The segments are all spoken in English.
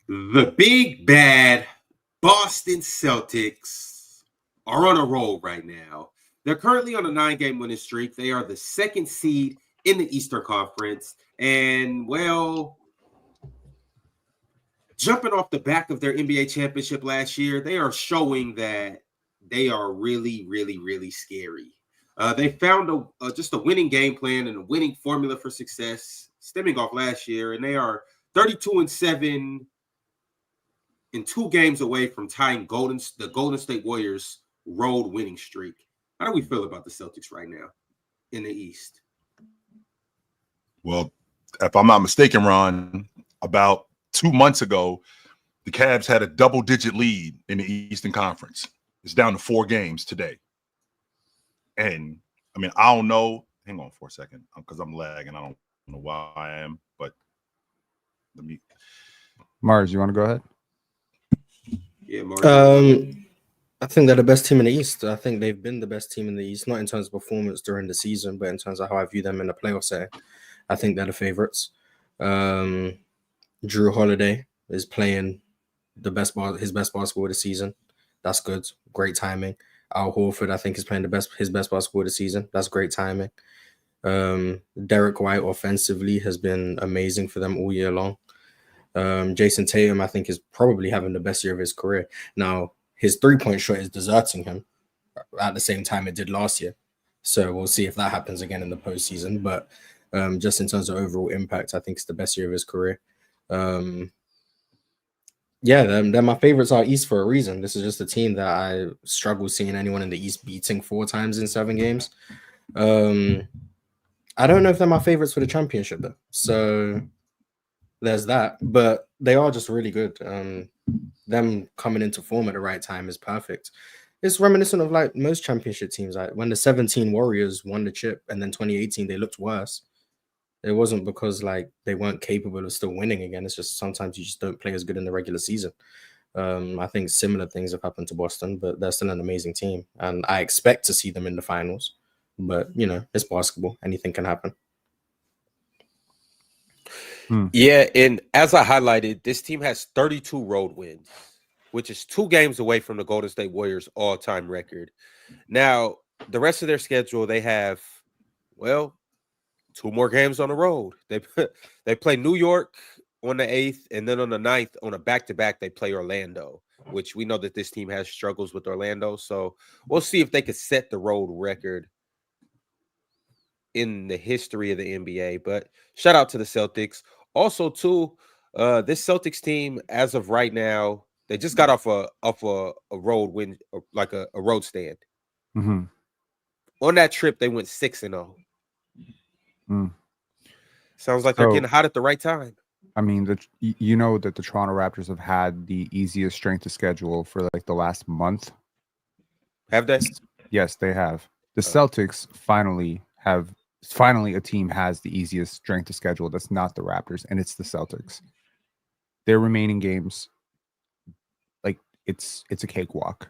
The big bad Boston Celtics are on a roll right now. They're currently on a 9-game winning streak. They are the second seed in the Eastern Conference. And, well, jumping off the back of their NBA championship last year, they are showing that they are really, really, really scary. They found just a winning game plan and a winning formula for success stemming off last year, and they are 32-7 in 2 games away from tying the Golden State Warriors road winning streak. How do we feel about the Celtics right now in the East? Well, if I'm not mistaken, Ron, about 2 months ago, the Cavs had a double-digit lead in the Eastern Conference. It's down to 4 games today. And, I mean, I don't know. Hang on for a second because I'm lagging. I don't know why I am, but let me. Mars, you want to go ahead? Yeah, Mars. I think they're the best team in the East. I think they've been the best team in the East, not in terms of performance during the season, but in terms of how I view them in the playoff setting. I think they're the favorites. Drew Holiday is playing his best basketball of the season. That's good. Great timing. Al Horford, I think, is playing his best basketball of the season. That's great timing. Derrick White offensively has been amazing for them all year long. Jason Tatum, I think, is probably having the best year of his career. Now, his 3-point shot is deserting him at the same time it did last year. So we'll see if that happens again in the postseason. But just in terms of overall impact, I think it's the best year of his career. Yeah, they're my favorites out East for a reason. This is just a team that I struggle seeing anyone in the East beating 4 times in 7 games. I don't know if they're my favorites for the championship, though. So there's that. But they are just really good. Them coming into form at the right time is perfect. It's reminiscent of like most championship teams. Like when the 17 Warriors won the chip and then 2018, they looked worse. It wasn't because like they weren't capable of still winning again. It's just sometimes you just don't play as good in the regular season. I think similar things have happened to Boston, but they're still an amazing team. And I expect to see them in the finals. But, you know, it's basketball. Anything can happen. Yeah, and as I highlighted, this team has 32 road wins, which is 2 games away from the Golden State Warriors all-time record. Now, the rest of their schedule, they have, well, 2 more games on the road. They play New York on the 8th, and then on the 9th, on a back-to-back, they play Orlando, which we know that this team has struggles with Orlando. So we'll see if they could set the road record in the history of the NBA. But shout out to the Celtics. Also, too, this Celtics team, as of right now, they just got off a road win, like a road stand. Mm-hmm. On that trip, they went 6-0. Sounds like they're getting hot at the right time. I mean, you know that the Toronto Raptors have had the easiest strength of schedule for like the last month. Have they? Yes, they have. The Celtics finally a team has the easiest strength of schedule. That's not the Raptors, and it's the Celtics. Their remaining games, like it's a cakewalk.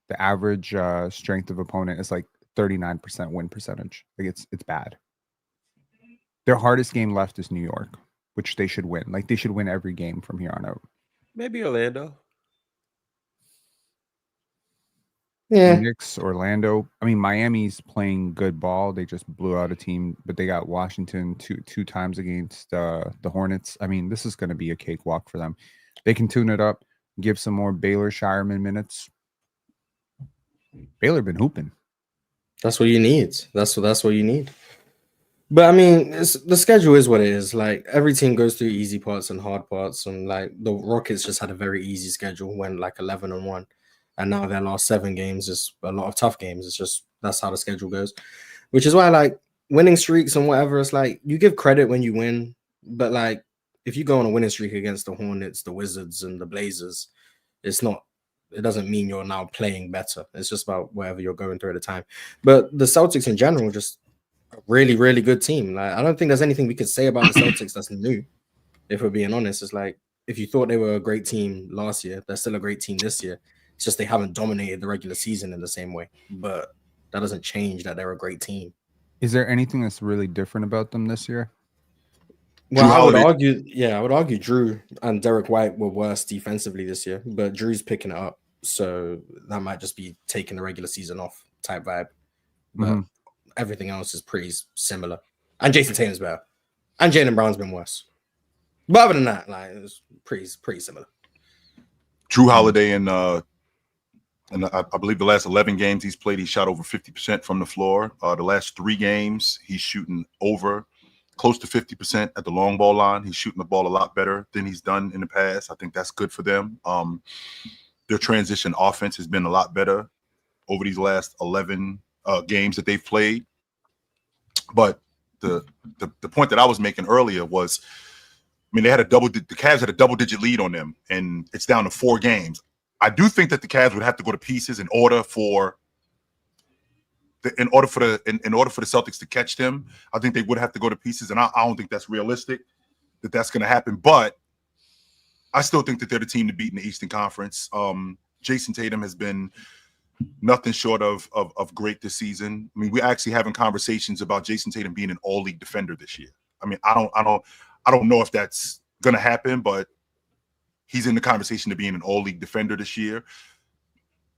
The average strength of opponent is like 39% win percentage. Like it's bad. Their hardest game left is New York, which they should win. Like they should win every game from here on out. Maybe Orlando. Yeah. Phoenix, Orlando. I mean, Miami's playing good ball. They just blew out a team, but they got Washington two times against the Hornets. I mean, this is going to be a cakewalk for them. They can tune it up, give some more Baylor Shireman minutes. Baylor been hooping. That's what you need. That's what you need. But I mean, the schedule is what it is. Like every team goes through easy parts and hard parts, and like the Rockets just had a very easy schedule, went like 11-1, and now their last 7 games is a lot of tough games. It's just that's how the schedule goes, which is why like winning streaks and whatever. It's like you give credit when you win, but like if you go on a winning streak against the Hornets, the Wizards, and the Blazers, it's not. It doesn't mean you're now playing better. It's just about whatever you're going through at the time. But the Celtics in general just. Really, really good team. Like I don't think there's anything we could say about the Celtics that's new. If we're being honest, it's like if you thought they were a great team last year, they're still a great team this year. It's just they haven't dominated the regular season in the same way. But that doesn't change that they're a great team. Is there anything that's really different about them this year? Well, I would Holiday- argue Drew and Derrick White were worse defensively this year, but Drew's picking it up. So that might just be taking the regular season off type vibe. But everything else is pretty similar. And Jason Tatum's better. And Jaylen Brown's been worse. But other than that, like, it's pretty similar. Drew Holiday and I believe the last 11 games he's played, he shot over 50% from the floor. The last 3 games, he's shooting over close to 50% at the long ball line. He's shooting the ball a lot better than he's done in the past. I think that's good for them. Their transition offense has been a lot better over these last 11 games that they've played. But the point that I was making earlier was, I mean, the Cavs had a double-digit lead on them, and it's down to 4 games. I do think that the Cavs would have to go to pieces in order for the Celtics to catch them. I think they would have to go to pieces, and I don't think that's realistic that that's going to happen. But I still think that they're the team to beat in the Eastern Conference. Jason Tatum has been nothing short of great this season. I mean, we're actually having conversations about Jason Tatum being an all-league defender this year. I mean, I don't know if that's going to happen, but he's in the conversation of being an all-league defender this year.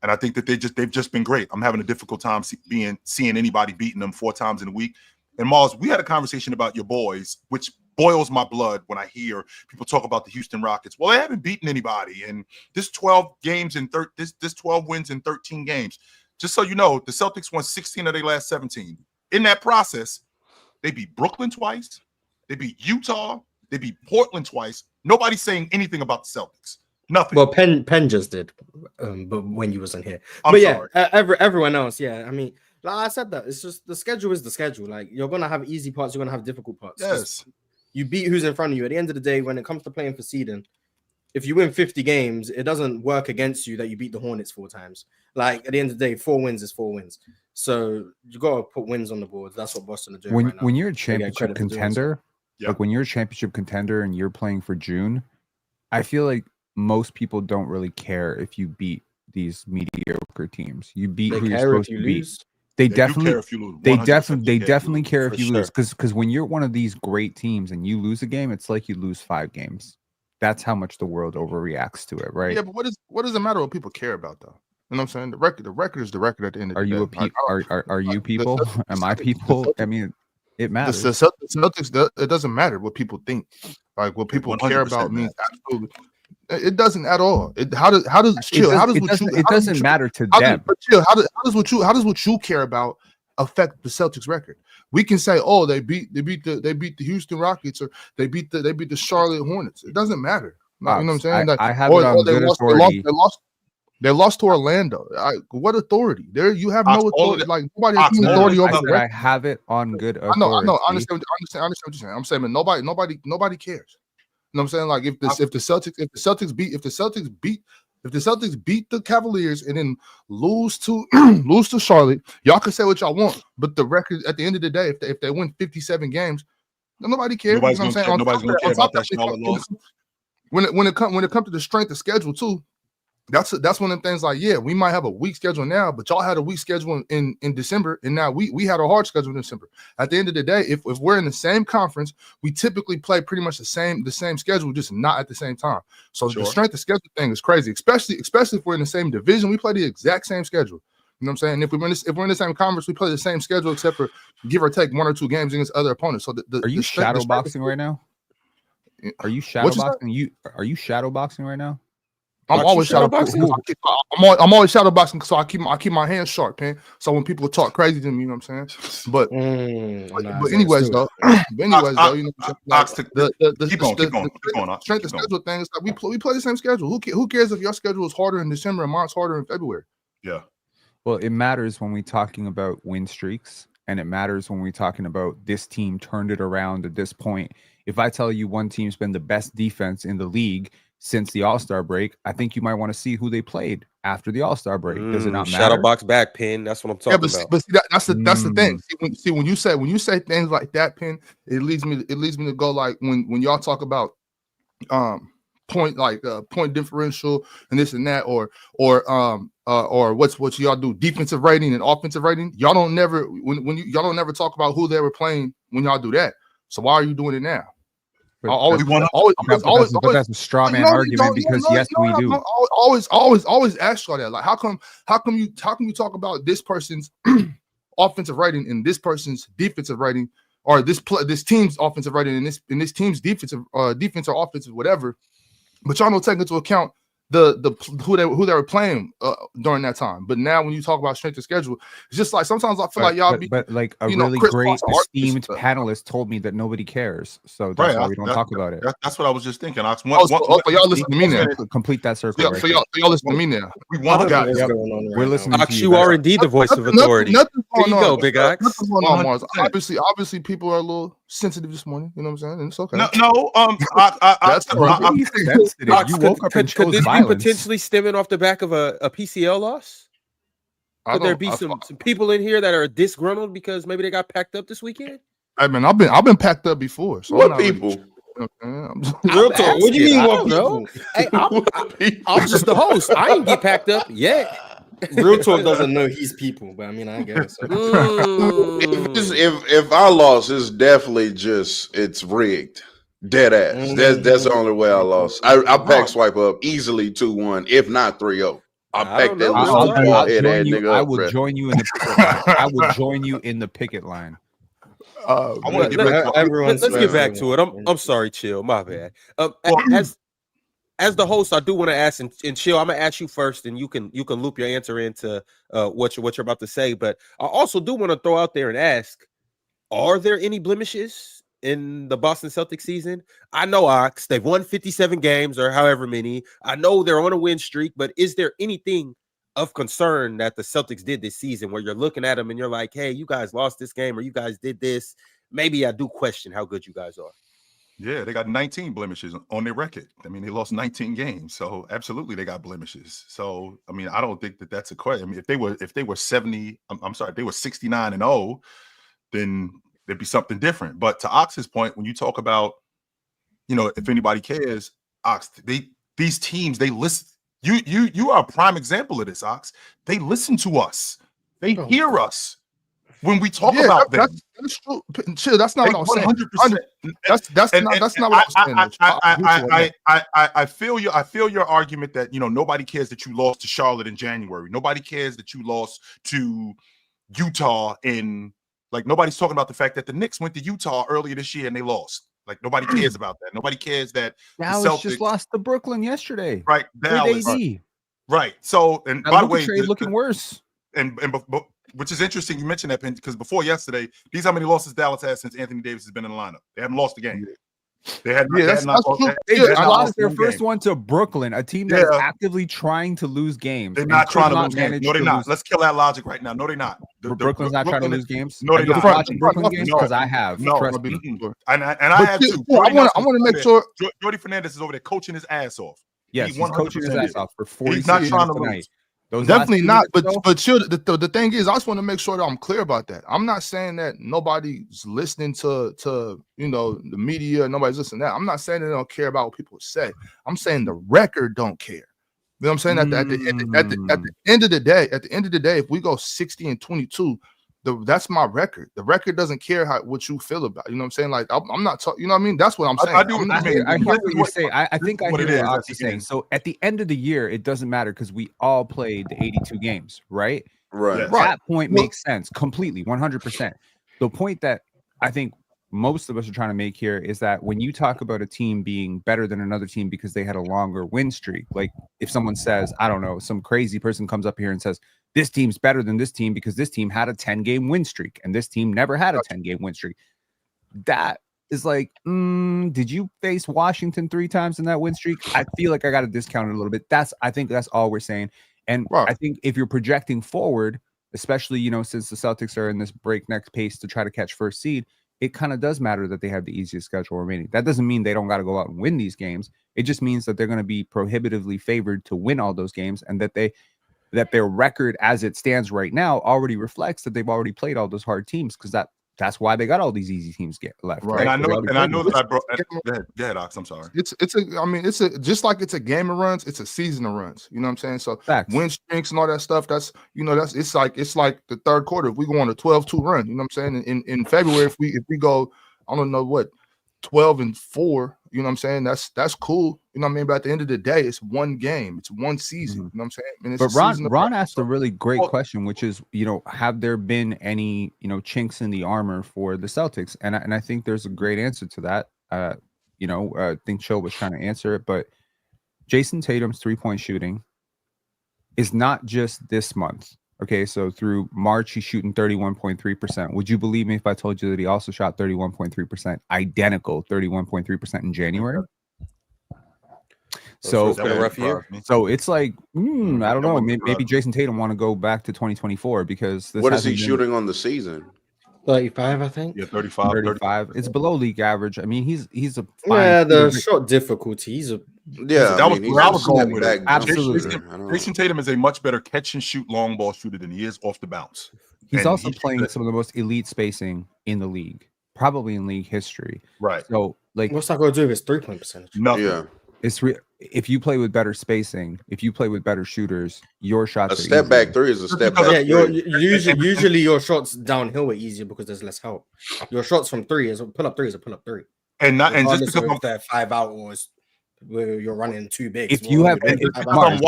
And I think that they've just been great. I'm having a difficult time seeing anybody beating them 4 times in a week. And Mars, we had a conversation about your boys, which boils my blood when I hear people talk about the Houston Rockets. Well, they haven't beaten anybody, and this 12 games and this 12 wins in 13 games. Just so you know, the Celtics won 16 of their last 17. In that process, they beat Brooklyn twice, they beat Utah, they beat Portland twice. Nobody's saying anything about the Celtics. Nothing. Well, Penn just did, but when you wasn't here. I'm sorry. Everyone else, yeah. I mean, like I said, that it's just the schedule is the schedule. Like, you're gonna have easy parts, you're gonna have difficult parts. Yes. You beat who's in front of you. At the end of the day, when it comes to playing for seeding, if you win 50 games, it doesn't work against you that you beat the Hornets 4 times. Like, at the end of the day, 4 wins is 4 wins. So you gotta put wins on the board. That's what Boston are doing right now. When you're a championship contender, like when you're a championship contender and you're playing for June, I feel like most people don't really care if you beat these mediocre teams. You beat who you're supposed to beat. They definitely care if you lose. They definitely care if you lose, because when you're one of these great teams and you lose a game, it's like you lose 5 games. That's how much the world overreacts to it, right? Yeah, but what does it matter what people care about, though? You know what I'm saying? The record is the record at the end of the day. Are you people? Am I people? I mean, it matters. The Celtics, it doesn't matter what people think. Like, what people care about means absolutely. It doesn't at all. It doesn't matter to them. But chill, how does what you care about affect the Celtics record? We can say, oh, they beat the Houston Rockets, or they beat the Charlotte Hornets. It doesn't matter. You know what I'm saying? I have it on good authority. They lost to Orlando. What authority? There, you have no authority. Like, nobody has authority over the record. I have it on good authority. I know. I understand what you're saying. I'm saying, but nobody cares. You know what I'm saying? Like, if the Celtics beat the Cavaliers and then lose to Charlotte, y'all can say what y'all want, but the record at the end of the day, if they win 57 games, nobody cares. Nobody's going to care about that Charlotte loss. When it comes to the strength of schedule too, that's one of the things. Like, yeah, we might have a weak schedule now, but y'all had a weak schedule in December, and now we had a hard schedule in December. At the end of the day, if we're in the same conference, we typically play pretty much the same schedule, just not at the same time. So The strength of schedule thing is crazy, especially if we're in the same division. We play the exact same schedule. You know what I'm saying? If we're in the same conference, we play the same schedule, except for give or take 1 or 2 games against other opponents. So are you shadow boxing right now? Are you shadow boxing? Are you shadow boxing right now? I'm always shadow boxing. I'm always shadow boxing, so I keep my hands sharp, man. So when people talk crazy to me, you know what I'm saying. But anyways, though, you know, keep going. Strength of schedule thing is like we play the same schedule. Who cares if your schedule is harder in December and mine's harder in February? Yeah. Well, it matters when we're talking about win streaks, and it matters when we're talking about this team turned it around at this point. If I tell you one team's been the best defense in the league since the All-Star break, I think you might want to see who they played after the All-Star break. Does it not matter? Shadow box back, Pin. That's what I'm talking about. But that's the thing. See, when you say things like that, Pin, it leads me to go like when y'all talk about point differential and this and that, or what y'all do, defensive rating and offensive rating. Y'all don't never talk about who they were playing when y'all do that. So why are you doing it now? Always. But that's a straw man argument because yes, we do. Always ask y'all that. Like, how come you talk about this person's offensive rating and this person's defensive rating, or this team's offensive rating and this team's defense or offensive whatever, but y'all don't take into account who they were playing during that time. But now when you talk about strength of schedule, it's just like sometimes I feel like y'all but like a really great esteemed panelist told me that nobody cares, so that's why we don't talk about it. That's what I was just thinking. Y'all listen to me now. Complete that circle. So y'all listen to me now. We want the guys. We're listening to you. Are indeed the voice of authority. There you go, Big Ox. Obviously, people are a little sensitive this morning. You know what I'm saying? And it's okay. That's you woke up and chose violence. Potentially stemming off the back of a PCL loss? Could there be some people in here that are disgruntled because maybe they got packed up this weekend? I mean, I've been packed up before. So what people? Real talk. What do you mean? What people? Hey, I'm just the host. I ain't get packed up yet. Real talk doesn't know he's people, but I mean, I guess. If I lost, it's definitely it's rigged. Dead ass. That's the only way I lost. I pack swipe up easily 2-1, if not 3-0. I packed that little head nigga up. I will join you in the picket line. I will join you in the picket line. Let's get back to it. I'm sorry, Chill. My bad. As the host, I do want to ask, and Chill, I'm gonna ask you first, and you can loop your answer into what you're about to say. But I also do want to throw out there and ask: are there any blemishes in the Boston Celtics season? I know Ox, they've won 57 games or however many. I know they're on a win streak, but is there anything of concern that the Celtics did this season where you're looking at them and you're like, hey, you guys lost this game or you guys did this? Maybe I do question how good you guys are. Yeah, they got 19 blemishes on their record. I mean, they lost 19 games, so absolutely they got blemishes. So, I mean, I don't think that's a question. I mean, if they were 69-0, then there'd be something different. But to Ox's point, when you talk about, if anybody cares, Ox, these teams, they listen. You are a prime example of this, Ox. They listen to us. They hear us when we talk about them. That's true. Chill. That's not what I was saying. 100%. That's not what I was saying. I feel your argument that nobody cares that you lost to Charlotte in January. Nobody cares that you lost to Utah in. Like, nobody's talking about the fact that the Knicks went to Utah earlier this year and they lost. Like, nobody cares about that. Nobody cares that Dallas the Celtics just lost to Brooklyn yesterday. Right, Dallas. Right. So, and by the way, trade looking worse. And which is interesting you mentioned that, because before yesterday, these how many losses Dallas has since Anthony Davis has been in the lineup. They haven't lost a game. They had lost their first one to Brooklyn, a team that is actively trying to lose games. They're not trying to lose games. No, they're not. Let's kill that logic right now. No, they're not. Brooklyn's not trying to lose games. No, they're not. Watching Brooklyn games because I have. No, and I have too. I want to make sure Jordy Fernandez is over there coaching his ass off. Yes, he's coaching his ass off for 40 He's not trying to tonight. Definitely not. But chill. The thing is, I just want to make sure that I'm clear about that. I'm not saying that nobody's listening to the media. Nobody's listening to that. I'm not saying they don't care about what people say. I'm saying the record don't care. You know what I'm saying? At the end of the day, if we go 60-22, that's my record. The record doesn't care what you feel about it. You know what I'm saying? Like, I'm not talking. You know what I mean? That's what I'm saying. I hear what you're saying. I think I hear what Ox is saying. So at the end of the year, it doesn't matter because we all played the 82 games, right? Right. That point makes sense completely, 100%. The point that I think most of us are trying to make here is that when you talk about a team being better than another team because they had a longer win streak, like if someone says, I don't know, some crazy person comes up here and says, this team's better than this team because this team had a 10-game win streak and this team never had a 10-game win streak. That is like, did you face Washington 3 times in that win streak? I feel like I got to discount it a little bit. I think that's all we're saying. And I think if you're projecting forward, especially, since the Celtics are in this breakneck pace to try to catch first seed, it kind of does matter that they have the easiest schedule remaining. That doesn't mean they don't got to go out and win these games. It just means that they're going to be prohibitively favored to win all those games and that their record as it stands right now already reflects that they've already played all those hard teams because that's why they got all these easy teams get left. Right. And I know that I brought. Go ahead, Ox. I'm sorry. It's just like it's a game of runs. It's a season of runs. You know what I'm saying? So win streaks and all that stuff. It's like the third quarter. If we go on a 12-2 run, you know what I'm saying? In February, if we go, I don't know what, 12-4. You know what I'm saying? That's cool. You know what I mean? But at the end of the day, it's one game. It's one season. You know what I'm saying? And it's But a season of Ron practice. asked a really great question, which is, have there been any, chinks in the armor for the Celtics? And I think there's a great answer to that. I think Chill was trying to answer it, but Jason Tatum's 3-point shooting is not just this month. Okay, so through March, he's shooting 31.3%. Would you believe me if I told you that he also shot 31.3%, identical 31.3% in January? So it's been a rough year. So it's like, I don't know. Maybe Jason Tatum want to go back to 2024 because what is he shooting on the season? 35, I think. Yeah, 35. 35. It's below league average. I mean, he's a fine the shot difficulty. He's a that was where I was going with it. Absolutely. Jason Tatum is a much better catch and shoot long ball shooter than he is off the bounce. He's also playing some of the most elite spacing in the league, probably in league history. Right. So, like, what's that going to do with his 3-point percentage? Nothing. Yeah. If you play with better spacing, if you play with better shooters, your shots A step back three is a step back. Yeah, three. usually your shots downhill are easier because there's less help. Your shots from three is a pull up three. And just because of that 5 out or where you're running too big. If you have better than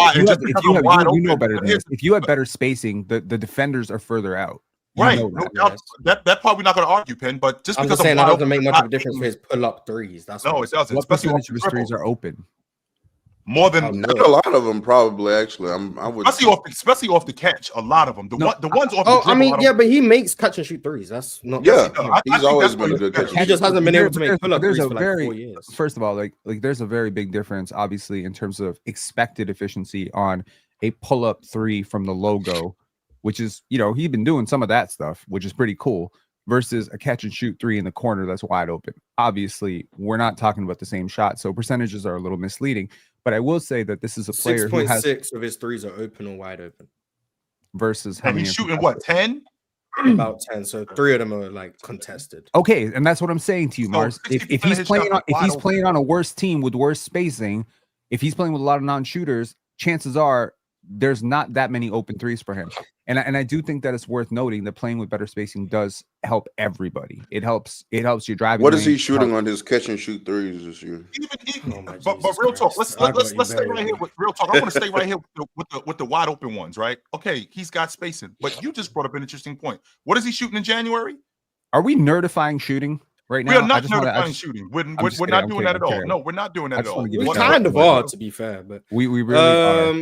this. If you have better spacing, the defenders are further out. Right. That part we're not going to argue, Penn. But just because that doesn't make much of a difference for his pull up threes. It doesn't. What percentage of his threes are open? More than not a lot of them, probably. Actually, I would especially off the catch. A lot of them. The ones off. Oh, but he makes catch and shoot threes. That's not. Yeah, he's always been a good catch. He just hasn't been able to make pull up threes for like 4 years. First of all, like there's a very big difference, obviously, in terms of expected efficiency on a pull up three from the logo, which is he's been doing some of that stuff, which is pretty cool, versus a catch and shoot three in the corner that's wide open. Obviously, we're not talking about the same shot, so percentages are a little misleading. But I will say that this is a player 6.6 of his threes are open or wide open. Versus how many? He's shooting what, 10? About 10. So 3 of them are like contested. Okay, and that's what I'm saying to you, Mars. If he's playing on a worse team with worse spacing, if he's playing with a lot of non-shooters, chances are there's not that many open threes for him. And I do think that it's worth noting that playing with better spacing does help everybody. It helps your driving. What is he shooting on his catch and shoot threes this year? But real talk, let's stay right here with real talk. I want to stay right here with the wide open ones, right? Okay, he's got spacing, but you just brought up an interesting point. What is he shooting in January? Are we nerdifying shooting right now? We are not nerdifying shooting. We're not doing that at all. No, we're not doing that at all. We kind of are, to be fair, but we really are.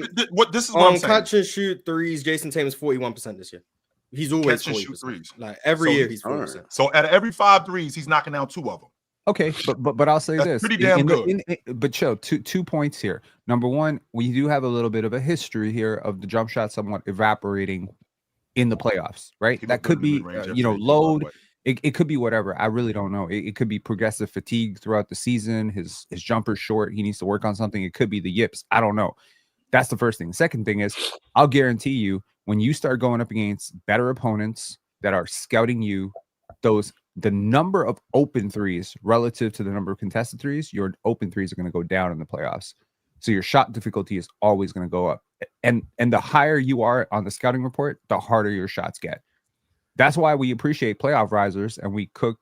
This is what I'm saying. Catch and shoot threes, Jason Tatum is 41% this year. He's always catch and shoot threes. Like every year he's 40%. So out of every 5 threes, he's knocking down 2 of them. Okay, but I'll say this. Pretty damn good. But Joe, two points here. Number one, we do have a little bit of a history here of the jump shot somewhat evaporating in the playoffs, right? That could be load. It could be whatever. I really don't know. It could be progressive fatigue throughout the season. His jumper's short. He needs to work on something. It could be the yips. I don't know. That's the first thing. The second thing is, I'll guarantee you, when you start going up against better opponents that are scouting you, the number of open threes relative to the number of contested threes, your open threes are going to go down in the playoffs. So your shot difficulty is always going to go up. And the higher you are on the scouting report, the harder your shots get. That's why we appreciate playoff risers and we cook,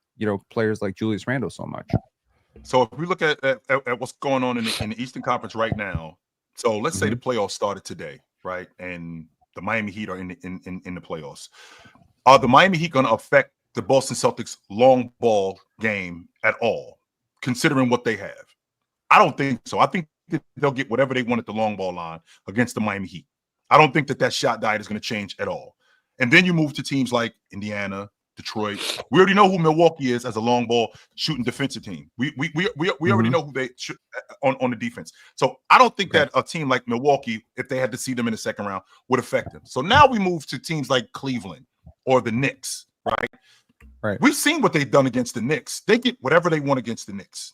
players like Julius Randle so much. So if we look at what's going on in the Eastern Conference right now, so let's say the playoffs started today, right? And the Miami Heat are in the playoffs. Are the Miami Heat going to affect the Boston Celtics long ball game at all, considering what they have? I don't think so. I think that they'll get whatever they want at the long ball line against the Miami Heat. I don't think that shot diet is going to change at all. And then you move to teams like Indiana, Detroit. We already know who Milwaukee is as a long ball shooting defensive team. We already know who they should on the defense. So I don't think that a team like Milwaukee, if they had to see them in the second round, would affect them. So now we move to teams like Cleveland or the Knicks, right? Right. We've seen what they've done against the Knicks. They get whatever they want against the Knicks.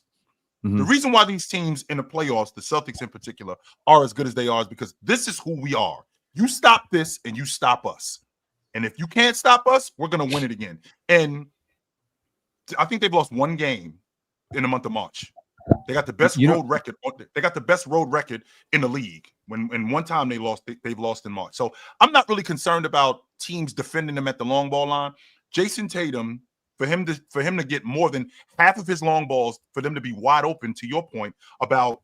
Mm-hmm. The reason why these teams in the playoffs, the Celtics in particular, are as good as they are is because this is who we are. You stop this and you stop us. And if you can't stop us, we're going to win it again. And I think they've lost 1 game in the month of March. They got the best road record. They got the best road record in the league. When one time they've lost in March. So I'm not really concerned about teams defending them at the long ball line. Jason Tatum, for him to get more than half of his long balls, for them to be wide open, to your point about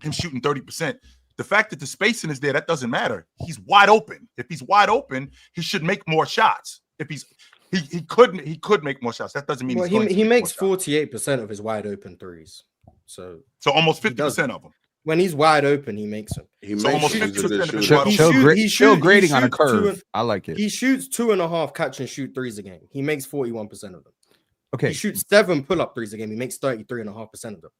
him shooting 30%. The fact that the spacing is there, that doesn't matter. He's wide open. If he's wide open, he should make more shots. If he could make more shots. That doesn't mean he makes 48% of his wide open threes. So almost 50% of them. When he's wide open, he makes them. He makes show grading on a curve. I like it. He shoots 2.5 catch and shoot threes a game. He makes 41% of them. Okay. He shoots 7 pull-up threes a game. He makes 33.5% of them.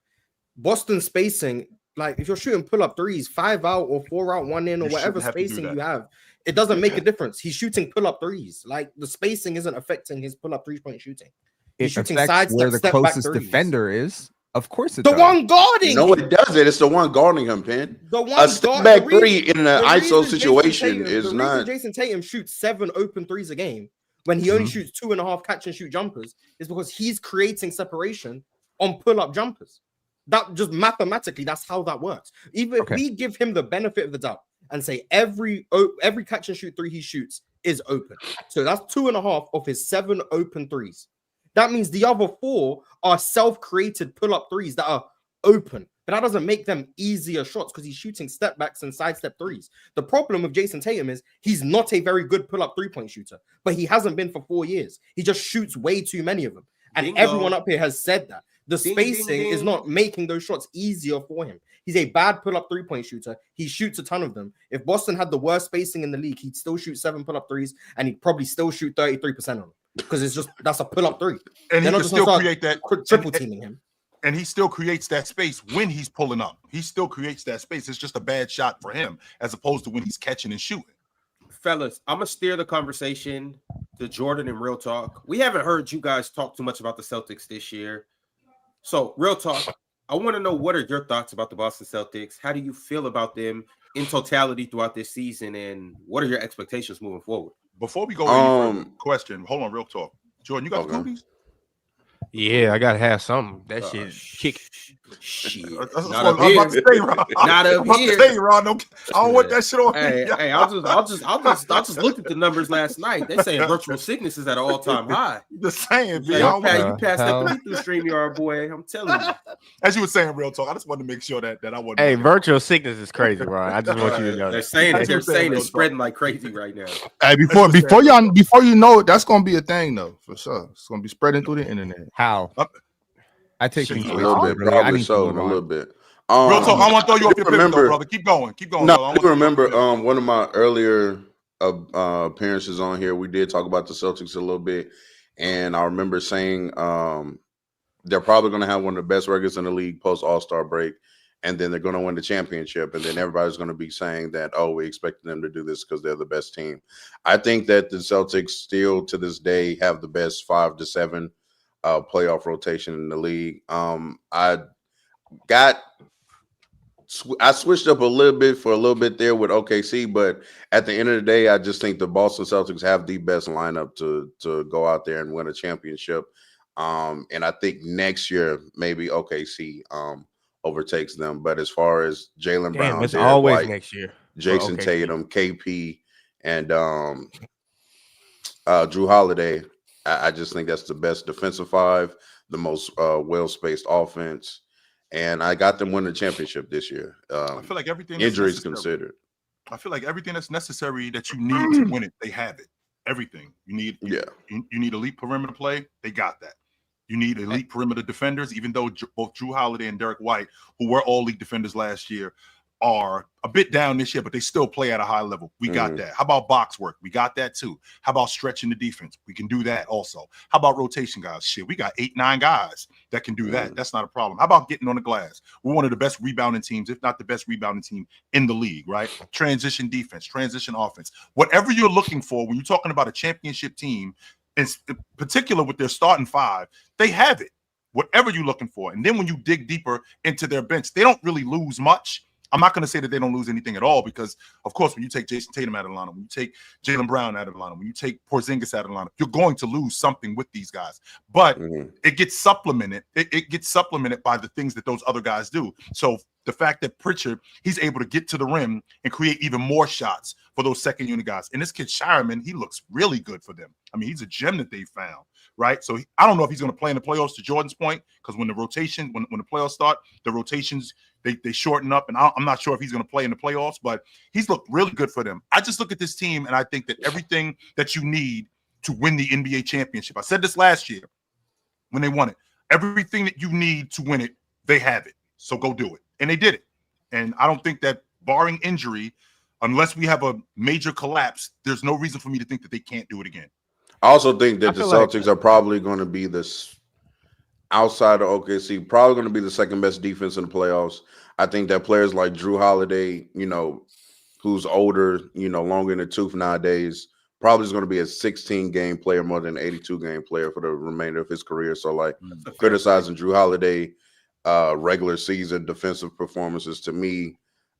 Boston spacing, like if you're shooting pull-up threes, 5 out or 4 out, 1 in, or whatever spacing you have, it doesn't make a difference. He's shooting pull-up threes. Like the spacing isn't affecting his pull-up 3-point shooting. He's shooting side where the step closest back defender is. Of course, it the does. one guarding. No, it doesn't. It's the one guarding him, Penn. A step back three in an ISO situation is not. Jason Tatum shoots 7 open threes a game when he only shoots 2.5 catch and shoot jumpers is because he's creating separation on pull-up jumpers. That just mathematically, that's how that works. Even if we give him the benefit of the doubt and say every catch and shoot 3 he shoots is open, so that's 2.5 of his 7 open threes. That means the other 4 are self-created pull-up threes that are open. But that doesn't make them easier shots because he's shooting step backs and sidestep threes. The problem with Jason Tatum is he's not a very good pull-up 3-point shooter, but he hasn't been for 4 years. He just shoots way too many of them. And everyone up here has said that. The spacing is not making those shots easier for him. He's a bad pull-up 3-point shooter. He shoots a ton of them. If Boston had the worst spacing in the league, he'd still shoot 7 pull-up threes and he'd probably still shoot 33% of them. Because it's just that's a pull-up 3. And he can still create that triple teaming him. And he still creates that space when he's pulling up. He still creates that space. It's just a bad shot for him as opposed to when he's catching and shooting. Fellas, I'm gonna steer the conversation to Jordan and Real Talk. We haven't heard you guys talk too much about the Celtics this year. So, Real Talk, I want to know, what are your thoughts about the Boston Celtics? How do you feel about them in totality throughout this season? And what are your expectations moving forward? Before we go any further, question, hold on, Real Talk. Jordan, you got the cookies? Yeah, I gotta have something. That shit kick. Shit. Not up here. Not up here. I don't want that shit on. Hey, I just looked at the numbers last night. They saying virtual sickness is at an all-time high. The same. You passed that through StreamYard, boy. I'm telling you. As you were saying, Real Talk, I just wanted to make sure that I wasn't. Hey, virtual sickness is crazy, Ron. I just want you to know. They're saying it's spreading like crazy right now. Hey, before you know it, that's gonna be a thing though, for sure. It's gonna be spreading through the internet. How? I take things a little bit, probably so in a little bit. Real Talk, I want to throw you off your pivot, though, brother. Keep going. No, I remember one of my earlier appearances on here. We did talk about the Celtics a little bit, and I remember saying they're probably going to have one of the best records in the league post All-Star break, and then they're going to win the championship, and then everybody's going to be saying that, oh, we expected them to do this because they're the best team. I think that the Celtics still to this day have the best 5 to 7 playoff rotation in the league. I switched up a little bit there with OKC, but at the end of the day, I just think the Boston Celtics have the best lineup to go out there and win a championship. And I think next year maybe OKC overtakes them. But as far as Jaylen Brown, it's always White, next year. Jason Tatum, KP, and Drew Holiday. I just think that's the best defensive 5, the most well-spaced offense, and I got them winning the championship this year. I feel like everything injuries considered. I feel like everything that's necessary that you need to win it, they have it. Everything you need. You need elite perimeter play. They got that. You need elite perimeter defenders. Even though both Drew Holiday and Derrick White, who were all league defenders last year, are a bit down this year, but they still play at a high level. We got that. How about box work? We got that too. How about stretching the defense? We can do that also. How about rotation guys? Shit, we got 8-9 guys that can do that. That's not a problem. How about getting on the glass? We're one of the best rebounding teams, if not the best rebounding team in the league, right? Transition defense, transition offense. Whatever you're looking for when you're talking about a championship team, in particular with their starting 5, they have it. Whatever you're looking for. And then when you dig deeper into their bench, they don't really lose much. I'm not going to say that they don't lose anything at all because, of course, when you take Jason Tatum out of the lineup, when you take Jaylen Brown out of the lineup, when you take Porzingis out of the lineup, you're going to lose something with these guys. But it gets supplemented. It gets supplemented by the things that those other guys do. So the fact that Pritchard, he's able to get to the rim and create even more shots for those second unit guys. And this kid Shireman, he looks really good for them. I mean, he's a gem that they found, right? So I don't know if he's going to play in the playoffs. To Jordan's point, because when the rotation, when the playoffs start, the rotations they shorten up, and I'm not sure if he's going to play in the playoffs. But he's looked really good for them. I just look at this team, and I think that everything that you need to win the NBA championship. I said this last year when they won it. Everything that you need to win it, they have it. So go do it, and they did it. And I don't think that, barring injury, unless we have a major collapse, there's no reason for me to think that they can't do it again. I also think that the Celtics are probably going to be this outside of OKC, probably going to be the second best defense in the playoffs. I think that players like Drew Holiday, who's older, longer in the tooth nowadays, probably is going to be a 16-game player more than an 82-game player for the remainder of his career. So, like, criticizing Drew Holiday regular season defensive performances, to me,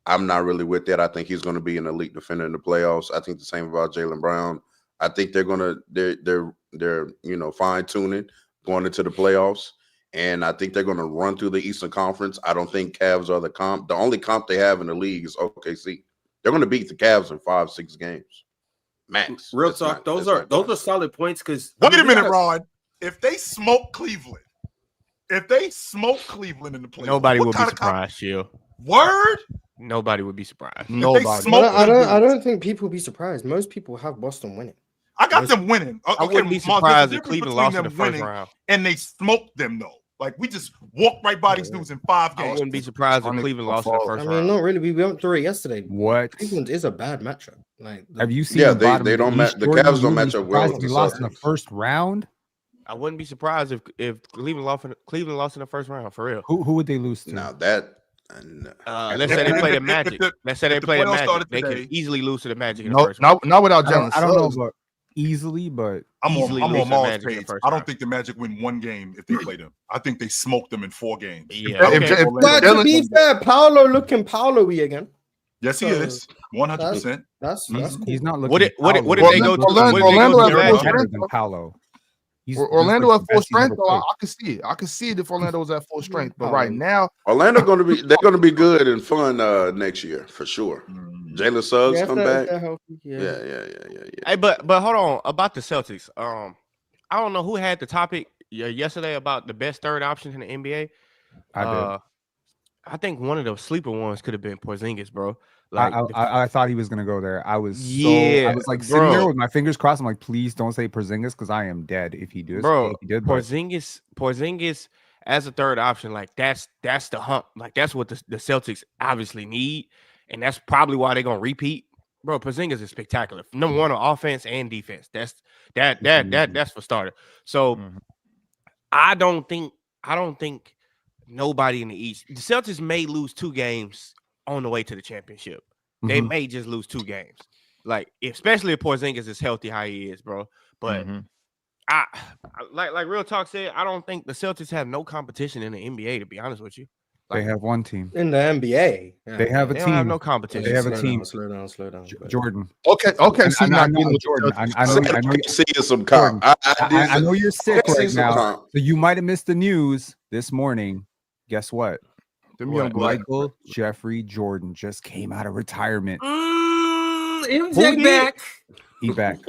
I'm not really with that. I think he's going to be an elite defender in the playoffs. I think the same about Jaylen Brown. I think they're fine tuning going into the playoffs, and I think they're going to run through the Eastern Conference. I don't think Cavs are the comp. The only comp they have in the league is OKC. They're going to beat the Cavs in 5-6 games max. Real talk. Those are solid points. Because wait a minute, Ron. If they smoke Cleveland, in the playoffs, nobody will be surprised. Chill. Word. Nobody would be surprised. Nobody. I don't think people will be surprised. Most people have Boston winning. I got them winning. I wouldn't be surprised if Cleveland lost in the first round. And they smoked them, though. Like, we just walked right by these dudes in 5 games. I wouldn't be surprised if Cleveland lost in the first round. Not really. We went through it yesterday. What? Cleveland is a bad matchup. Like, have you seen? Yeah, they don't match. The Cavs don't match up well. They lost in the first round. I wouldn't be surprised if Cleveland lost in the first round, for real. Who would they lose to? Now that. Let's say they play the Magic. Let's say they play the Magic. They could easily lose to the Magic in the first round. Not without Jalen. I don't know, but easily, but I'm easily on Mars page. I don't think the Magic win 1 game if they play them. I think they smoked them in 4 games. Yeah. Okay. But to be fair, Paolo looking Paolo-y again. Yes, he is 100%. That's cool. He's not looking. What if they go to Orlando the at full Magic? strength than Paolo? Orlando at full strength, though. I can see it. I can see it if Orlando was at full strength. But right now, Orlando they're going to be good and fun next year for sure. Jalen Suggs come back. Yeah. Hey, but hold on about the Celtics. I don't know who had the topic yesterday about the best third option in the NBA. I did. I think one of those sleeper ones could have been Porzingis, bro. Like, I thought he was gonna go there. I was like sitting there with my fingers crossed. I'm like, please don't say Porzingis because I am dead if he does. Bro, if he did, Porzingis as a third option, like that's the hump. Like that's what the Celtics obviously need, and that's probably why they're gonna repeat. Bro, Porzingis is spectacular. Number one on offense and defense. That's for starter. So I don't think nobody in the East. The Celtics may lose 2 games on the way to the championship. They may just lose 2 games. Like, especially if Porzingis is healthy how he is, bro. But I like real talk said, I don't think the Celtics have no competition in the NBA, to be honest with you. Like, they have one team in the NBA. They have a team. Don't have no competition. They have a team. Slow down. Jordan. Okay. So I know Jordan. I know you see some comp. I know you're sick right now, so you might have missed the news this morning. Guess what? Michael Jeffrey Jordan just came out of retirement. MJ back. He back.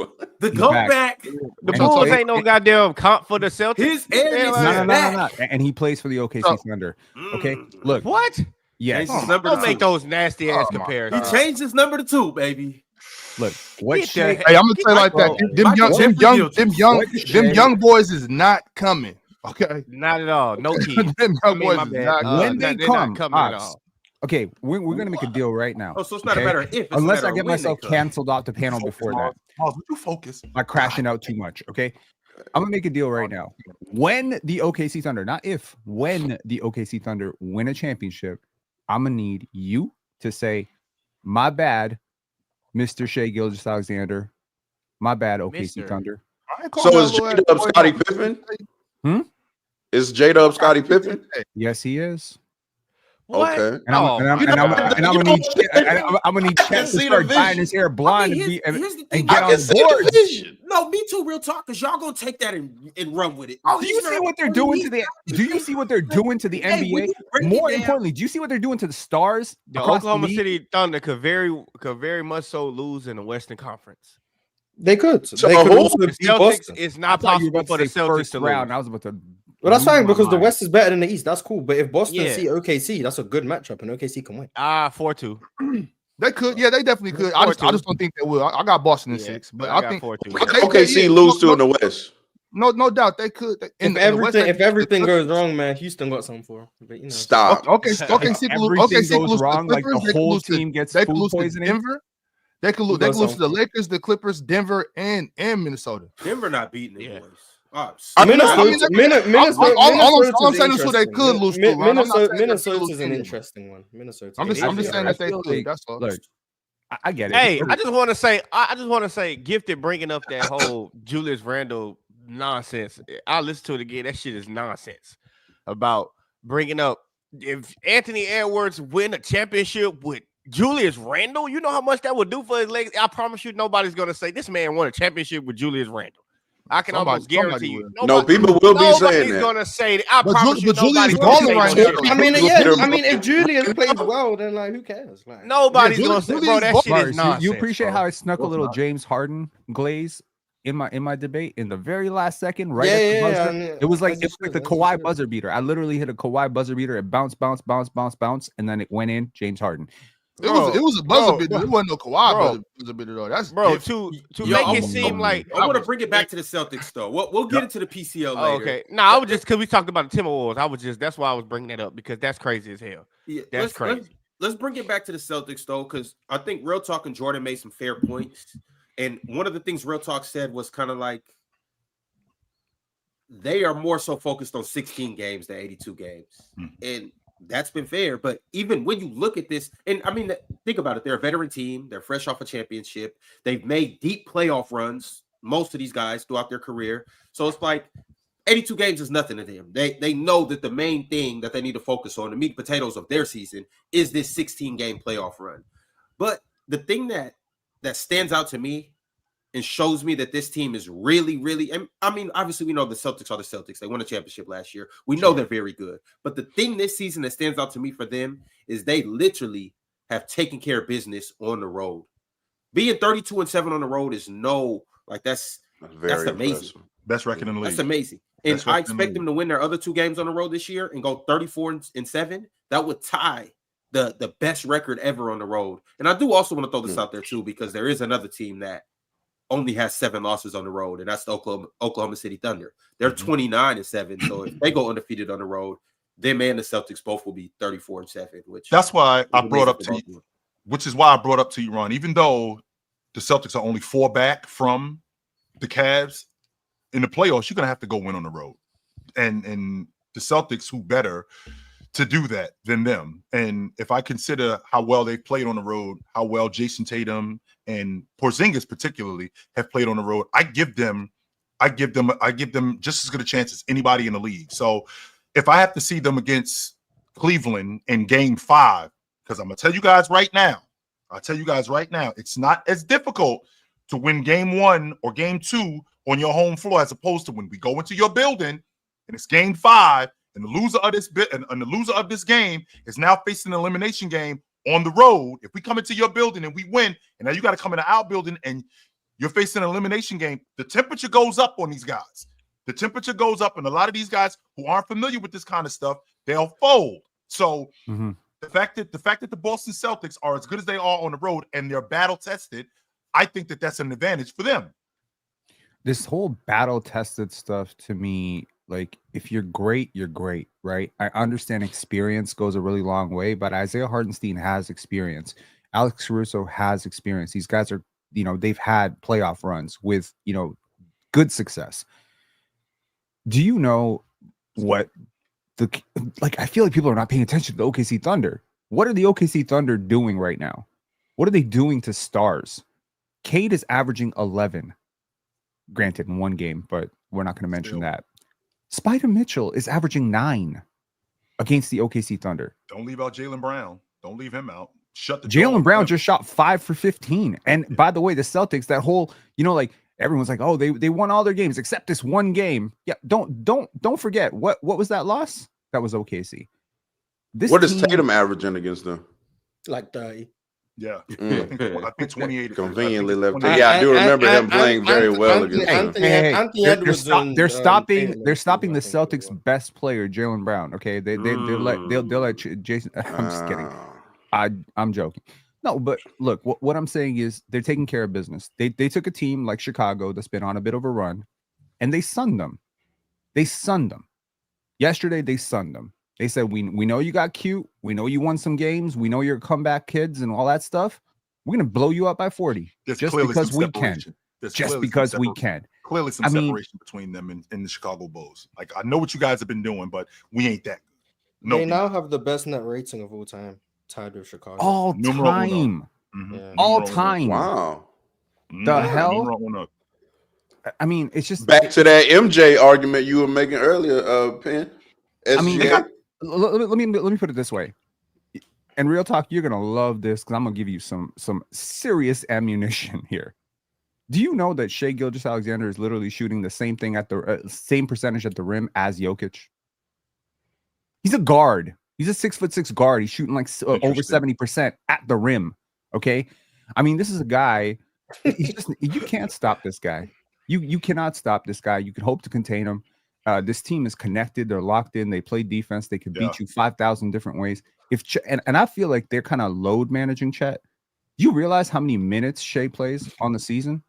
The GOAT back. The Bulls ain't no goddamn comp for the Celtics. His no. And he plays for the OKC Thunder. Okay, look. What? Yes. Don't make those nasty ass comparisons. He changed his number to 2, baby. Look, what Hey, I'm gonna tell you like that. Them young boys is not coming. Okay, not at all. No key. When they come at all. Okay, we're gonna make a deal right now. Oh, so it's not a matter of if. Unless I get myself canceled off the panel before that. Would you focus? By crashing out too much. Okay, I'm gonna make a deal right now. When the OKC Thunder, not if, when the OKC Thunder win a championship, I'm gonna need you to say, "My bad, Mr. Shai Gilgeous-Alexander. My bad, OKC Thunder." So is J-Dub Scottie Pippen? Is J-Dub Scottie Pippen? Yes, he is. What? Okay. And I'm gonna need Chet to start dyeing his hair blonde and get on board. No, me too. Real talk, because y'all gonna take that and run with it. Do you see what they're doing to the? Do you see what they're doing to the NBA? More importantly, do you see what they're doing to the stars? The Oklahoma City Thunder could very much so lose in the Western Conference. They could. So They could who? also The beat Celtics, Boston. it's I not thought you were possible about for to the say Celtics first to round. lose. I was about to. Well, that's lose fine my because the mind. West is better than the East. That's cool. But if Boston Yeah. see OKC, that's a good matchup, and OKC can win. 4-2. They could, yeah, they definitely could. I just 4-2. don't think they will. I got Boston in Yeah, 6, but I I got think 4-2. OKC lose to in the West. no doubt they could. If everything goes wrong, man, Houston got something for. But you know, Stop. OKC Everything goes wrong. Like the whole they team gets could food lose to poisoning. Denver. They could lose to the Lakers, the Clippers, Denver, and Minnesota. Denver not beating the Yeah. boys. Oh, Minnesota. All I'm saying is who they could lose to. Ron. I'm not saying they could lose Minnesota's to an anyone. interesting one. Minnesota. I'm just saying that they could. That's all. Look, I get it. Hey, I just want to say, Gifted bringing up that whole Julius Randle nonsense. I'll listen to it again. That shit is nonsense. About bringing up if Anthony Edwards win a championship with Julius Randle, you know how much that would do for his legs. I promise you, nobody's gonna say this man won a championship with Julius Randle. I can almost guarantee you. No, people will be saying Nobody's that. gonna say that. I promise you, nobody's Julius gonna balling say right no now. shit like that. I mean, if Julius plays well, then like, who cares? Like, Nobody's Yeah, gonna say, Julius bro, that shit Mars, is nonsense. you appreciate bro. how I snuck a little James Harden glaze in my debate in the very last second, right? Yeah, at the yeah, buzzer? I mean, It was like as it you was like should, the as you Kawhi should. buzzer beater. I literally hit a Kawhi buzzer beater. It bounced, and then it went in. James Harden. It was a buzzer beater. It wasn't no Kawhi bro. buzzer beater though. That's Bro, different. to Yo, make it seem like I want to bring it back to the Celtics though. We'll get into the PCL later. oh, okay. No, I was just because we talked about the Timberwolves. That's why I was bringing that up because that's crazy as hell. Yeah, That's crazy. Let's bring it back to the Celtics though, because I think Real Talk and Jordan made some fair points. And one of the things Real Talk said was kind of like they are more so focused on 16 games than 82 games. And that's been fair. But even when you look at this, and I mean, think about it. They're a veteran team. They're fresh off a championship. They've made deep playoff runs, most of these guys throughout their career. So it's like 82 games is nothing to them. They know that the main thing that they need to focus on, the meat and potatoes of their season, is this 16-game playoff run. But the thing that stands out to me and shows me that this team is really, really, and I mean, obviously we know the Celtics are the Celtics. They won a championship last year. We know they're very good. But the thing this season that stands out to me for them is they literally have taken care of business on the road. Being 32-7 on the road is that's amazing. Impressive. Best record in the league. That's amazing. And That's I right. expect them to win their other 2 games on the road this year and go 34-7. That would tie the best record ever on the road. And I do also want to throw this out there too, because there is another team that only has 7 losses on the road, and that's the Oklahoma City Thunder. They're 29-7. So if they go undefeated on the road, them and the Celtics both will be 34-7. Which That's why I is brought amazing up for to both of you, them. which is why I brought up to you, Ron. Even though the Celtics are only 4 back from the Cavs in the playoffs, you're gonna have to go win on the road, and the Celtics, who better to do that than them? And if I consider how well they played on the road, how well Jason Tatum and Porzingis particularly have played on the road, I give them just as good a chance as anybody in the league. So if I have to see them against Cleveland in Game 5, because I'm gonna tell you guys right now, it's not as difficult to win Game 1 or Game 2 on your home floor as opposed to when we go into your building and it's Game 5. And the loser of this game is now facing an elimination game on the road. If we come into your building and we win, and now you got to come into our building and you're facing an elimination game, the temperature goes up on these guys. The temperature goes up, and a lot of these guys who aren't familiar with this kind of stuff, they'll fold. So the fact that the Boston Celtics are as good as they are on the road and they're battle tested, I think that that's an advantage for them. This whole battle tested stuff to me, like, if you're great, you're great, right? I understand experience goes a really long way, but Isaiah Hartenstein has experience. Alex Caruso has experience. These guys are, they've had playoff runs with, good success. Do you know what I feel like people are not paying attention to the OKC Thunder. What are the OKC Thunder doing right now? What are they doing to stars? Cade is averaging 11. Granted, in 1 game, but we're not going to mention that. Spider Mitchell is averaging 9 against the OKC Thunder. Don't leave out Jaylen Brown. Don't leave him out. Shut the Jaylen Brown just shot 5 for 15. And by the way, the Celtics, that whole, everyone's like, oh, they won all their games except this 1 game. Yeah, don't forget what was that loss? That was OKC. What is Tatum averaging against them? like 30. Yeah. Mm. I think 28. Conveniently I think left. 28. Yeah, I do remember him playing very well against them. Anthony Edwards. They're stopping. Tatum They're stopping the I think, as Celtics' well. best player, Jaylen Brown. Okay, they'll let Jason. I'm just kidding. I'm joking. No, but look, what I'm saying is they're taking care of business. They took a team like Chicago that's been on a bit of a run, and they sunned them. Yesterday, they sunned them. They said, we know you got cute. We know you won some games. We know you're comeback kids and all that stuff. We're going to blow you up by 40 There's just clearly because some we can. separation. There's Just clearly because some we can. Clearly some separation between them and the Chicago Bulls. Like, I know what you guys have been doing, but we ain't that good. No, They now have the best net rating of all time, tied with Chicago. All time. Yeah. All time. Wow. The hell? I mean, it's just Back to that MJ argument you were making earlier, Penn. I mean, SGA. let me put it this way. And real talk, you're gonna love this because I'm gonna give you some serious ammunition here. Do you know that Shai Gilgeous-Alexander is literally shooting the same thing at the same percentage at the rim as Jokic? He's a guard. He's a 6'6" guard. He's shooting like over 70% at the rim. Okay, I mean, this is a guy. He's just, you can't stop this guy. You cannot stop this guy. You can hope to contain him. This team is connected. They're locked in. They play defense. They can beat you 5,000 different ways. And I feel like they're kind of load managing Chet. Do you realize how many minutes Shai plays on the season?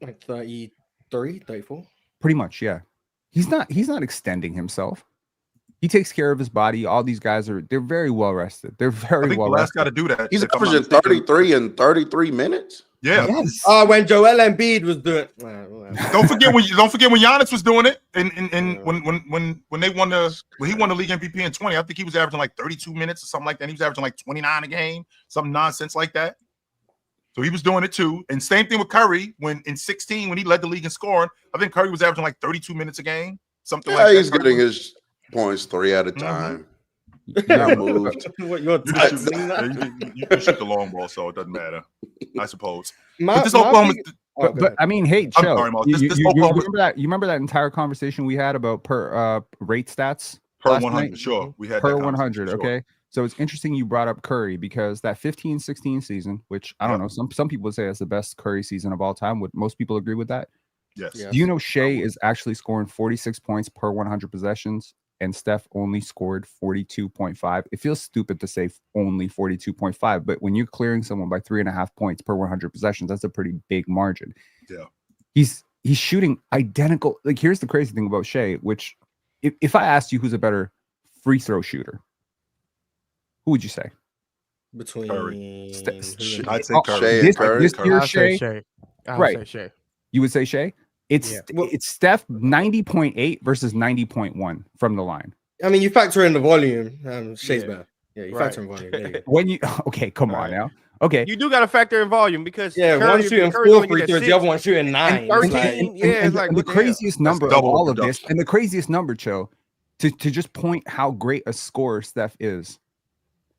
Like 33, 34. Pretty much, yeah. He's not extending himself. He takes care of his body. All these guys they're very well rested. They're very well rested. Got to do that. He's averaging 33 in 33 minutes. Yeah. Yes. When Joel Embiid was doing. Don't forget when Giannis was doing it, and when he won the league MVP in 20, I think he was averaging like 32 minutes or something like that. He was averaging like 29 a game, some nonsense like that. So he was doing it too. And same thing with Curry when in 16 when he led the league in scoring. I think Curry was averaging like 32 minutes a game, something like that. He's getting his points 3 at a time. Not moved. What You shoot the long ball, so it doesn't matter, I suppose. But I mean, hey, chill. Sorry, you remember that entire conversation we had about per rate stats per 100? Night? Sure, we had per 100. Sure. Okay, so it's interesting you brought up Curry because that 15-16 season, which I don't know, some people say is the best Curry season of all time. Would most people agree with that? Yes. Do you know Shai is actually scoring 46 points per 100 possessions? And Steph only scored 42.5. It feels stupid to say only 42.5, but when you're clearing someone by 3.5 points per 100 possessions, that's a pretty big margin. Yeah. He's shooting identical. Like, here's the crazy thing about Shai, which if I asked you who's a better free throw shooter, who would you say? Between I'd say Curry. This year, Shai. Right. Say Shai. You would say Shai? It's Steph 90.8 versus 90.1 from the line. I mean, you factor in the volume. Shai's better. Yeah, you factor in volume. When you come on now. Okay, you do got to factor in volume because one shooting 4 free throws, the other one shooting 9. The craziest number of all of this, and the craziest number, Cho, to just point how great a scorer Steph is.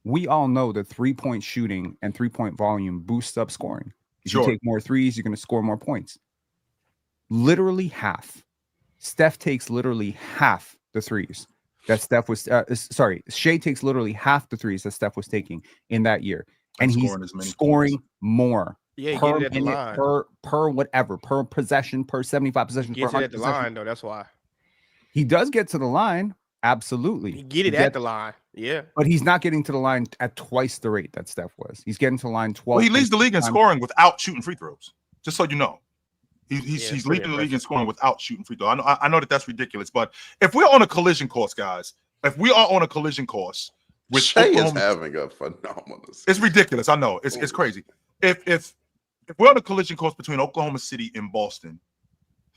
We all know that 3-point shooting and 3-point volume boosts up scoring. If you take more threes, you're going to score more points. Literally half. Steph takes literally half the threes that Steph was. Shai takes literally half the threes that Steph was taking in that year, and he's scoring more. Yeah, per get it at the line. per whatever, per possession, per 75 possessions. Get it at the line though. That's why he does get to the line. Absolutely, he get it at the line. Yeah, but he's not getting to the line at twice the rate that Steph was. He's getting to the line 12. Well, he leads the league in scoring without shooting free throws. Just so you know. He's leading the league in scoring without shooting free throw. I know that's ridiculous, but if we're on a collision course, guys, if we are on a collision course with Shai is having a phenomenal season. It's ridiculous. I know it's crazy. If we're on a collision course between Oklahoma City and Boston,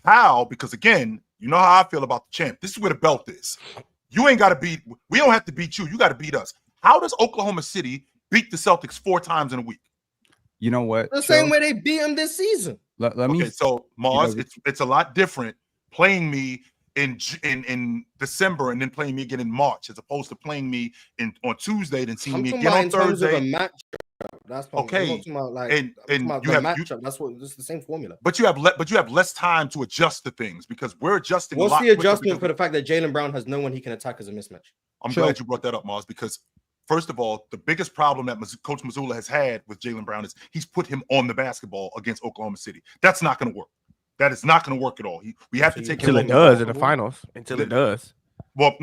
how? Because again, you know how I feel about the champ. This is where the belt is. You ain't got to beat. We don't have to beat you. You got to beat us. How does Oklahoma City beat the Celtics 4 times in a week? You know what? The same way they beat them this season. Let me. So Mars, it's a lot different playing me in December and then playing me again in March, as opposed to playing me on Tuesday and seeing me again on Thursday. Of a matchup. That's okay. And you have matchup. That's what. This is the same formula. But you have less time to adjust to things because we're adjusting. What's the adjustment for the fact that Jaylen Brown has no one he can attack as a mismatch? I'm glad you brought that up, Mars, because first of all, the biggest problem that Coach Mazzulla has had with Jaylen Brown is he's put him on the basketball against Oklahoma City. That's not going to work. That is not going to work at all. We have to take him until it does in the finals. Until it does. Well,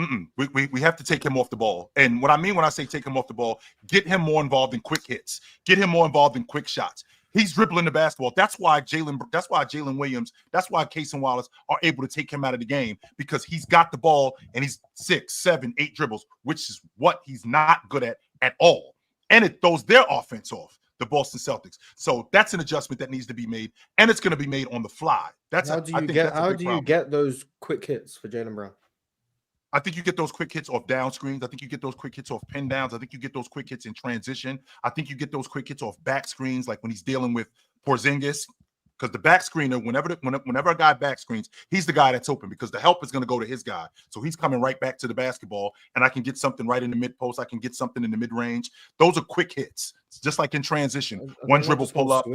we have to take him off the ball. And what I mean when I say take him off the ball, get him more involved in quick hits. Get him more involved in quick shots. He's dribbling the basketball. That's why Jalen Williams, that's why Case and Wallace are able to take him out of the game, because he's got the ball and he's 6, 7, 8 dribbles, which is what he's not good at all. And it throws their offense off, the Boston Celtics. So that's an adjustment that needs to be made, and it's going to be made on the fly. How do you get those quick hits for Jaylen Brown? I think you get those quick hits off down screens. I think you get those quick hits off pin downs. I think you get those quick hits in transition. I think you get those quick hits off back screens, like when he's dealing with Porzingis, because the back screener, whenever a guy back screens, he's the guy that's open, because the help is going to go to his guy. So he's coming right back to the basketball, and I can get something right in the mid post. I can get something in the mid range. Those are quick hits. It's just like in transition. One dribble pull up.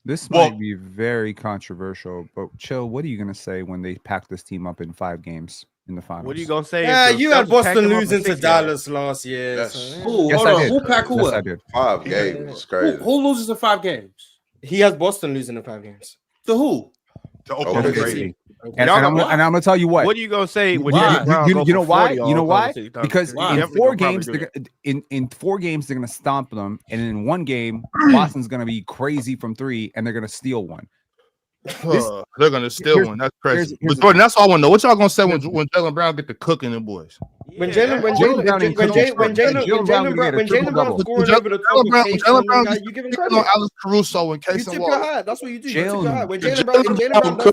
This might be very controversial, but Chill, what are you going to say when they pack this team up in 5 games in the finals? What are you going to say? Yeah, you had Boston losing to Dallas last year. Yes. So, Who? Yes, Hold I on. did. Who pack who Yes, up? I did. 5 games. It's crazy. Who loses in 5 games? he has Boston losing in 5 games. To who? To Oklahoma Okay. City. And I'm going to tell you what. What are you going to say? When Why? Jaylen Brown go You know for why? 40 on You know Oklahoma why? City? Because Why? in Definitely 4 gonna probably games, do they're that. in 4 games they're going to stomp them, and in 1 game, Boston's going to be crazy from 3, and they're going to steal one. They're gonna steal here's- one. That's crazy. here's But Jordan, that's all I want to know. What y'all gonna say when Jaylen Brown get the cooking them boys? When Jaylen Brown scoring over the top of Case, you give him On credit. Alex Caruso and You Case tip and your Wallace. hat. That's what you do. You Jaylen- tip your hat. When If Jaylen Brown does that, you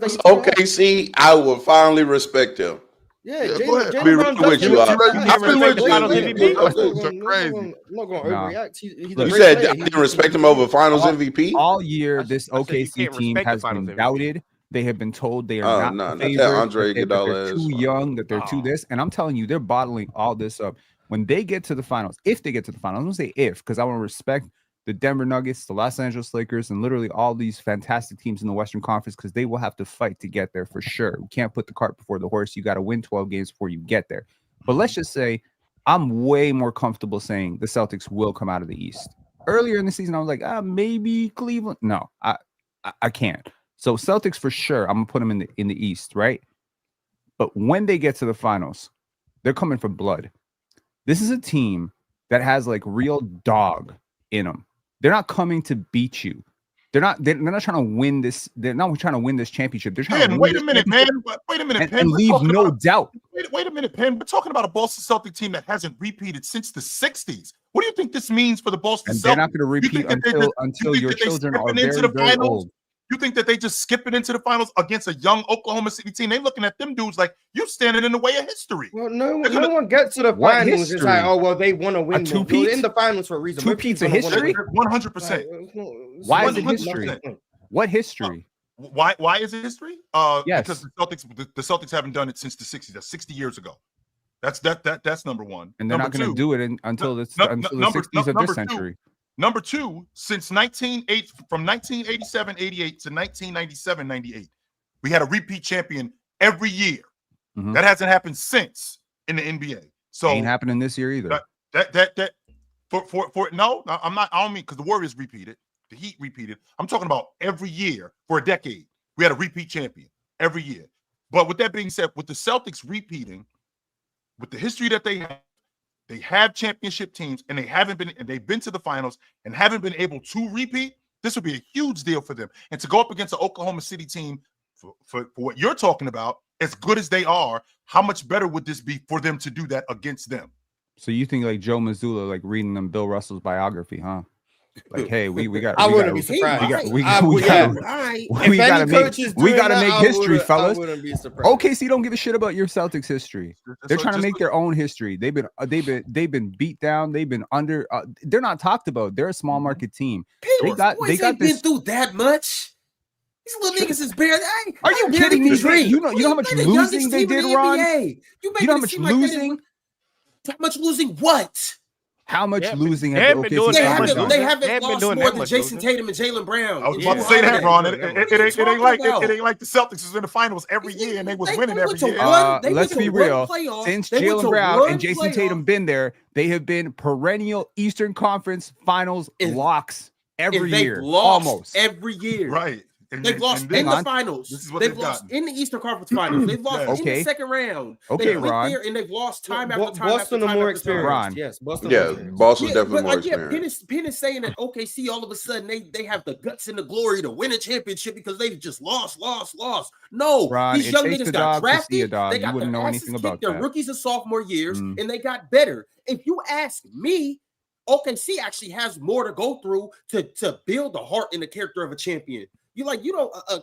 tip your hat. OKC, I will finally respect him. Yeah, Yeah, go Jaylen ahead. I'll be Brown real with does you. that. I've been with you. Finals MVP? That's crazy. I'm not going to Nah. overreact. He's a You great said player. I didn't respect him over Finals All- MVP. All year, I this said you OKC can't team respect the has Finals been MVP. doubted. They have been told they Oh, are no, not not the that favorite, Andre that they're Iguodala too is. young, that they're too this. And I'm telling you, they're bottling all this up. When they get to the finals, if they get to the finals, I'm going to say if, because I want to respect the Denver Nuggets, the Los Angeles Lakers, and literally all these fantastic teams in the Western Conference, because they will have to fight to get there for sure. We can't put the cart before the horse. You got to win 12 games before you get there. But let's just say I'm way more comfortable saying the Celtics will come out of the East. Earlier in the season, I was like, maybe Cleveland. No, I can't. So Celtics for sure. I'm gonna put them in the East, right? But when they get to the finals, they're coming for blood. This is a team that has like real dog in them. They're not coming to beat you. They're not trying to win this. They're not trying to win this championship. They're trying to win Wait a this minute, man. championship Wait a minute, and Penn. We're leave talking no about- doubt. Wait a minute, Penn. We're talking about a Boston Celtic team that hasn't repeated since the 60s. What do you think this means for the Boston And Celtics? they're not going to You repeat think that they until think your that they children are skipping into very, the very finals? old. You think that they just skipping into the finals against a young Oklahoma City team? They looking at them dudes like you standing in the way of history. Well, no They're gonna- one gets to the What finals. It's history? like, oh well, they want to win. A more. two-peat? They're in the finals for a reason. Two-peats of Most people history? wanna win. 100%. Why is it 100%. history? What history? Why is it history? Yes. Because the Celtics haven't done it since the 60s. That's 60 years ago. That's number one. And they're not going to do it until the 60s of this century. Number two, since 1987, 88 to 1997, 98, we had a repeat champion every year. Mhm. That hasn't happened since in the NBA. So Ain't happening this year either. that for no, I'm not. I don't mean because the Warriors repeated, the Heat repeated. I'm talking about every year for a decade. We had a repeat champion every year. But with that being said, with the Celtics repeating, with the history that they have championship teams, and they've been to the finals and haven't been able to repeat. This would be a huge deal for them. And to go up against an Oklahoma City team for what you're talking about, as good as they are, how much better would this be for them to do that against them? So you think like Joe Mazzulla, like reading them Bill Russell's biography, huh? Like, hey, we got. I wouldn't be surprised. We gotta make history, fellas. I wouldn't be surprised. OKC don't give a shit about your Celtics history. They're trying to make their own history. They've been beat down. They've been under. They're not talked about. They're a small market team. They got been this. through that much. These little niggas is barely. Are you kidding me? You know how much losing they did, Ron. You know how much losing. How much losing? What? How much Yeah, losing they have haven't the been doing OKC They that Thunder much haven't, done? they losing. haven't They haven't been lost doing more that than much Jason losing. Tatum and Jalen Brown. I was in about to two say that, holidays. Ron. Yeah, It ain't like it ain't like the Celtics was in the finals every year and they was winning every went to year. one- they Let's went be to one real. playoff. Since They went Jalen to Brown one and Jason playoff. Tatum been there, they have been perennial Eastern Conference Finals And- locks every and they've year. lost Almost. every year. Right. And They've then- lost and then- in Hang the on. finals. This is what They've they've lost gotten. in the Eastern Conference Finals. They've lost Yes. in the Okay. second round. Okay, They've been Ron. there and they've lost time after time Boston after are time more after time. experienced. Ron. Yes, Boston. Yeah, are experienced. Boston's Yeah, definitely but more like, yeah, experienced. Penn is saying that OKC all of a sudden they have the guts and the glory to win a championship because they've just lost. No, Ron, these it young takes niggas a got dog to see a drafted. dog. They You got wouldn't their know asses anything kicked about their that. rookies and sophomore years, Mm. and they got better. If you ask me, OKC actually has more to go through to build the heart and the character of a champion.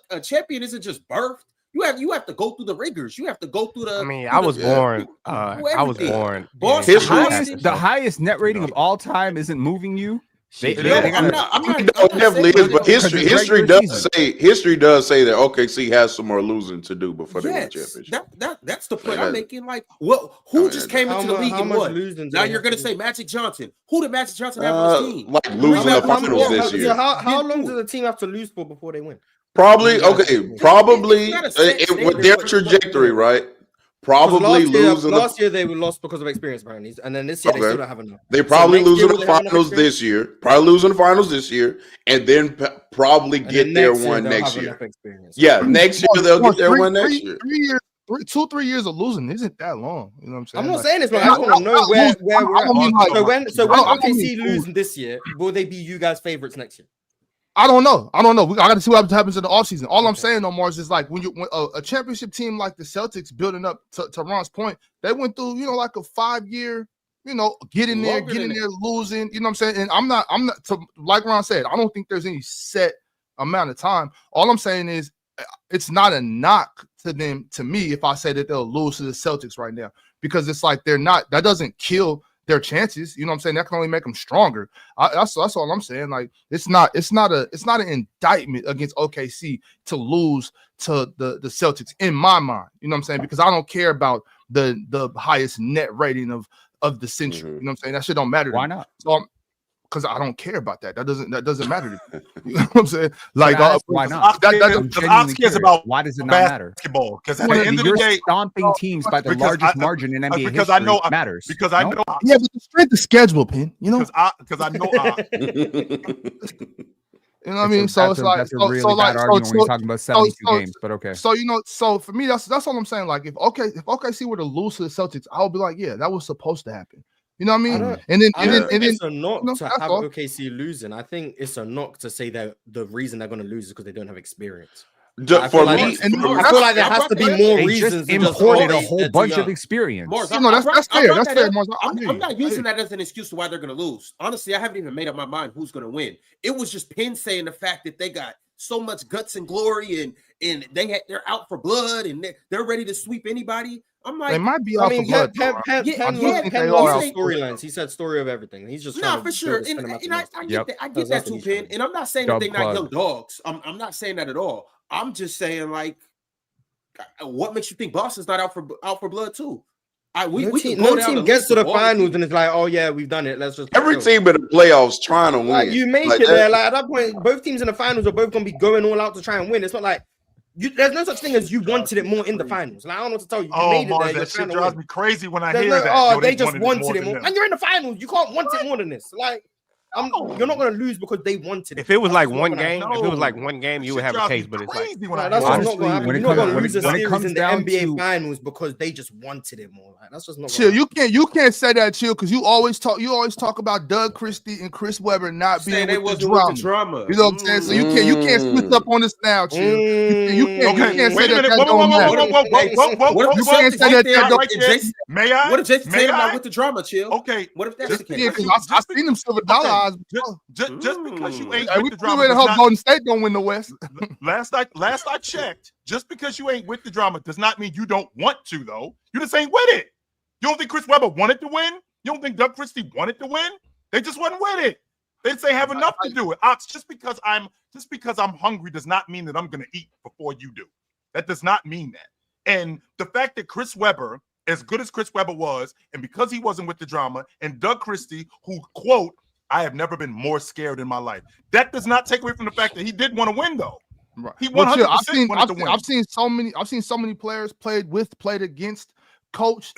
A champion isn't just birthed. You have to go through the rigors. You have to go through the. I mean, I was born. I was everything. born. Boston in History- Kansas, The so- highest net rating of all time isn't moving you. They No, gotta- I'm not. No, it definitely is, but Because history it's regular history does say that OKC has some more losing to do before they win a Yes, championship. that's the point Like I'm that- making. Like, who just came How into the mu- league how and much won? losing do Now they you're have gonna to say do? Magic Johnson. Who did Magic Johnson have on his team? Like losing the How- finals this So year. how long Didn't does a team have to lose for before they win? Probably Yeah. probably It's not a set with standard, their but- trajectory, right? 'Cause Probably losing. last year they were lost because of experience, apparently, and then this year they Okay. still don't have enough. They So probably next year, losing will the they have enough finals experience? this year. Probably losing the finals this year, and then probably And get then their next year one they'll next have year. enough experience. Yeah, next year they'll get their one next 3 year. years, 2-3 years of losing isn't that long. You know what I'm saying? I'm not Like, saying it's long. I I- just want to know I- where I- we're I don't mean like- at. So when I don't OKC mean- losing this year, will they be you guys' favorites next year? I don't know. I got to see what happens in the offseason. All I'm Okay. saying, Omar, is like when a championship team like the Celtics building up to Ron's point, they went through, like a 5-year, get in there, Longer than that. losing. You know what I'm saying? And I'm not like Ron said, I don't think there's any set amount of time. All I'm saying is it's not a knock to them, to me, if I say that they'll lose to the Celtics right now, because it's like that doesn't kill their chances. You know what I'm saying? That can only make them stronger. That's all I'm saying. Like it's not an indictment against OKC to lose to the Celtics in my mind. You know what I'm saying? Because I don't care about the highest net rating of the century. You know what I'm saying? That shit don't matter. Why not? So because I don't care about that. That doesn't matter to me. You know what I'm saying? Like Why not? that- I'm Because genuinely Ox cares curious. about Why does it not matter? basketball. Because at the end of the You're day, stomping teams by the because largest I- margin in NBA because history I know matters. because I No? know Yeah, but the strength of schedule, Pin. because I know You know what I mean? So it's like that's a really bad argument when you're talking about 72 games. But okay, So so for me, that's all I'm saying. Like if OKC were to lose to the Celtics, I would be like, yeah, that was supposed to happen. You know what I mean? don't- And then It's a knock no, to that's have all. OKC losing. I think it's a knock to say that the reason they're going to lose is because they don't have experience. Ju- I for feel like me, and I feel like there has to be more they reasons. just than just, imported oh, a whole they're bunch too of young. experience. Mars, You know, that's fair. That's fair, that Mars. up. I I'm hear you. not I hear using you. that as an excuse to why they're going to lose. Honestly, I haven't even made up my mind who's going to win. It was just Penn saying the fact that they got so much guts and glory, and they're out for blood, and they're ready to sweep anybody. I'm They like, might be I off mean, the blood. Penn I do think they lost are his off the blood. storylines. He said story of everything. He's just nah, trying to for sure. build a And cinematic I get Yep. that. I That's get that what too, he's Penn. trying to And I'm not saying that Dub they're not plug. young dogs. I'm not saying that at all. I'm just saying, like, what makes you think Boston's not out for blood too? We can go No down team the gets list to the of all finals teams. and it's like, oh yeah, we've done it. Let's just every go. team in the playoffs trying to win. Like, you make Like it that- there. Like at that point, both teams in the finals are both gonna be going all out to try and win. It's not like there's no such thing as you wanted it more in the finals. Like, I don't know what to tell you. You oh, made it Mars, there. You're that shit trying to drives win. me crazy when I There's hear no, that. oh, Yo, they just wanted it than more. them. And you're in the finals. You can't want it more than this. Like, you're not gonna lose because they wanted it. If it was That's like just not one gonna game, happen. if it was like one game, you would Shit have a drives case. me But it's like, crazy when I No, that's hear just that. not gonna happen. when it You're not comes- gonna when lose it- a when it series comes in the down NBA to- finals because they just wanted it more. Like, that's just not. Chill, gonna you can't say that, Chill, because you always talk about Doug Christie and Chris Webber not Saying being they with the wasn't drama. with the drama. You know what I'm saying? So you can't switch up on us now, Chill. You can't Okay, say wait a that minute. that Whoa, don't matter. What if You the can't Celtics say get that there? that don't- right there. Jason, May I? what if Jason May Tatum I? not with the drama, Chill? Okay. What if that's Just- the Yeah, case? because I seen them silver dollar eyes. Just because you ain't Hey, we with the drama ready to does hope not Golden State don't win the West. last I checked, just because you ain't with the drama does not mean you don't want to, though. You just ain't with it. You don't think Chris Webber wanted to win? You don't think Doug Christie wanted to win? They just wasn't with it. They didn't say have enough to do it. Ox, just because I'm hungry does not mean that I'm gonna eat before you do. That does not mean that. And the fact that Chris Webber as good as Chris Webber was, and because he wasn't with the drama, and Doug Christie, who, quote, I have never been more scared in my life. That does not take away from the fact that he did want to win, though. Right. He 100% wanted to win. I've seen so many players played against, coached,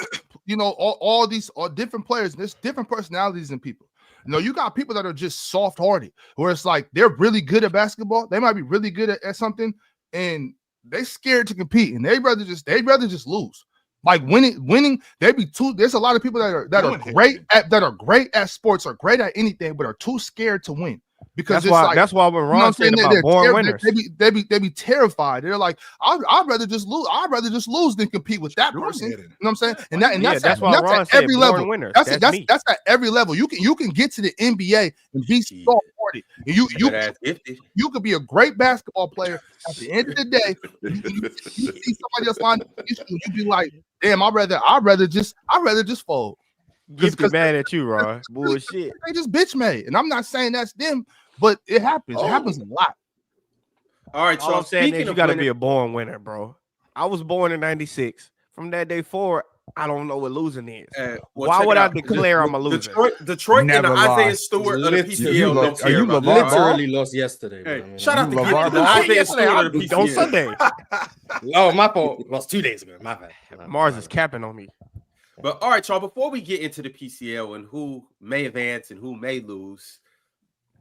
all these different players. There's different personalities in people. You got people that are just soft-hearted, where it's like they're really good at basketball. They might be really good at something, and they're scared to compete, and they'd rather just lose. Like winning, there's a lot of people that are great at sports, or great at anything, but are too scared to win. Because that's why when Ron said about born winners, they be terrified. They're like, I'd rather just lose. I'd rather just lose than compete with that person. You know what I'm saying? And that's why Ron said every level. That's at every level. You can get to the NBA and be soft-hearted. You could be a great basketball player. At the end of the day, you see somebody else line up against you, you be like, damn, I'd rather just fold. Get mad at you, Ron. Bullshit. They just bitch made, and I'm not saying that's them, but it happens. It happens a lot. All right, so I'm saying is you got to be a born winner, bro. I was born in '96. From that day forward, I don't know what losing is. Why would I declare I'm a loser? Detroit and the Isaiah Stewart of the PCL don't care about that. Literally lost yesterday. Hey, shout out to Isaiah Stewart of the PCL. On Sunday. Oh, my fault. Lost 2 days ago. My bad. Mars is capping on me. But all right, y'all, before we get into the PCL and who may advance and who may lose,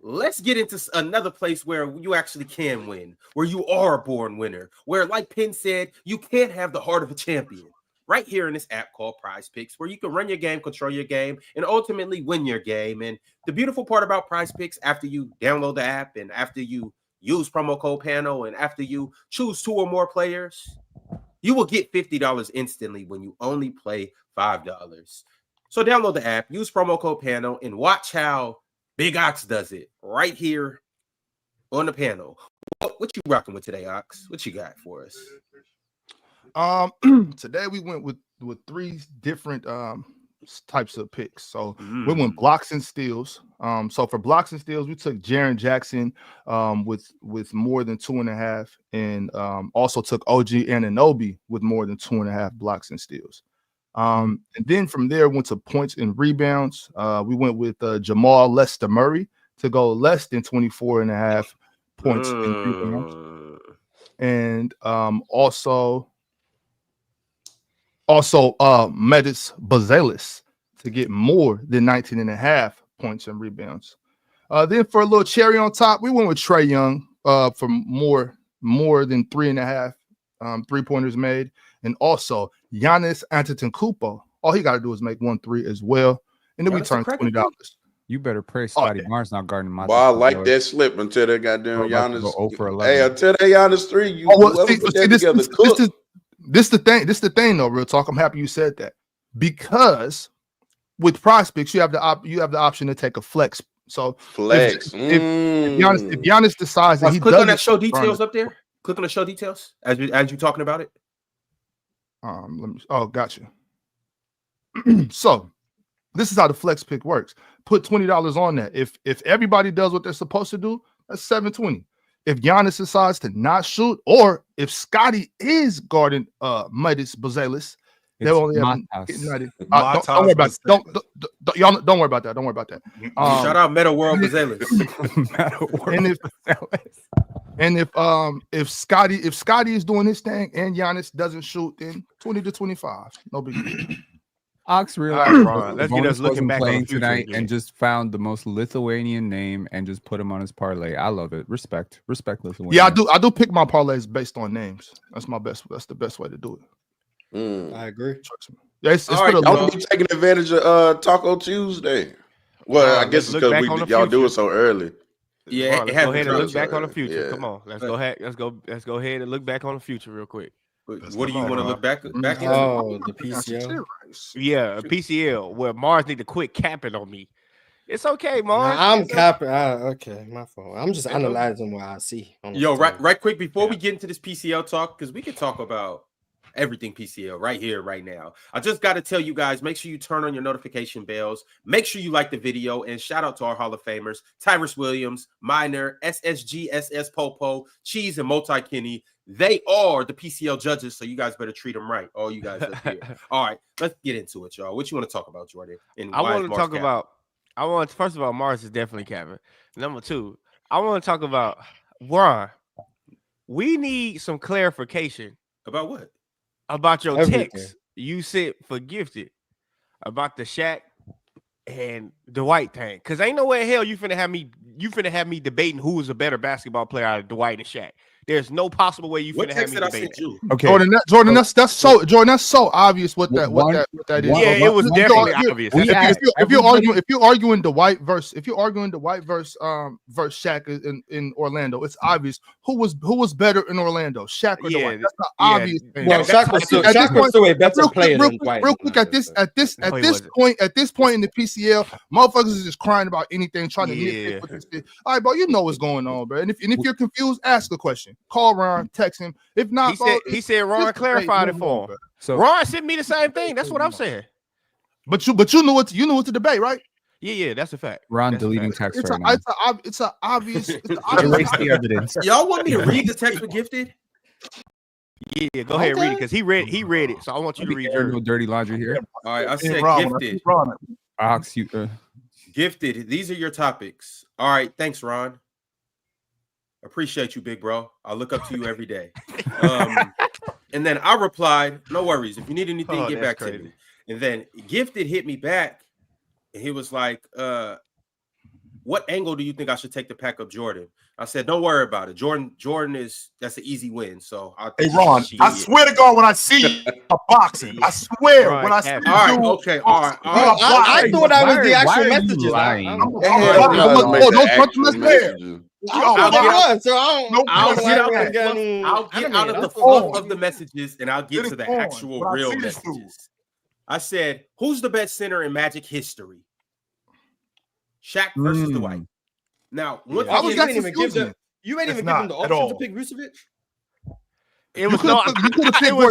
let's get into another place where you actually can win, where you are a born winner, where, like Penn said, you can't have the heart of a champion. Right here in this app called PrizePicks, where you can run your game, control your game, and ultimately win your game. And the beautiful part about PrizePicks, after you download the app and after you use promo code PANO and after you choose 2 or more players, you will get $50 instantly when you only play $5. So download the app, use promo code PANO, and watch how Big Ox does it right here on the panel. What you rocking with today, Ox? What you got for us? Today we went with 3 different types of picks. So we went blocks and steals. So for blocks and steals, we took Jaren Jackson with more than 2.5, and also took OG Anunoby with more than 2.5 blocks and steals. And then from there went to points and rebounds. We went with Jamal Lester Murray to go less than 24.5 points and rebounds. And also Metis Bazelis to get more than 19.5 points and rebounds. Then for a little cherry on top, we went with Trae Young for more than 3.5 3-pointers made, and also Giannis Antetokounmpo. All he got to do is make 1 3 as well, and then we turned $20. You better pray Scotty Barnes not guarding my. Well, I like that slip until they goddamn Giannis. Hey, until they Giannis 3, you This the thing though, real talk. I'm happy you said that, because with PrizePicks you have the option to take a flex. So flex. If Giannis decides that he click doesn't on that show details up there. Click on the show details as you talking about it. Gotcha. So this is how the flex pick works. Put $20 on that. If everybody does what they're supposed to do, that's $720. If Giannis decides to not shoot, or if Scotty is guarding Metis Bazelis, they only have don't worry about that. Don't worry about that. Don't worry about that. Shout out Meta World Bazelis. If Scotty is doing his thing and Giannis doesn't shoot, then 20 to 25. No big deal. Ox realized let's get us looking back playing on tonight and just found the most Lithuanian name and just put him on his parlay. I love it. Respect Lithuania. Yeah, I do pick my parlays based on names. That's the best way to do it. I agree. Yeah, it's all right, y'all be taking advantage of Taco Tuesday. Well, I guess it's because y'all do it so early. Yeah, let's go ahead and look back on the future. Yeah. Come on, let's go ahead. Let's go ahead and look back on the future real quick. What do you want to look back into? Oh, the PCL. Yeah, a PCL where Mars need to quit capping on me. It's okay, Mars. I'm capping. Okay, my fault. I'm just analyzing what I see. Right quick before we get into this PCL talk, because we can talk about everything PCL right here, right now. I just got to tell you guys, make sure you turn on your notification bells. Make sure you like the video, and shout out to our Hall of Famers, Tyrus Williams, Minor, SSG, SS Popo, Cheese, and Multi Kenny. They are the PCL judges, so you guys better treat them right. All you guys up here. All right, let's get into it, y'all. What you want to talk about, Jordan? And I why want is to talk Mars about. First of all, Mars is definitely capping. Number two, I want to talk about Ron. We need some clarification about what? About your Everything. text you sent for Gifted about the Shaq and Dwight thing. Cause ain't no way in hell you finna have me debating who is a better basketball player out of Dwight and Shaq. There's no possible way you What finna have text me did I debate send you? Okay, Jordan, that's so obvious what that is. Yeah, it was definitely obvious. If you're arguing Dwight versus Shaq in Orlando, it's obvious who was better in Orlando, Shaq or Dwight. That's the obvious thing. Well, Shaq was still a better player than Dwight. Real quick, at this point in the PCL, motherfuckers is just crying about anything, trying to nitpick with this shit. All right, bro, you know what's going on, bro. And if you're confused, ask a question. Call Ron, text him. If not, he said Ron clarified it for him. So Ron sent me the same thing. That's what I'm saying. But you knew what to debate, right? Yeah, that's a fact. Ron that's deleting text It's right now. It's an obvious. Erase the evidence. Y'all want me to read the text for Gifted? Yeah, go ahead, read it because he read it. So I want you to read your no dirty laundry here. All right, I said Gifted. Gifted. These are your topics. All right, thanks, Ron. Appreciate you, big bro. I look up to you every day. And then I replied, no worries. If you need anything, get back to me. And then Gifted hit me back, and he was like, what angle do you think I should take to pack up Jordan? I said, don't worry about it. Jordan that's an easy win. So hey, Ron, I swear to God, when I see a boxing, I swear when I see all right, okay, all right. I thought that was the actual messages. I'll get out of the fluff of the messages and I'll get to the actual real messages. I said, who's the best center in Magic history? Shaq versus Dwight. Now, you ain't even give them the option to pick Vucevic. It was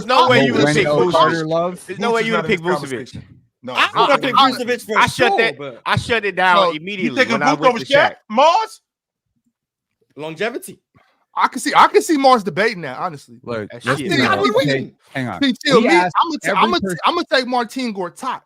no way you would pick Vucevic. There's no way you would pick Vucevic. No, I would have picked Vucevic for I shut it down immediately when I went to Shaq. Mars? Longevity. I can see Mars debating that, honestly. Look, hang on. I'm gonna take Martin Gortat.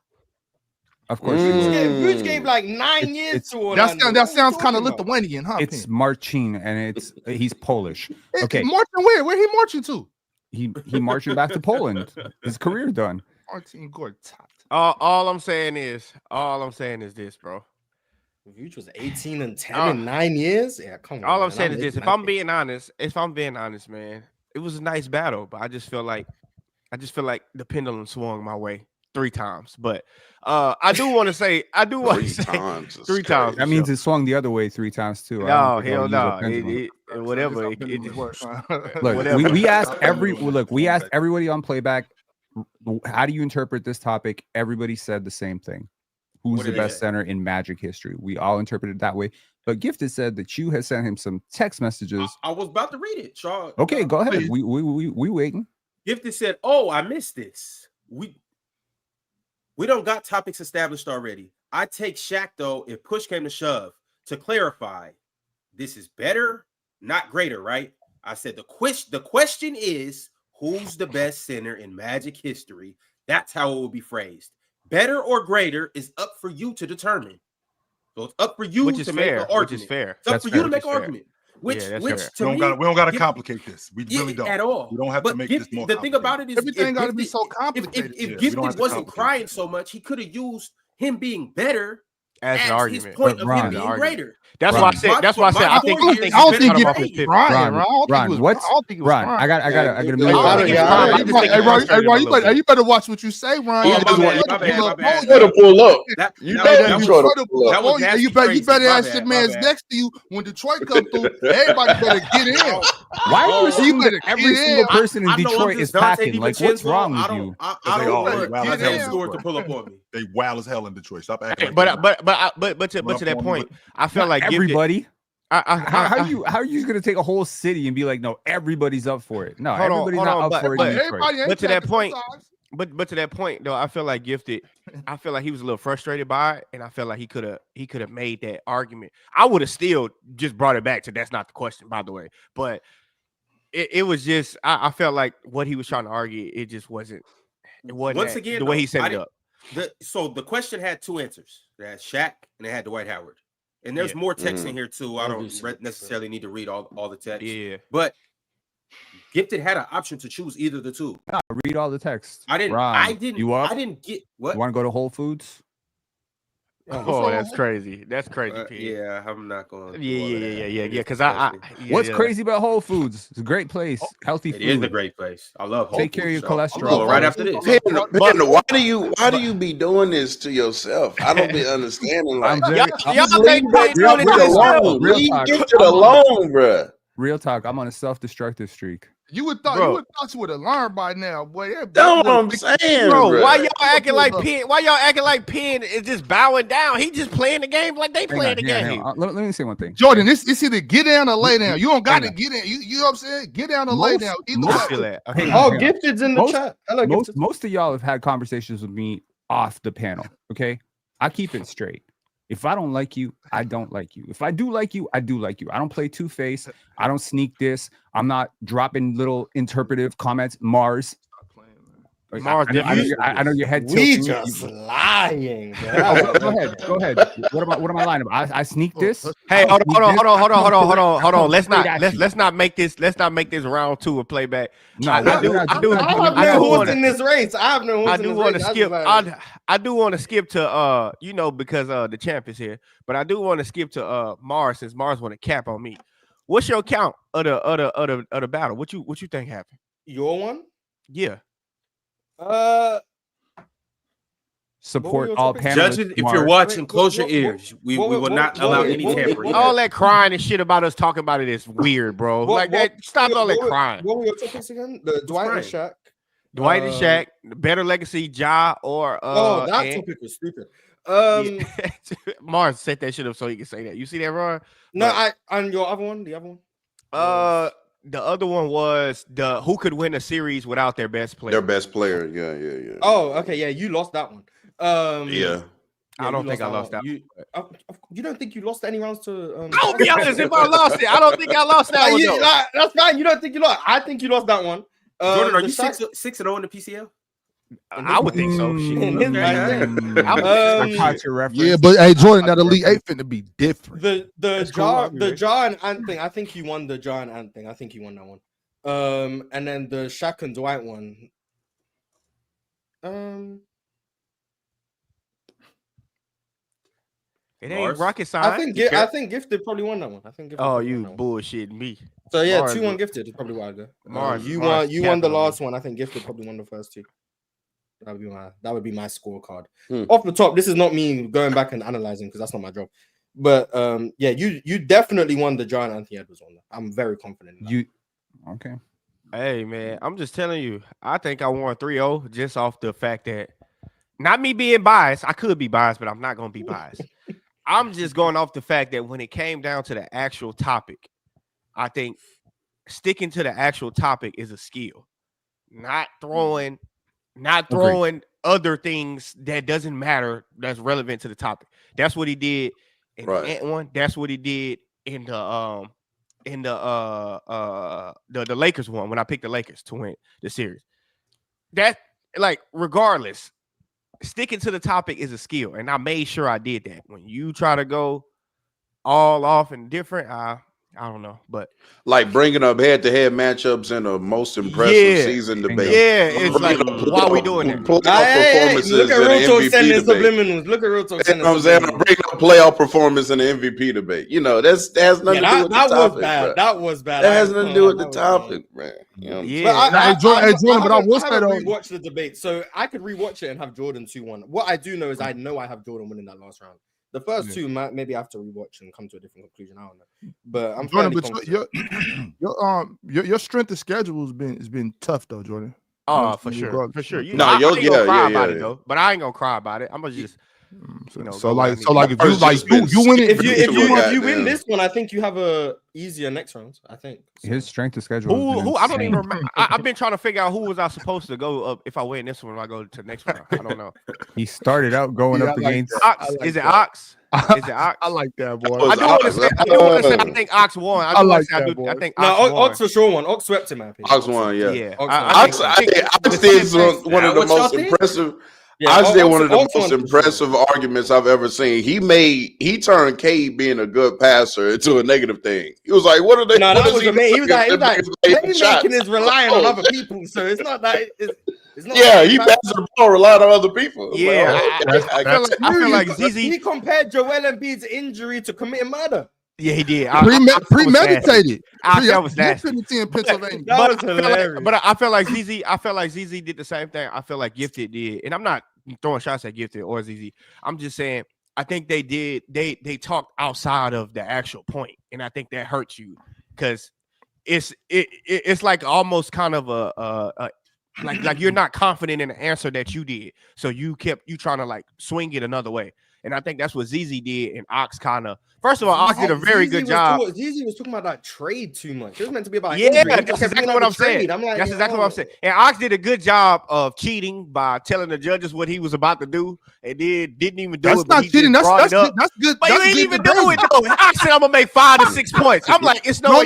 Of course, Bruce gave like 9 years to Orlando. That sounds kind of Lithuanian, huh? It's marching, and he's Polish. Okay, marching where? Where he marching to? He marching back to Poland. His career done. Martin Gortat. All I'm saying is this, bro. Vuce was 18 and 10 in 9 years. Yeah, come on. All I'm saying is this: if I'm being honest, man, it was a nice battle, but I just feel like the pendulum swung my way 3 times. But I do want to say 3 times. That means it swung the other way 3 times too. No, hell no. Whatever. Look, we asked everybody on Playback, how do you interpret this topic? Everybody said the same thing. Who's the best center in Magic history? We all interpreted it that way. But Gifted said that you had sent him some text messages. I was about to read it, Charles. Okay, go ahead. We waiting. Gifted said, "Oh, I missed this. We don't got topics established already. I take Shaq though if push came to shove. To clarify, this is better, not greater, right?" I said the question is who's the best center in Magic history? That's how it will be phrased. Better or greater is up for you to determine. So it's up for you to make an argument. Which is fair. It's up for you to make an argument. Which to we me, don't got to complicate this. We really don't at all. We don't have to make this more. The thing about it is everything got to be so complicated. If Gifted wasn't crying so much, he could have used him being better as an argument. His point of him being greater. That's why I said. I think Ron. I got a million. Hey, you better watch what you say, Ron. You better pull up. You better ask the man's next to you when Detroit come through. Everybody better get in. Why do you see every single person in Detroit is packing? Like, what's wrong with you? I don't want to score to pull up on me. They wild as hell in Detroit. Stop acting. But to that point, I feel like everybody. How are you going to take a whole city and be like, no, everybody's up for it? No, everybody's not up for it. But to that point, but to that point, though, I feel like Gifted. I feel like he was a little frustrated by it, and I feel like he could have made that argument. I would have still just brought it back to that's not the question, by the way. But it was just I felt like what he was trying to argue, it just wasn't. It wasn't Once that, again the way though, he set it up. So the question had two answers. It had Shaq and it had Dwight Howard. And there's more text in here too. I don't necessarily need to read all the text. Yeah. But Gifted had an option to choose either of the two. Nah, read all the text. I didn't. Ron, I didn't. You up? I didn't get what. You want to go to Whole Foods? Oh, that's crazy. That's crazy. Yeah, I'm not going. Yeah. Because What's crazy about Whole Foods? It's a great place. Healthy food. It is a great place. I love Whole Take care of your Foods, so cholesterol. I'm going right after this. Panda, why do you be doing this to yourself? I don't be understanding. Like, y'all think leave Gifted alone, bro. Real talk. I'm on a self-destructive streak. You would thought you would have learned by now, boy. That's what I'm saying, bro. Why y'all acting like Penn? Why y'all acting like Penn is just bowing down? He just playing the game like they playing the game. Let me say one thing, Jordan. It's either get down or lay down. You don't got to get in. You know what I'm saying? Get down or lay down. Gifted's in the chat. Hello, most of y'all have had conversations with me off the panel. Okay, I keep it straight. If I don't like you, I don't like you. If I do like you, I do like you. I don't play two-face. I don't sneak this. I'm not dropping little interpretive comments. Mars. Mars, I know your head. We just lying. Go ahead. What am I lying about? I sneak this. Hey, hold on. Let's not make this round two of playback. No, I have no horse in this race. I have no horse in this race. I do want to skip to because the champ is here, but I do want to skip to Mars since Mars want to cap on me. What's your count of the battle? What you think happened? Your one? Yeah. Support all panelists. Judges, if you're watching, close your ears. We will not allow any tampering. All that crying and shit about us talking about it is weird, bro. Stop all that crying. What were your topics again? The Dwight and Shaq. Dwight and Shaq, better legacy, Ja or that topic was stupid. Mars set that shit up so he can say that. You see that, Ron? No, and your other one, the other one. The other one was who could win a series without their best player. Their best player, yeah. Oh, okay, yeah, you lost that one. Yeah. I don't think I lost that. You don't think you lost any rounds to? I'll be honest, if I lost it, I don't think I lost that one. That's fine. You don't think you lost? I think you lost that one. Jordan, are you 6-0 in the PCL? I would think so. I caught your reference. Yeah, but hey, Jordan, that Elite 8 finna be different. The Ja and Ant thing. I think he won the Ja and Ant thing. I think he won that one. And then the Shaq and Dwight one. It ain't rocket science. I think Gifted probably won that one. I think. You bullshitting me. So yeah, 2-1 Gifted is probably why I go. Mars, you won the last one. I think Gifted probably won the first two. That would be my scorecard. Off the top, this is not me going back and analyzing because that's not my job. But yeah, you definitely won the John Anthony Edwards one. I'm very confident. Okay. Hey man, I'm just telling you, I think I won 3-0 just off the fact that not me being biased. I could be biased, but I'm not gonna be biased. I'm just going off the fact that when it came down to the actual topic, I think sticking to the actual topic is a skill. Not throwing other things that doesn't matter that's relevant to the topic. That's what he did in the Ant one. That's what he did in the Lakers one when I picked the Lakers to win the series. That regardless, sticking to the topic is a skill, and I made sure I did that. When you try to go all off and different, I don't know, but like bringing up head-to-head matchups in a most impressive season debate. Yeah, it's like why are we doing that? Performances look at Real Talk sending subliminals. Look at Real Talk sending. I'm saying bring up playoff performance in the MVP debate. You know, that has nothing to do with the topic. That was bad. That has nothing to do with the topic, man. You know but I will say though, rewatch the debate, so I could rewatch it and have Jordan 2-1. What I do know is I know I have Jordan winning that last round. The first two, maybe I have to rewatch and come to a different conclusion. I don't know, but I'm Jordan, your strength of schedule has been tough though, Jordan. Oh, for sure. But I ain't gonna cry about it. I'm gonna just You know, So go where I like, need so to like, go. if you like you win it, If you win this one, I think you have a easier next round. I think His strength of schedule. Who I don't even remember. I've been trying to figure out who was I supposed to go up if I win this one. When I go to the next round, I don't know. He started out going up against Ox. Is it Ox? Is it Ox? I like that, boy. I do want to say. I think Ox won. I like that, boy. I think no, Ox won. Ox for sure won. Ox swept him, I think. Ox won, yeah. Yeah. Ox did one of the most impressive. I did one of the most impressive arguments I've ever seen. He turned Cade being a good passer into a negative thing. He was like, "What are they?" No, that was amazing. He was like, playmaking is relying on other people, so it's not that. It's not. Yeah, he passed the ball, relied on other people. Yeah, I feel like ZZ. He compared Joel Embiid's injury to committing murder. Yeah, he did. Premeditated. That was nasty. In Pennsylvania. That was hilarious. But I feel like ZZ. I feel like ZZ did the same thing. I feel like Gifted did, and I'm not throwing shots at Gifted or ZZ. I'm just saying. I think they did. They talked outside of the actual point, and I think that hurts you because it's like almost kind of a like you're not confident in the answer that you did, so you trying to like swing it another way. And I think that's what ZZ did, and Ox kind of. First of all, Ox did a very good job. ZZ was talking about that trade too much. It was meant to be about that's exactly what I'm saying. I'm like, that's exactly what I'm saying. And Ox did a good job of cheating by telling the judges what he was about to do, and didn't even do it. That's not cheating. That's good. But you ain't even do it though. Ox said I'm gonna make 5 to 6 points. I'm like, it's no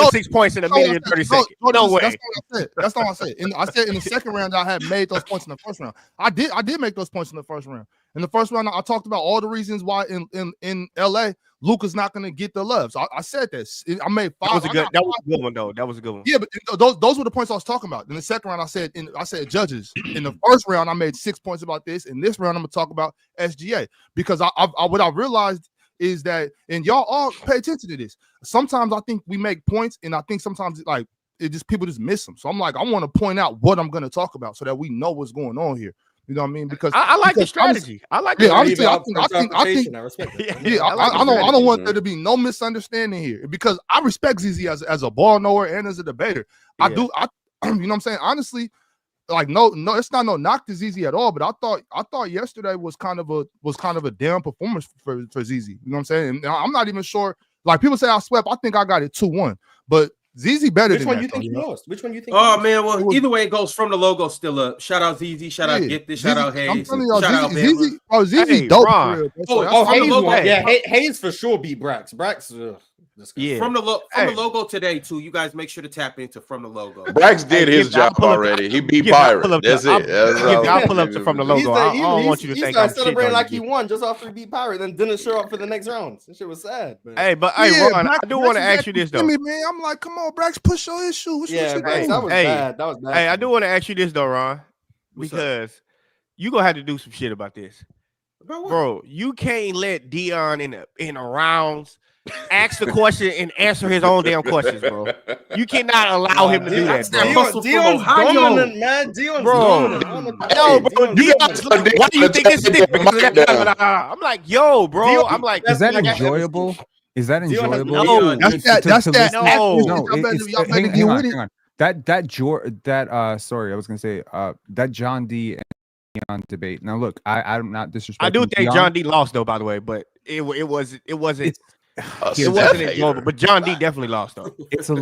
6 points in a minute and 30 seconds. No way. That's not what I said. I said in the second round I had made those points in the first round. I did make those points in the first round. In the first round, I talked about all the reasons why in LA, Luka's not going to get the love. So I said this. I made 5. That was a good one, though. That was a good one. Yeah, but those were the points I was talking about. In the second round, I said judges. In the first round, I made 6 points about this. In this round, I'm going to talk about SGA because what I realized is that, and y'all all pay attention to this. Sometimes I think we make points, and I think sometimes people just miss them. So I'm like, I want to point out what I'm going to talk about so that we know what's going on here. You know what I mean? Because I like the strategy. I like. Yeah, honestly, I respect it. Yeah, I don't want there to be no misunderstanding here because I respect ZZ as a ball knower and as a debater. I do. You know what I'm saying? Honestly, like no, it's not no knock to ZZ at all. But I thought yesterday was kind of a damn performance for ZZ. You know what I'm saying? And I'm not even sure. Like people say I swept. I think I got it 2-1, but ZZ better than that. Which one you think you lost? Which one you think? Oh man, well either way it goes. From the logo still up. Shout out ZZ. Shout out Gifted. Shout out Hayes. I'm telling y'all, shout out ZZ. Oh, ZZ dope. Hayes won. Yeah, Hayes for sure beat Brax. Yeah. From the logo today too. You guys make sure to tap into From the Logo. Brax did his job already. He beat Pirate. That's it. I'll pull up to From the Logo. I don't want you to think I'm celebrating like he won just after he beat Pirate, then didn't show up for the next round. That shit was sad. Ron, I do want to ask you this though. I'm like, come on, Brax, push your issue. That was bad. That was bad. Hey, I do want to ask you this though, Ron, because you gonna have to do some shit about this, bro. You can't let Dion in the rounds ask the question and answer his own damn questions, bro. You cannot allow him to do that, bro. Dion's dominant, man. Dion's dominant. Yo, bro. Dion's like, why do you think this is? I'm like, yo, bro. I'm like, is that enjoyable? Is that enjoyable? No, that's that. No, hang on. Sorry, I was gonna say that John D and Dion debate. Now look, I'm not disrespecting. I do think Dion. John D lost though, by the way, but it wasn't enjoyable. But John D definitely lost though. It's a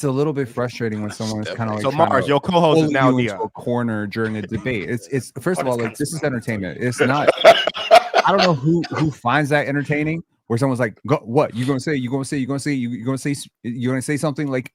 little bit frustrating when someone is kind of like so Mars, your co-host is now Dion. Into a corner during a debate. It's first of all, like, this is entertainment. It's not. I don't know who finds that entertaining. Where someone's like, "What you gonna say? You gonna say something like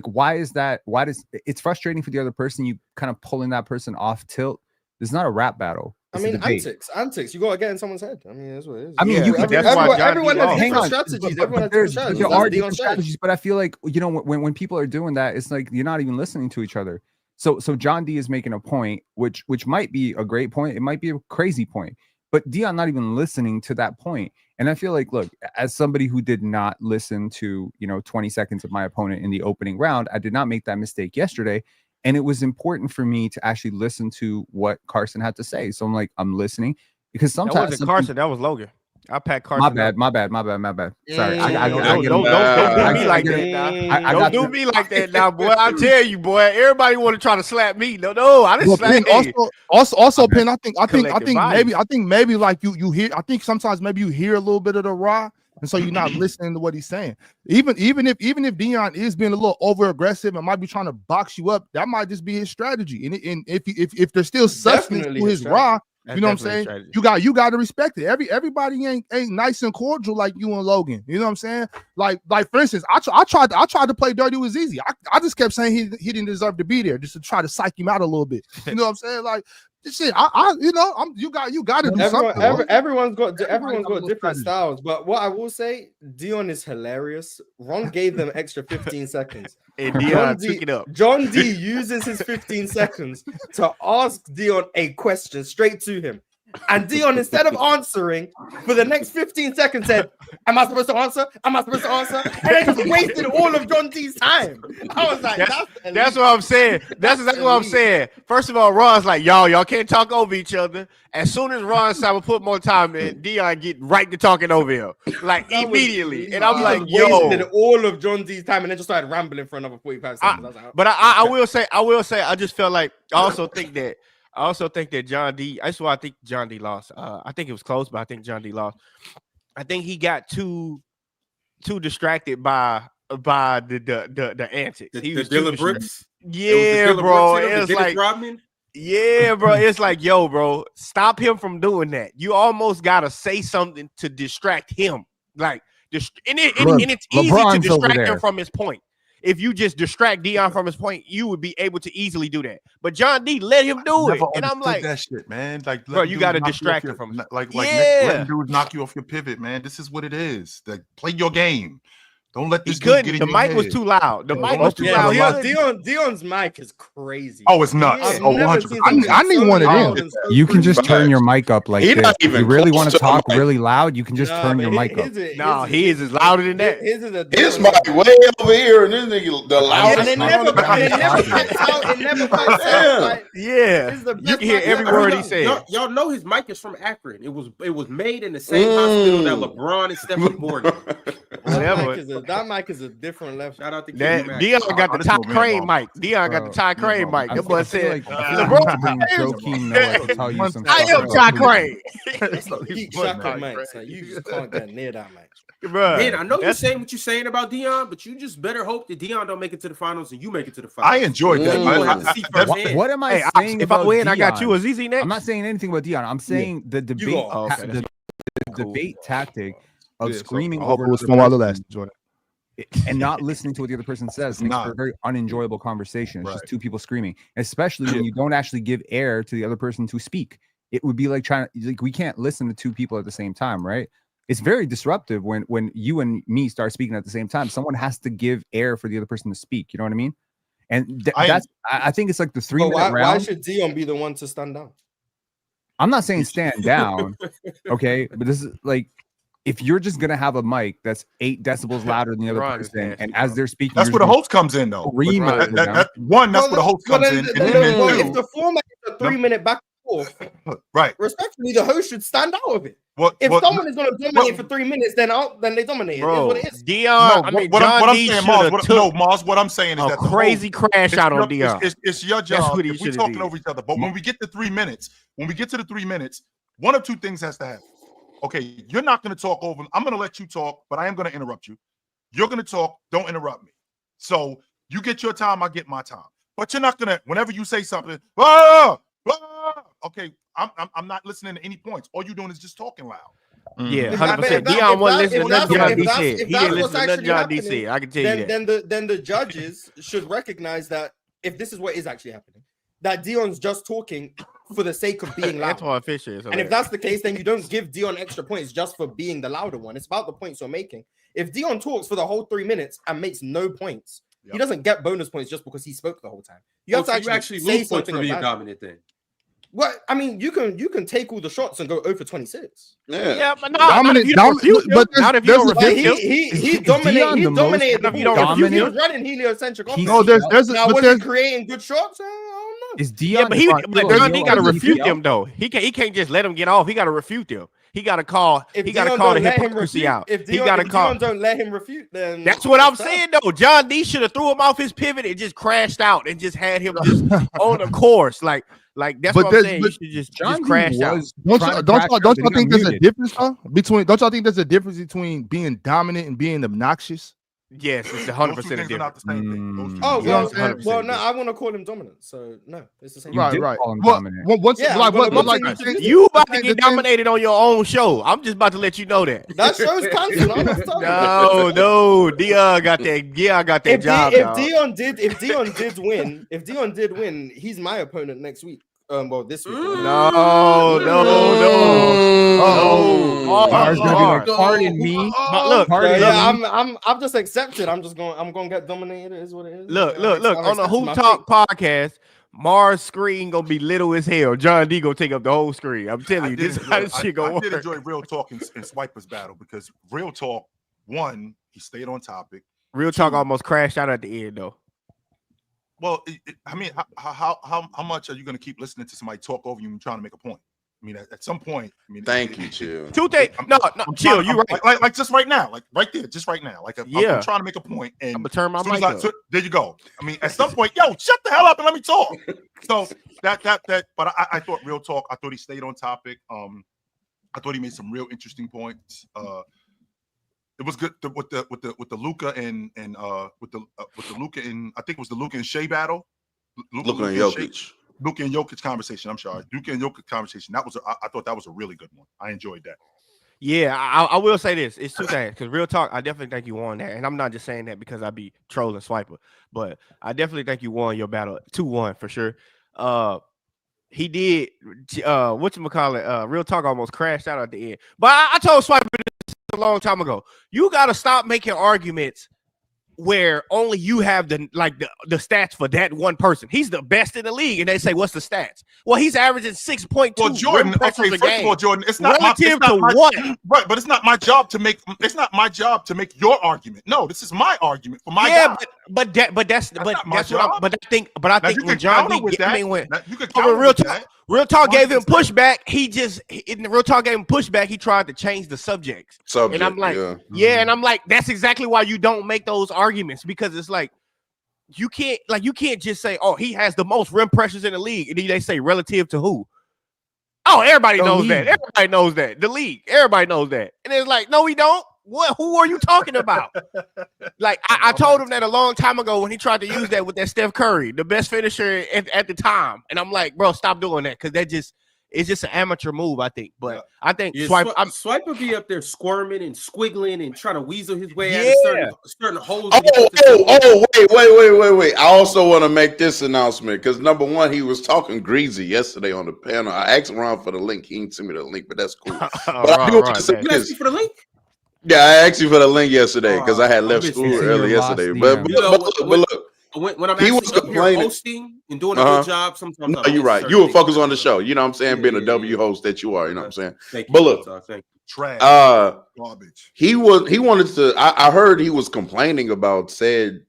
why is that? Why does it's frustrating for the other person? You kind of pulling that person off tilt. It's not a rap battle. It's antics. You gotta get in someone's head. I mean, that's what it is. I mean, everyone has different strategies. There are different strategies, but I feel like when people are doing that, it's like you're not even listening to each other. So John D is making a point, which might be a great point. It might be a crazy point, but Dion not even listening to that point. And I feel like, look, as somebody who did not listen to 20 seconds of my opponent in the opening round, I did not make that mistake yesterday. And it was important for me to actually listen to what Carson had to say. So I'm listening because sometimes that wasn't Carson, that was Logan. I pack Carson. My bad. Sorry, Don't do me like that now. Don't do me like that now, boy. I tell you, boy. Everybody want to try to slap me. No, I didn't slap you. Also, Penn. I think Collective maybe like you hear. I think sometimes maybe you hear a little bit of the raw, and so you're not listening to what he's saying. Even if Dion is being a little over aggressive and might be trying to box you up, that might just be his strategy. And if there's still substance to his raw. You know what I'm saying? You got to respect it. Everybody ain't nice and cordial like you and Logan. You know what I'm saying? Like for instance, I tried to play dirty with Easy. I just kept saying he didn't deserve to be there just to try to psych him out a little bit. You know what I'm saying? Like this shit. You got to do something. Everyone's got different styles. But what I will say, Dion is hilarious. Ron gave them extra 15 seconds. And Dion took it up. John D uses his 15 seconds to ask Dion a question straight to him. And Dion, instead of answering, for the next 15 seconds said, am I supposed to answer? Am I supposed to answer? And they just wasted all of John D's time. I was like, that's what I'm saying. That's exactly what I'm saying. First of all, Ron's like, y'all can't talk over each other. As soon as Ron said, I would put more time in, Dion get right to talking over him. Like immediately. And I'm like, wasted all of John D's time and then just started rambling for another 45 seconds. I will say, I just felt like I also think that John D. That's why I think John D lost. I think it was close, but I think John D lost. I think he got too distracted by the antics. The Dylan Brooks. Yeah, bro. It was like Rodman. Yeah, bro. It's like, yo, bro, stop him from doing that. You almost gotta say something to distract him. Like, and it's easy to distract him from his point. If you just distract Dion from his point, you would be able to easily do that. But John D let him do it, and I'm like, that shit, man. Like, bro, you got to distract him from letting dudes knock you off your pivot, man. This is what it is. Like, play your game. Don't let this dude get in the your mic head. was too loud. The mic was too loud. Dion's mic is crazy. Oh, it's nuts. Oh, 100%. I need one of them. You can just turn your mic up like this. If you really want to talk really loud, you can just turn your mic up. No, his is louder than that. His mic way over here, and this nigga the loudest. It never cuts out. Yeah, you can hear every word he said. Y'all know his mic is from Akron. It was made in the same hospital that LeBron and Stephen Morgan. Whatever. That mic is a different level. Shout out to Dion got the Ty Crane mic. Dion got the Ty Crane mic. That boy said, I am Ty Crane. Keep shocking mics. You just can't get near that mic. Man, I know you're saying what you're saying about Dion, but you just better hope that Dion don't make it to the finals and you make it to the finals. I enjoyed that. What am I saying? If I win, I got you as easy next. I'm not saying anything about Dion. I'm saying the debate, the debate tactic of screaming over Jordan. and not listening to what the other person says makes for a very unenjoyable conversation. It's just two people screaming, especially when you don't actually give air to the other person to speak. It would be like we can't listen to two people at the same time, right? It's very disruptive when you and me start speaking at the same time. Someone has to give air for the other person to speak. You know what I mean? And I think it's like the 3-minute round. Why should Dion be the one to stand down? I'm not saying stand down, okay? But this is like, if you're just gonna have a mic that's 8 decibels louder than the other person, and as they're speaking, that's where the host comes in, though. That's where the host comes in. If the format is a 3-minute back and forth, right? Respectfully, the host should stand out of it. If someone is going to dominate for 3 minutes, then they dominate. Bro, what it is. Dion, what I'm saying, Mars, what I'm saying is that the crazy crash out on Dion. It's your job. If we're talking over each other, but when we get to 3 minutes, one of two things has to happen. Okay, you're not going to talk over. I'm going to let you talk, but I am going to interrupt you. You're going to talk. Don't interrupt me. So you get your time, I get my time. But you're not going to. Whenever you say something, okay, I'm not listening to any points. All you're doing is just talking loud. Yeah, 100%. Dion wasn't listening to nothing John D said. He didn't listen to nothing John D said. I can tell you that. Then the judges should recognize that if this is what is actually happening, that Dion's just talking for the sake of being loud. And if that's the case, then you don't give Dion extra points just for being the louder one. It's about the points you're making. If Dion talks for the whole 3 minutes and makes no points, he doesn't get bonus points just because he spoke the whole time. You have to actually say something for being dominant then. Well, I mean, you can take all the shots and go 0-26. Yeah, but he dominated. He was running heliocentric. Was he creating good shots? I don't know. Is Dion? Yeah, but John D got to refute them though. He can't just let him get off. He got to refute them. He got to call. If He got to Dion call the don't let him hypocrisy refute, out. if He got to call. Dion don't let him refute, then That's what I'm it's tough. saying though. John D should have threw him off his pivot and just crashed out and just had him just on the course. Like that's But what I'm saying. You should just crash out. Don't y'all think there's a difference between? Don't y'all think there's a difference between being dominant and being obnoxious? Yes, it's Those two 100% things are different. not the same thing. Those two Oh things You know are what not I'm the saying? same no, thing. I want to call him dominant. So no, it's the same. Right, did right. call him Well, dominant. once, Yeah, like, I'm but gonna like, continue You about to the get thing- dominated on your own show. I'm just about to let you know that. That show's cancelled. I'm not talking. No, Dion got that. Dion got that job. If dog. Dion did win, he's my opponent next week. Well, this week. No. Mars gonna be like, Mars. pardon me. But look, So, Pardon yeah, me. I'm just accepted. I'm gonna get dominated. Is what it is. Look. I'm On the accepting Who my Talk fate. podcast, Mars' screen gonna be little as hell. John D gonna take up the whole screen. I'm telling you, this is how this shit I gonna did work. enjoy Real Talk and Swiper's battle because Real Talk, one, he stayed on topic. Real Talk almost crashed out at the end though. Well, I mean, how much are you going to keep listening to somebody talk over you and trying to make a point? I mean, at some point, I mean, Thank you, Chill. Two things. No, chill. You right. Like just right now, like right there, just right now. Like I'm trying to make a point, and I'm gonna turn my as soon mic as up. there you go. I mean, at some point, yo, shut the hell up and let me talk. So that. But I thought Real Talk. I thought he stayed on topic. I thought he made some real interesting points. It was good with the Luka and with the Luka and I think it was the Luka and Shea battle. Luka and Jokic. Luka and Jokic conversation. I'm sorry, Luka and Jokic conversation. That was I thought that was a really good one. I enjoyed that. Yeah, I will say this. It's two things. Because Real Talk, I definitely think you won that. And I'm not just saying that because I be trolling Swiper. But I definitely think you won your battle 2-1 for sure. He did whatchamacallit, Real Talk almost crashed out at the end. But I told Swiper this a long time ago. You gotta stop making arguments where only you have the stats for that one person. He's the best in the league, and they say, "What's the stats?" Well, he's averaging 6.2. Well, Jordan. Okay, first of all, Jordan, it's not relative my, to what? Right, but it's not my job to make. It's not my job to make your argument. No, this is my argument for my guy. but that's not my what job. I think You when can John counter D, with that. I mean when You can but counter Real with Talk, that. Real Talk gave him 100%. pushback. Real Talk gave him pushback. He tried to change the subjects. Subject, And I'm like, yeah. and I'm like, that's exactly why you don't make those arguments, because it's like you can't just say, oh, he has the most rim pressures in the league, and then they say relative to who? Oh, everybody knows that. Everybody knows that. The league, everybody knows that. And it's like, no, we don't. What? Who are you talking about? Like I told him that a long time ago when he tried to use that with that Steph Curry, the best finisher at the time, and I'm like, bro, stop doing that, because it's just an amateur move, I think. But I think Swipe will be up there squirming and squiggling and trying to weasel his way out of certain holes. Wait. I also want to make this announcement because number one, he was talking greasy yesterday on the panel. I asked Ron for the link. He didn't send me the link, but that's cool. But I do want to say You asked me this. for the link? Yeah, I asked you for the link yesterday because I had left school early yesterday. But look. When I'm He actually was up here complaining. hosting and doing a good job, sometimes No, you're right. You were focused on the show. You know what I'm saying? Being a W host that you are. You know what I'm saying? Thank you. But look, Thank you. Trash. Garbage. He wanted to. I heard he was complaining about said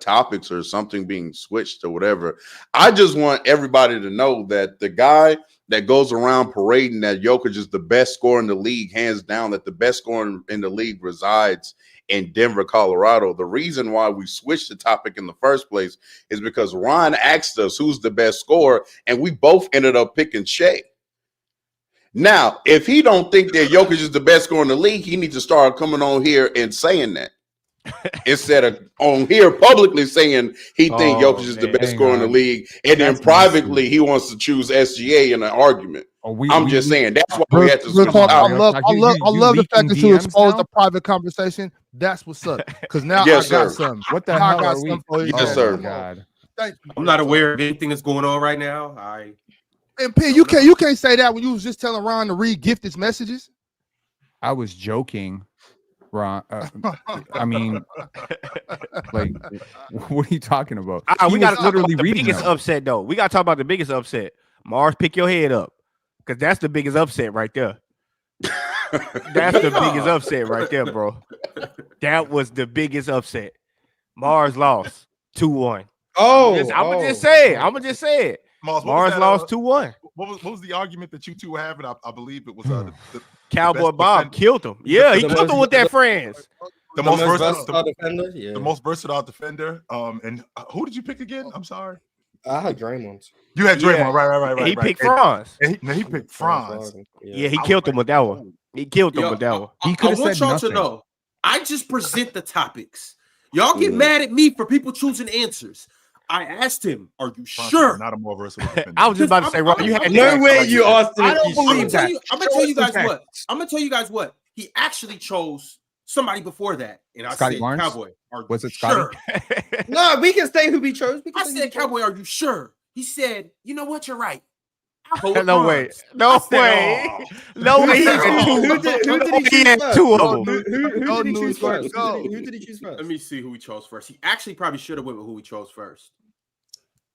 topics or something being switched or whatever. I just want everybody to know that the guy that goes around parading that Jokic is the best scorer in the league, hands down, that the best scorer in the league resides in Denver, Colorado. The reason why we switched the topic in the first place is because Ron asked us who's the best scorer, and we both ended up picking Shea. Now, if he don't think that Jokic is the best scorer in the league, he needs to start coming on here and saying that instead of on here publicly saying he think Jokic is the best scorer in the league, and then privately he wants to choose SGA in an argument. I'm just saying that's why we had to switch out. I love the fact that you exposed the private conversation. That's what's up. Because now I got something. What the hell are we? Yes, sir. God. I'm not aware of anything that's going on right now. And P, you can't say that when you was just telling Ron to read gifted messages. I was joking, Ron. I mean, like, what are you talking about? We got to literally read the biggest upset though. We got to talk about the biggest upset. Mars, pick your head up, because that's the biggest upset right there. That's the biggest upset right there, bro. That was the biggest upset. Mars lost 2-1. I'm gonna just say it. Mars lost 2-1. What was the argument that you two were having? I believe it was Cowboy best Bob defender. killed him. Yeah, he the killed most- him with that friends. The most versatile defender. Yeah. The most versatile defender. And who did you pick again? I'm sorry. I had Draymond. You had Draymond, Yeah. right. He picked Franz. He picked Franz. Yeah, he killed him with that one. He killed him with that one. He I could have want said y'all nothing. to know. I just present the topics. Y'all get mad at me for people choosing answers. I asked him, "Are you Franz sure?" is not a more versatile defender. I was just about to say, Ron, you had No way you asked him. I don't if he believe should. that. I'm gonna tell you guys what. I'm gonna tell you guys what. He actually chose somebody before that, and I Scotty said, Barnes? "Cowboy, are you Was it sure?" Scotty? No, we can say who we chose. We can I say who said, we chose. "Cowboy, are you sure?" He said, "You know what? You're right. I'll go with No way. Barnes." No I said, way. "Oh." No way. He had Who two. did he He choose had first? two of Who them. did he choose Go, first? go. Who did he choose first? Let me see who he chose first. He actually probably should have went with who he chose first.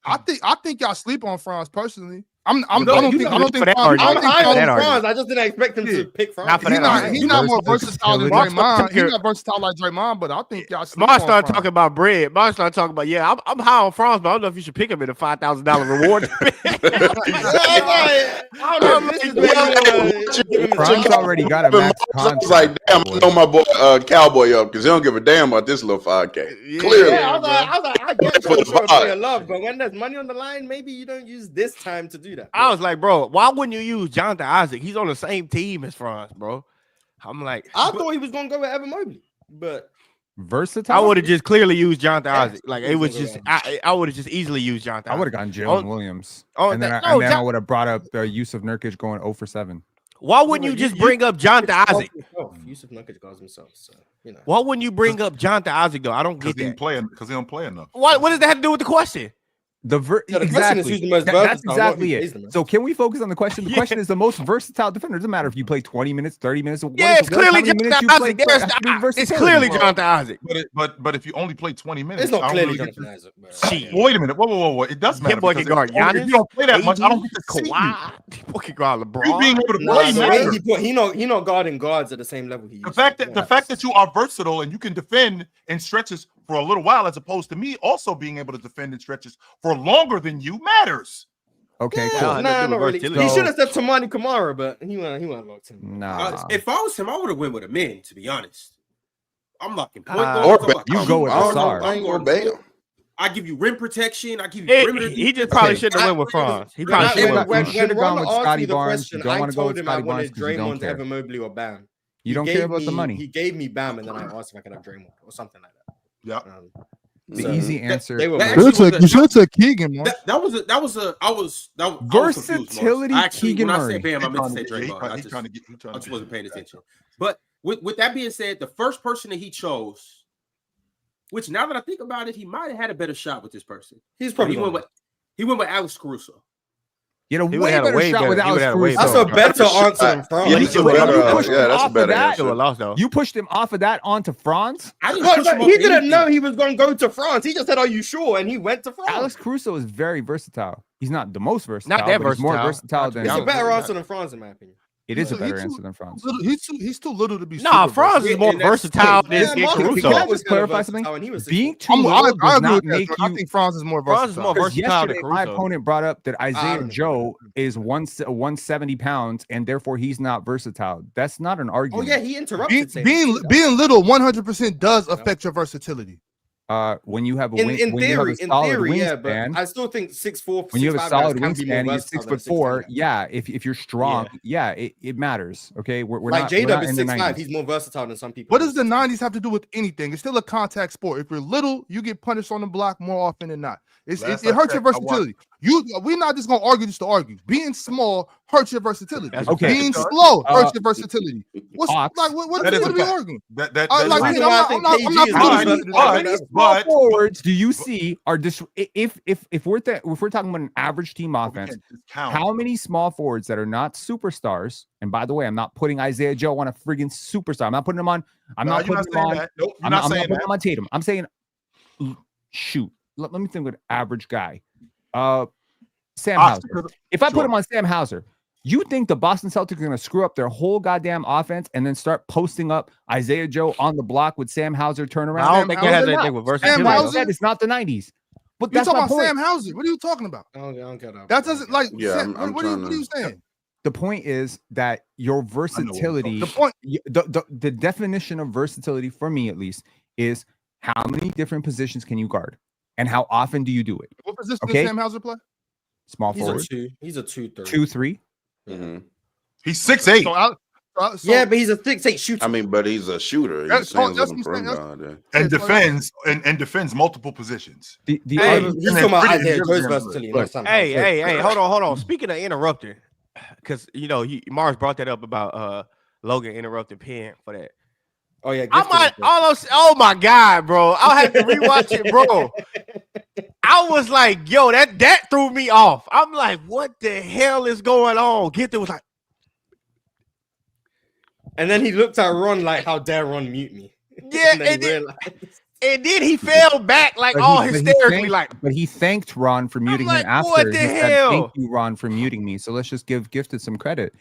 I think y'all sleep on Franz personally. I You don't know, think you I don't know, think for that Franz- argument. I I'm don't think high Franz- that on argument. Franz. I just didn't expect him to pick Franz. Not for He's that not, argument. he's not more versatile than Versatility. Draymond. He's not versatile like Draymond, but I think y'all sleep Mars on started Franz. talking about bread. Mars started talking about, yeah, I'm high on Franz, but I don't know if you should pick him in a $5,000 reward. I don't know if this is where you give him Franz a already got a max I was like, contract. damn, I know my boy Cowboy up because he don't give a damn about this little 5K. Clearly. Yeah, I was like, I get For you the for vibe. your love, but when there's money on the line, maybe you don't use this time to do that. I was like, bro, why wouldn't you use Jonathan Isaac? He's on the same team as Franz, bro. I'm like, I thought he was gonna go with Evan Mobley, but Versatile. I would have just clearly used Jonathan Yeah, Isaac. Like it was just, I would have just easily used Jonathan. I would have Isaac. gone Jalen Williams. Oh, and then, that- I, no, and then I Jon- would have brought up Yusuf Nurkic going 0 for 7. Why wouldn't you just bring up Jonathan Isaac? Yusuf Nurkic guards himself, so you know. Why wouldn't you bring up Jonathan Isaac though? I don't Because get that. he don't play enough. What does that have to do with the question? Yeah, the question is Exactly. who's the most That's versatile, not exactly who plays the it. most. So can we focus on the question? The Yeah. question is the most versatile defender. It doesn't matter if you play 20 minutes, 30 minutes. Yeah, it's clearly how many minutes Jonathan you play Isaac. for it There's has to be it's versatility. clearly Jonathan Isaac. But if you only play 20 minutes, It's not I don't clearly really get Jonathan Isaac. Shit. Wait a minute. Whoa. It does matter. Him boy because can guard if Giannis, you don't play that much, I don't get to see you. Kawhi. Boy can guard You LeBron. being able to Nah, play the way matters. he put, he not guarding guards at the same level he used. The fact to. that you are versatile and you can defend in stretches for a little while, as opposed to me also being able to defend in stretches for longer than you, matters. Okay, Yeah, cool. no, Nah, do not with really. versatility. He should have said Tamani Kamara, but he went locked in. Nah. If I was him, I would have went with a man. To be honest, I'm locking point Or guards. you go with Asar. I give you rim protection. I give you Hey, perimeter. he just probably Okay. shouldn't have went with Franz. He probably When, should have when- went. you should've gone with Ron asked Scotty me the Barnes. question, You don't I wanna go told with him I Scotty Barnes wanted 'cause you don't Draymond, care. Evan Mobley, or Bam. You don't care about the money. He gave me Bam, and then I asked if I could have Draymond or something like that. Yeah. The So, easy answer. they were That both- actually was You should have took Keegan, man. That was a. I was confused, Mars. Versatility, Actually, Keegan when I Murray. said Bam, I meant to say He's Draymond. I trying to get. just wasn't paying attention. But with that being said, the first person that he chose, which now that I think about it, he might have had a better shot with this person. He's probably he went with Alex Caruso. You had a He way would've had a better way shot better- with he would've Alex had a way Caruso. That's a better answer than Franz. Yeah, But that's a you pushed better. him Yeah, that's a off of better that. It would answer. have lost though. You pushed him off of that onto Franz. I didn't But push him he off didn't anything. know he was going to go to France. He just said, "Are you sure?" And he went to France. Alex Caruso is very versatile. He's not the most versatile. Not that but he's more versatile. versatile than. It's a Yeah. better answer than France, in my opinion. It is a He's better too- answer than Franz. He's too little to be. Nah, super Franz versatile. is more And that's- versatile than Yeah, Marcus Caruso. Can I Smart was just clarify kinda something? versatile, and he was Being 6'4". too little I does agree not with make that. I you. think Franz is more Franz is versatile. more Because versatile than yesterday, my Caruso. opponent brought up that Isaiah don't Joe is 170 pounds and therefore he's not versatile. That's not an Oh argument. yeah, he interrupted. saying Being that. being little 100% does affect your versatility. When you have a in when you have theory, a solid yeah, but wingspan, I still think 6'4", when you have a 6'5" solid guys can be more wingspan, and you're versatile than a 6'4", 6'10". yeah. If you're strong, yeah, it matters. Okay, we're Like not. J We're Dub not is in the 6'5". 90s. He's more versatile than some people. What does the 90s have to do with anything? It's still a contact sport. If you're little, you get punished on the block more often than not. It hurts your versatility. We're not just gonna argue just to argue. Being small hurts your versatility. That's okay. Being slow hurts your versatility. What Fox. are That is we a fact. arguing? That Like, That's I'm why I think KG is not- more versatile than ever. Small but forwards do you see are if we're talking about an average team offense? How many small forwards that are not superstars? And by the way, I'm not putting Isaiah Joe on a friggin' superstar. I'm not putting him on. I'm not putting him on. Nope, you're I'm not not saying putting that. him on Tatum. I'm saying, shoot. Let me think of an average guy. Sam Hauser. If I put him on Sam Hauser, you think the Boston Celtics are going to screw up their whole goddamn offense and then start posting up Isaiah Joe on the block with Sam Hauser turnaround? I don't think that has anything with versatility. Like I Hauser? said, it's not the 90s. But You're that's talking my about point. Sam Hauser. What are you talking about? I don't get that. That doesn't like. Yeah, Sam, I'm what trying are you to- saying? The point is that your versatility, The point, the definition of versatility for me at least is how many different positions can you guard and how often do you do it? what position Okay. does Sam Hauser play? Small He's forward, a 2. He's a 2-3. 2-3. Mhm. He's 6'8". Yeah, but he's a 6'8" shooter. I mean, but he's a shooter. That's- He's saying that's on what I'm saying, perimeter. and defends multiple positions. The Hey, other- He's talking about pretty Isaiah good Joe's game. versatility. Look, not Sam Hey, Hauser. hey, hold on. Speaking of interrupting, because Mars brought that up about Logan interrupting Penn for that. Oh yeah, I Gifted might is good. almost. Oh my god, bro! I'll have to rewatch it, bro. I was like, yo, that threw me off. I'm like, what the hell is going on? Gifted was like, And then he looked at Ron like, "How dare Ron mute me?" yeah, then he realized. and then he fell back like but all he hysterically, thanked- like, but he thanked Ron for muting like, him after. what the He said, hell? "Thank you, Ron, for muting me." So let's just give Gifted some credit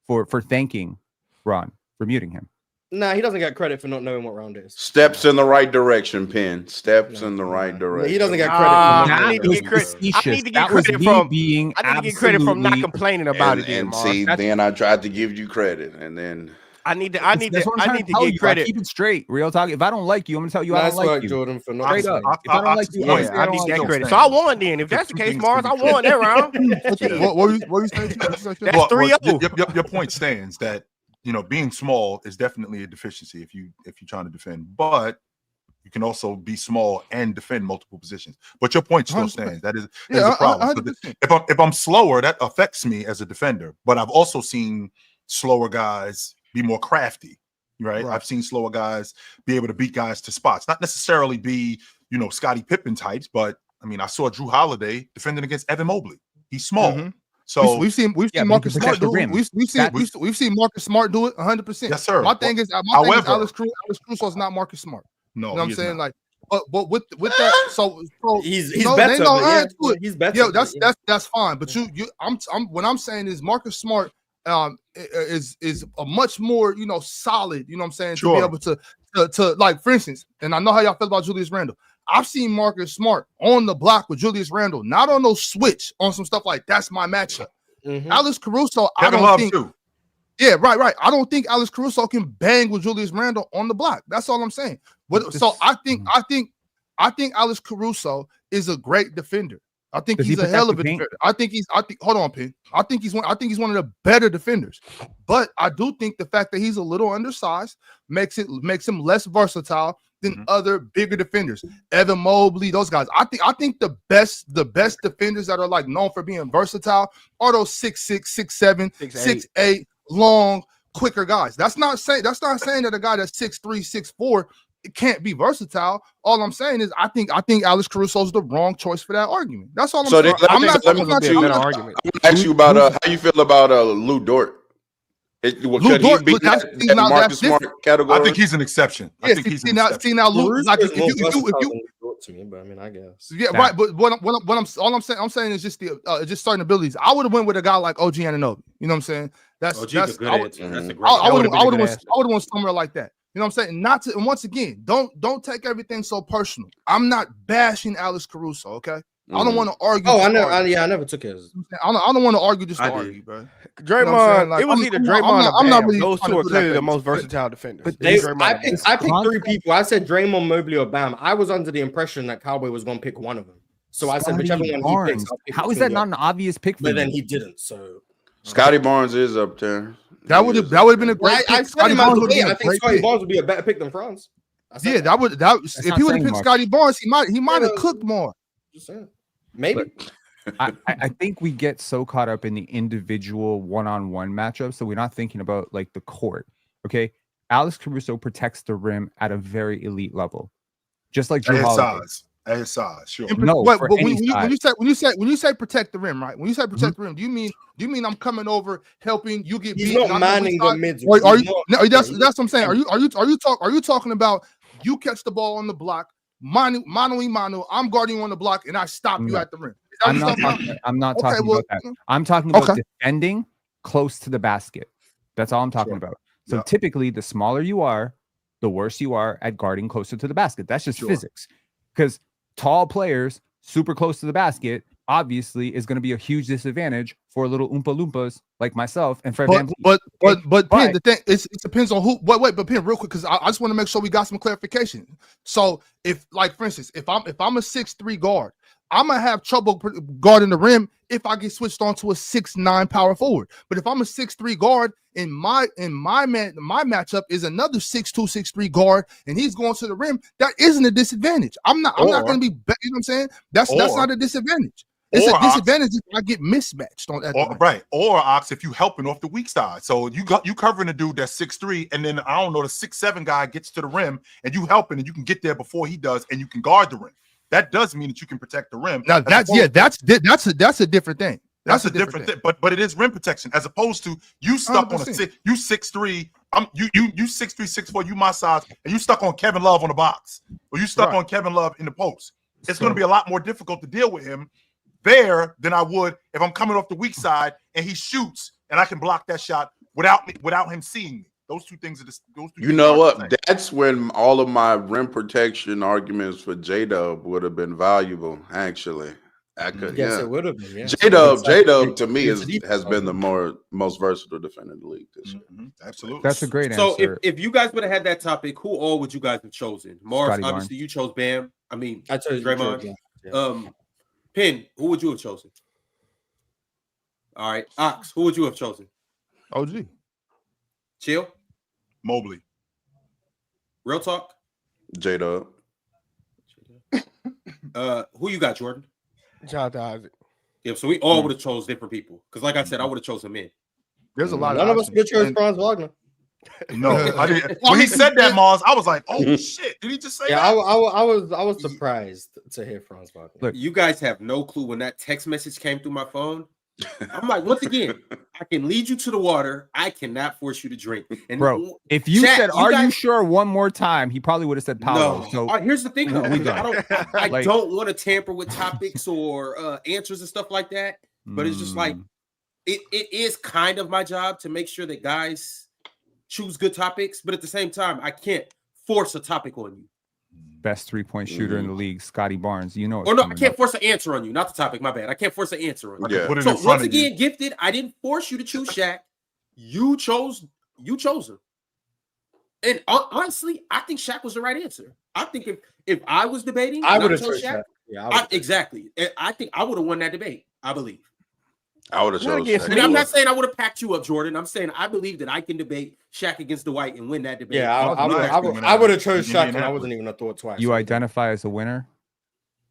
for thanking Ron for muting him. Nah, he doesn't get credit for not knowing what round is. Steps in the right direction, Penn. Steps in the right He direction. doesn't get Ah, credit. I for need not to knowing get what credit. round it is. I need to get That was credit me from being I need to get credit from not absolutely- complaining about it. Then, And Mars. see, That's- then I tried to give you credit, and then I need to That's what I'm trying get you. credit. Keep it straight. Real talk. If I don't like you, I'm gonna tell you I Nice don't like work, you. Jordan, for not Straight up. saying. If I don't like you, Yeah, I'm saying I don't need like that you. credit. So I won then. If that's the case, Mars, I won that round. What were you saying? That's Well, 3-0. your point stands that being small is definitely a deficiency if you're trying to defend, but you can also be small and defend multiple positions. But your point still 100%. stands. That is Yeah, a problem. So 100%. if I'm slower, that affects me as a defender. But I've also seen slower guys be more crafty. Right? Right. I've seen slower guys be able to beat guys to spots, not necessarily be Scottie Pippen types, but I mean I saw Drew Holiday defending against Evan Mobley. He's small. Mhm. So We've seen Yeah, but Marcus he can Smart protect the do it. rim. We've seen Marcus Smart do it 100%. yes, sir. My thing is However- Alex Caruso is not Marcus Smart. No, You know what I'm he is saying? not. Like, but with that, so He's no, better. they don't but yeah, add to it. he's better. Yeah, but yeah. that's fine. But I'm what I'm saying is Marcus Smart is a much more solid. You know what I'm saying, to Sure. be able to like, for instance, and I know how y'all feel about Julius Randle. I've seen Marcus Smart on the block with Julius Randle, not on no switch, on some stuff like that's my matchup. Mhm. Alex Caruso, I Kevin don't Love think. too. Yeah, right. I don't think Alex Caruso can bang with Julius Randle on the block. That's all I'm saying. So I think Alex Caruso is a great defender. I think Does he he's a protect hell of the a paint? defender. I think hold on, Pin. I think he's one of the better defenders. But I do think the fact that he's a little undersized makes him less versatile than other bigger defenders. Evan Mobley, those guys. I think the best defenders that are like known for being versatile are those 6'6", 6'7", 6'8", long, quicker guys. That's not saying that a guy that's 6'3", 6'4" can't be versatile. All I'm saying is I think Alex Caruso's the wrong choice for that argument. That's all I'm So saying. let I'm me not ask you about how you feel about Lou Dort. Could he be that Marcus Smart category? I think he's an exception. I think he's an exception. Now, Lou, Caruso like is if more you versatile than Dort to me, but I mean, I guess. yeah, right. But all I'm saying is just just certain abilities. I would have went with a guy like OG Anunoby. You know what I'm saying? That's OG's that's a good I would- answer. That's a great. I that would would've been a good have answer. went somewhere like that. You know what I'm saying? Not to, and once again, don't take everything so personal. I'm not bashing Alex Caruso, okay? I don't want to argue. Oh, just I to never. argue. I never took his. I don't want to argue just to I did. argue, bro. Draymond, You know what I'm saying? Like, it was I'm- either I'm Draymond not- or I'm not Bam. really Those trying two to are do that clearly the thing. most versatile defenders. But It's Draymond I or Bam. picked three people. I said Draymond, Mobley, or Bam. I was under the impression that Cowboy was going to pick one of them. So I said whichever one he picks. I'll pick How is between that the not an obvious pick for But then you? he didn't. So Scotty Barnes is up there. That would have been a great I pick. said him Scotty out Barnes the would've way. been a I think great Scotty pick. Barnes would be a better pick than Franz. I said Yeah, that would if not he would have saying picked much. Scotty Barnes, he might have Yeah. cooked more. Just saying. Maybe. I think we get so caught up in the individual one-on-one matchup, so we're not thinking about like the court. Okay, Alex Caruso protects the rim at a very elite level, just like Drew Holiday. At his size, sure. No, But for when any you say protect the rim, right? When you say protect the rim, do you mean I'm coming over helping you get He's beat? not and I'm manning the inside? mids. Or are He's you? not- No, that's what I'm saying. Are you talking about you catch the ball on the block, mano y mano, I'm guarding you on the block, and I stop you No. at the rim? Is that I'm what not you're talking talking. I'm not Okay, talking well, about that. I'm talking about okay. defending close to the basket. That's all I'm talking about. So Yeah. typically, the smaller you are, the worse you are at guarding closer to the basket. That's just Sure. physics. Because tall players super close to the basket obviously is going to be a huge disadvantage for little Oompa Loompas like myself and Fred VanVleet. But Penn, the thing it depends on who. Wait, but Penn, real quick, because I just want to make sure we got some clarification. So if, like, for instance, if I'm a 6'3" guard, I'm gonna have trouble guarding the rim if I get switched on to a 6'9" power forward. But if I'm a 6'3" guard, and my matchup is another 6'2", 6'3" guard, and he's going to the rim, that isn't a disadvantage. I'm not gonna be, you know what I'm saying? That's not a disadvantage. It's a disadvantage if I get mismatched on that. Right. Or Ox, if you helping off the weak side. So you covering a dude that's 6'3", and then I don't know, the 6'7" guy gets to the rim and you helping and you can get there before he does and you can guard the rim. That does mean that you can protect the rim. Now that's a different thing. That's a different thing. But it is rim protection as opposed to you stuck 100%. On a 6, you 6'3", you 6'3", 6'4", you my size, and you stuck on Kevin Love on the box, or you stuck on Kevin Love in the post. It's going to be a lot more difficult to deal with him there than I would if I'm coming off the weak side and he shoots and I can block that shot without him seeing me. Those two things are those two. You know what? That's when all of my rim protection arguments for J-Dub would have been valuable. Actually, it would have been. Yeah. J-Dub to me has been the most versatile defender in the league this year. Absolutely, that's a great answer. So if you guys would have had that topic, who all would you guys have chosen? Mars, Scotty obviously Barnes. you chose Bam. I mean, I chose Draymond. Yeah. Penn, who would you have chosen? All right, Ox, who would you have chosen? OG. Chill. Mobley. Real talk. J-Dub. Who you got, Jordan? Jonathan Isaac. Yeah, so we all would have chose different people. Because like I said, I would have chosen men. There's a lot None of us would chose Franz Wagner. No, I didn't. When he said that, Mars, I was like, "Oh shit!" Did he just say that? I was surprised to hear Franz Wagner. Look, you guys have no clue when that text message came through my phone. I'm like, once again, I can lead you to the water. I cannot force you to drink. And bro, if you said, "Are you sure?" one more time, he probably would have said Paolo. No. So here's the thing, though. I Like- don't want to tamper with topics or answers and stuff like that. But it's just like it is kind of my job to make sure that guys choose good topics. But at the same time, I can't force a topic on you. best 3-point shooter in the league, Scotty Barnes. You know, Or no, I can't force an answer on you. Not the topic. My bad. I can't force an answer on you. Yeah. So once again, Gifted, I didn't force you to choose Shaq. You chose him. And honestly, I think Shaq was the right answer. I think if I was debating, I would have chose Shaq. Yeah, exactly. I think I would have won that debate. I believe. I would have chose Shaq. And I'm not saying I would have packed you up, Jordan. I'm saying I believe that I can debate Shaq against Dwight and win that debate. Yeah, I would have chose Shaq, and I wasn't even a thought twice. You identify as a winner?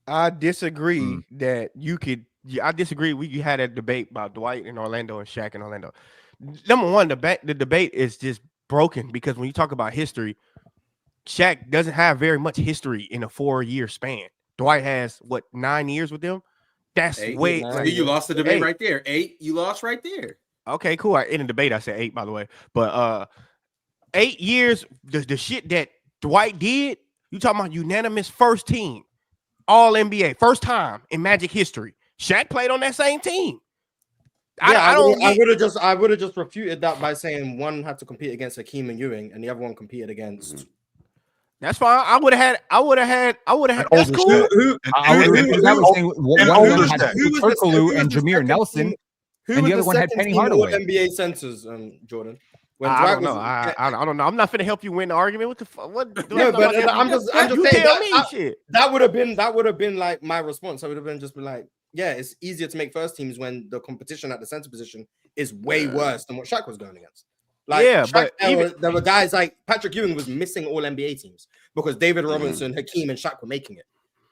I disagree that you could. I disagree. We had a debate about Dwight in Orlando and Shaq in Orlando. Number one, the debate is just broken because when you talk about history, Shaq doesn't have very much history in a 4-year span. Dwight has 9 years with them. That's 8, way. You lost the debate right there. 8, you lost right there. Okay, cool. In the debate, I said 8, by the way. But 8 years, the shit that Dwight did, you talking about unanimous first team, all NBA, first time in Magic history. Shaq played on that same team. Yeah, I would have just refuted that by saying one had to compete against Hakeem and Ewing, and the other one competed against. That's fine. I would have had. That's cool. That was saying one of them had Turkoglu and Jameer Nelson, and the other one had Penny Hardaway. NBA centers, Jordan. I don't know. I don't know. I'm not finna help you win the argument. What the fuck? What? No, but I'm just you saying tell me shit. That would have been like my response. I would have been just like, yeah, it's easier to make first teams when the competition at the center position is way worse than what Shaq was going against. Like, yeah, Shaq, but there were guys like Patrick Ewing was missing all NBA teams because David Robinson, Hakeem, and Shaq were making it.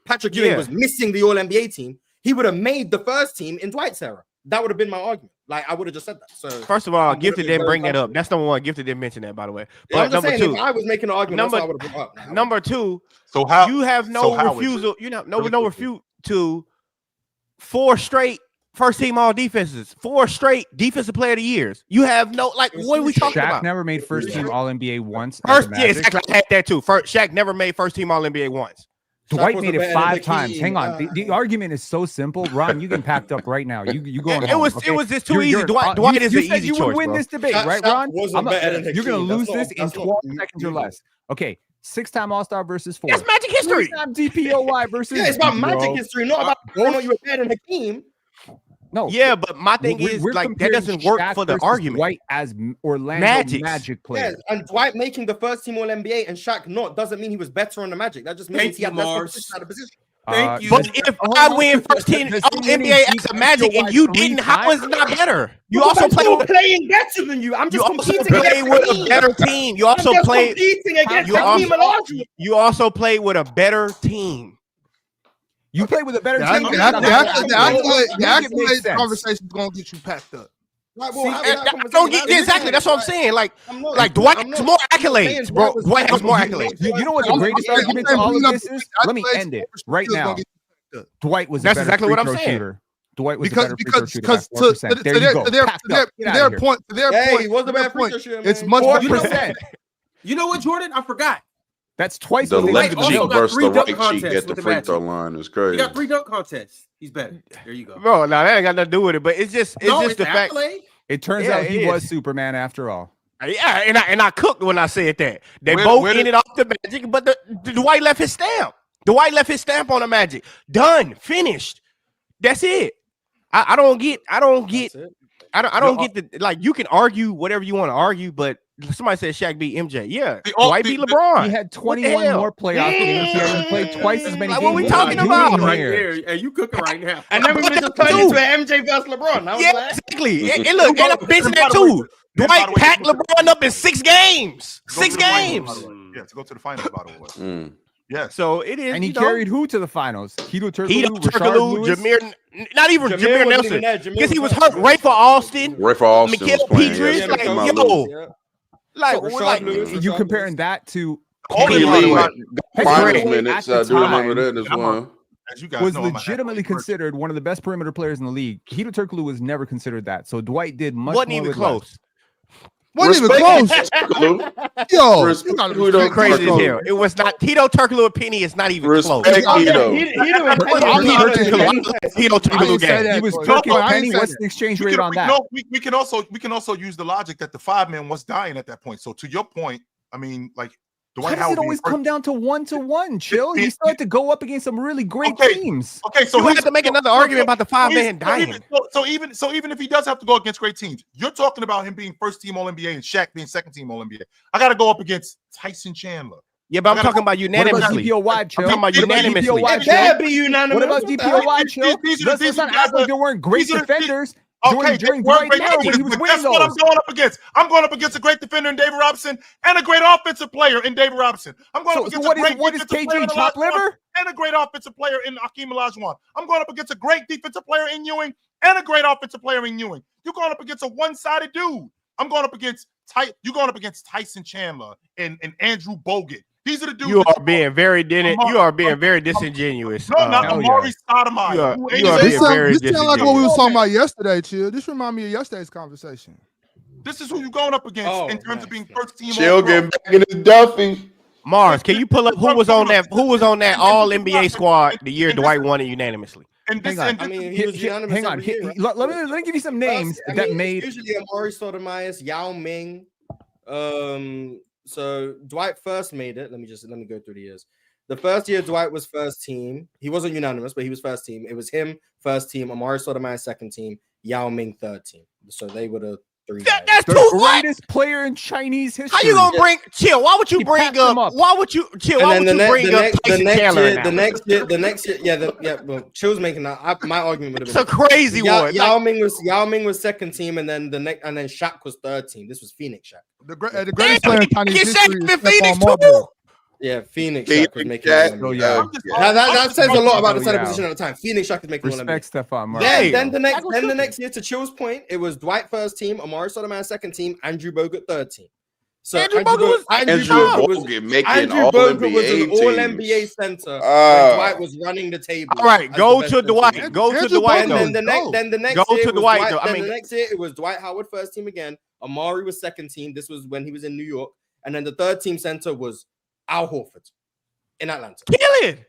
Patrick Ewing was missing the all NBA team. He would have made the first team in Dwight's era. That would have been my argument. Like, I would have just said that. So first of all, Gifted didn't bring it up. That's number one. Gifted didn't mention that, by the way. But yeah, I'm just number saying, two, if I was making an argument, that's what I would have brought up. Number two, so how you have no refusal. You know, no refute to 4 straight first team all defenses, 4 straight defensive player of the years. You have no what are we talking about? Shaq never made first team All NBA once. Exactly. I had that too. Shaq never made first team All NBA once. Dwight made it 5 times. Hang on. The argument is so simple. Ron, you get packed up right now. You going home. It was just too easy. Dwight is an easy choice. You would win this debate, right, Ron? You're going to lose this in 12 seconds or less. Okay. 6-time All-Star versus 4. That's Magic history. 3-time DPOY versus. Yeah, it's about bro. Magic history, not about whether or not you were better than Hakeem. No. Yeah, but my thing We're- is we're like that comparing doesn't work Shaq for the versus argument. Dwight as Orlando Magic. Magic Yeah, player. and Dwight making the first team All NBA and Shaq not doesn't mean he was better on the Magic. That just means Thank he you, had less Mars. competition out of position. Thank you. But if I win first team Does All he mean NBA he as a beat Magic and you Dwight didn't, 3 how is it not better? You also Because play I'm with playing better than you. I'm you just also competing play against with a Hakeem. better team. You I'm also just play competing against you Hakeem also- Olajuwon. you also play with a better team. You play with a better The team. accolade conversation is gonna get you packed up. Like, See, well, having that I don't get conversation, exactly. That's what I'm saying. Like I'm not- like Dwight I'm has not- more I'm not saying accolades, bro. was Dwight has better. more accolades. You know what the greatest argument to all of this is? Let me end it right now. Dwight was That's a better exactly free what I'm throw saying. shooter. Dwight was Because a better free throw shooter. because At 4%. There you go. to their Packed up. Get out of here. point, to their Hey, point, he was to a their bad free point, throw shooter, it's man. much better. 4%. You know what, Jordan? I forgot. That's twice The what they left did also to cheek Bill. got versus 3 the dunk right cheek contests at the with the free Magic. throw line is He crazy. got 3 dunk contests. He's better. There you go. Bro, no, that ain't got nothing to do with it. But it's just No, the fact. accolade. It turns Yeah, out he it was is. Superman after all. Yeah, and I cooked when I said that. They Where- both where did- ended off the Magic, but the Dwight left his stamp. Dwight left his stamp on the Magic. Done, finished. That's it. I don't get That's it. I don't get the like. You can argue whatever you want to argue, but somebody said Shaq beat MJ. Yeah, Dwight beat LeBron. He had What the 21 hell? more playoff games. He already played twice as many Like, games. what we as talking Doing about? Right here. there. And you cooking right now. And then we would just turn into an MJ versus LeBron. I was Yeah, like, exactly. And look, and I'm benching And that by the way- too. and by Dwight the way, packed LeBron up in 6 games. Go to 6 the finals, games. by the way. Yeah, to go to the finals, by the way. Mm. Yes. So it is. And he you know, carried who to the finals? Hedo Turkoglu, Hedo Rashard Turkoglu, Lewis. Jameer, not even Jameer Jameer wasn't Nelson, even there. Jameer because he was was hurt. Ray for Austin, Ray for Austin Mikal was playing. Petrie, Yes, like, come out yo, loose. like, So Rashard like Lewis- You comparing that to Only Kenny league Hardaway. Finals Great. minutes. At I the do remember time, that as I'm well. as you guys was know, I'm a legitimately athlete person. considered one of the best perimeter players in the league. Hedo Turkoglu was never considered that. So Dwight did much wasn't more even with close. less. Wasn't even close. Yo, Respect you gotta Hedo respect Crazy as Turkoglu. hell. It was not Tito Turkoglu and Penny is not even close. Respect Oh, yeah, Hedo. he didn't I'm not win. saying Tito I Turkoglu didn't say game. that. He was No, Turkey I Penny. didn't say What's that. the exchange We rate can, on we, that? no, we can also use the logic that the 5-man was dying at that point. So to your point, I mean, like Why Dwight does Howard it being always first- come down to 1-to-1? Chill. He still had to go up against some really great Okay. teams. Okay, so You have to make another argument about the 5-man dying. So even if he does have to go against great teams, you're talking about him being first team All NBA and Shaq being second team All NBA. I got to go up against Tyson Chandler. Yeah, but I'm talking about What about unanimously. DPOY, Chill? I'm talking about What about unanimously. DPOY, It Chill? can't be unanimous. What about What the hell? DPOY, Chill? These are Let's the not act like there weren't great these are the- defenders Okay, during they were Dwight's great era when he defenders, was but winning guess what I'm those. going up against? I'm going up against a great defender in David Robinson and a great offensive player in David Robinson. I'm going up So against what a great is defensive player KG, in chop Olajuwon liver? and a great offensive player in Hakeem Olajuwon. I'm going up against a great defensive player in Ewing and a great offensive player in Ewing. You're going up against a one-sided dude. I'm going up against you're going up against Tyson Chandler and Andrew Bogut. These are the dudes. You that are being very disingenuous. No, not hell Amari yeah. Stoudemire. You are- who you ain't are even- being very This sound like what we was disingenuous. talking about yesterday, Chill. This remind me of yesterday's conversation. This is who you're going up against Oh, in terms nice. of being first team. Chill All-Pro. getting back in his Duffy. Mars, can you pull up who was on that All NBA squad the year Dwight won it unanimously? And this, Hang on. and I this, mean, he was unanimous. Hang on. every year, right? Let me give you some names I that mean, made. usually Amari Stoudemire, Yao Ming. So Dwight first made it. Let me go through the years. The first year Dwight was first team. He wasn't unanimous, but he was first team. It was him first team, Amari Stoudemire second team, Yao Ming third team. So they were the three guys. That's The too what? greatest player in Chinese history. How you gonna bring chill? Why would you He bring packed them up. Why would you chill? Why would you bring up Tyson Chandler? the next year, yeah. Well, Chill's making that. My argument would It's have a crazy one. Yao Ming was second team, and then Shaq was third team. This was Phoenix Shaq. The greatest player in Chinese Get history Shaq is in Phoenix Stephon too. Marbury. Yeah, Phoenix Phoenix Shaq was making Shaq. all Oh, NBA. yeah. That says a lot about the Oh, side of yeah. position at the time. Phoenix Shaq is making all NBA. Respect Stephon Marbury. Then the next year, to Chill's point, it was Dwight first team, Amari Stoudemire second team, Andrew Bogut third team. So Andrew Bogut was- Andrew Bogut making Andrew all Bogut was an NBA All teams. NBA center. Ah. when Dwight was running the table. All right, as go the best to center. Dwight. Go to Andrew Dwight. Bogut. And then the next Go year to it was Dwight, Dwight. though. I Then mean- the next year it was Dwight Howard first team again. Amari was second team. This was when he was in New York, and then the third team center was Al Horford in Atlanta. Kill it.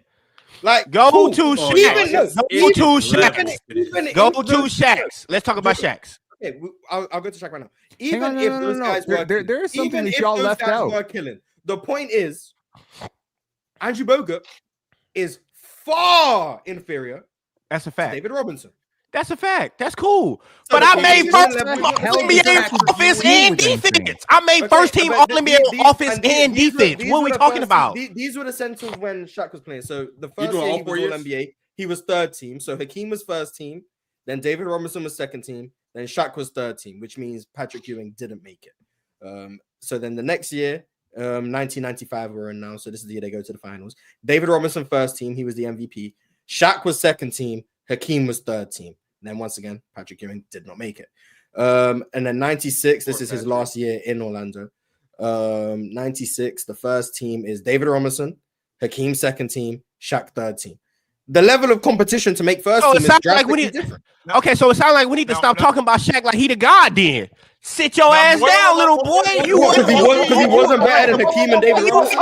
Like Go cool. to Oh, Shaq. Even- Go to Shaq. even Go if to those- Shaq's. Let's talk about Shaq's. Okay, I'll go to Shaq right now. Hang Even on, if no, those no. guys were There is something even that if y'all those left guys out. were killing. The point is, Andrew Bogut is far inferior That's a to fact. David Robinson. That's a fact. That's cool. So But the I made competition first level team is All-NBA offense and defense. I made Okay, first team but All-NBA offense and defense. What are we talking about? These were the centers when Shaq was playing. So the You first doing year all he 4 was years? All-NBA, he was third team. So Hakeem was first team. Then David Robinson was second team. Then Shaq was third team, which means Patrick Ewing didn't make it. So then the next year, 1995 we're in now. So this is the year they go to the finals. David Robinson first team. He was the MVP. Shaq was second team. Hakeem was third team. And then once again, Patrick Ewing did not make it. And then 96, this is his last year in Orlando. 96, the first team is David Robinson, Hakeem second team, Shaq third team. The level of competition to make first team is drastically different. Okay, so it sounds like we need to stop talking about Shaq like he the god then. Sit your ass down, little boy. Because he wasn't better than Hakeem and David Robinson.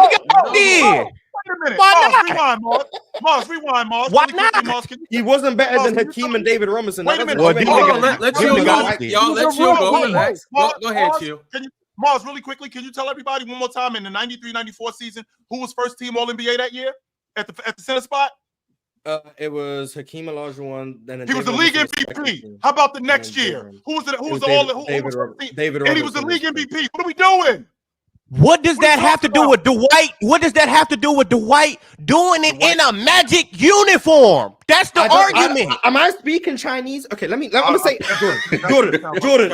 Wait a minute. Why not? Mars, rewind, Mars. Why Really quickly, not? Mars, He wasn't better than Hakeem and David Robinson. Wait a minute. Well, Hold on, let you go. Y'all let you go. Relax. Go ahead, Mars, you. Mars, really quickly, can you tell everybody one more time in the 93-94 season who was first team All-NBA that year at the center spot? It was Hakeem Olajuwon. Then He was the league MVP. How about the next year? Who was first team? David And he was the league MVP. What are we doing? What does that have to do with Dwight? What does that have to do with Dwight doing it in a Magic uniform? That's the argument. Am I speaking Chinese? Okay, let me say Jordan,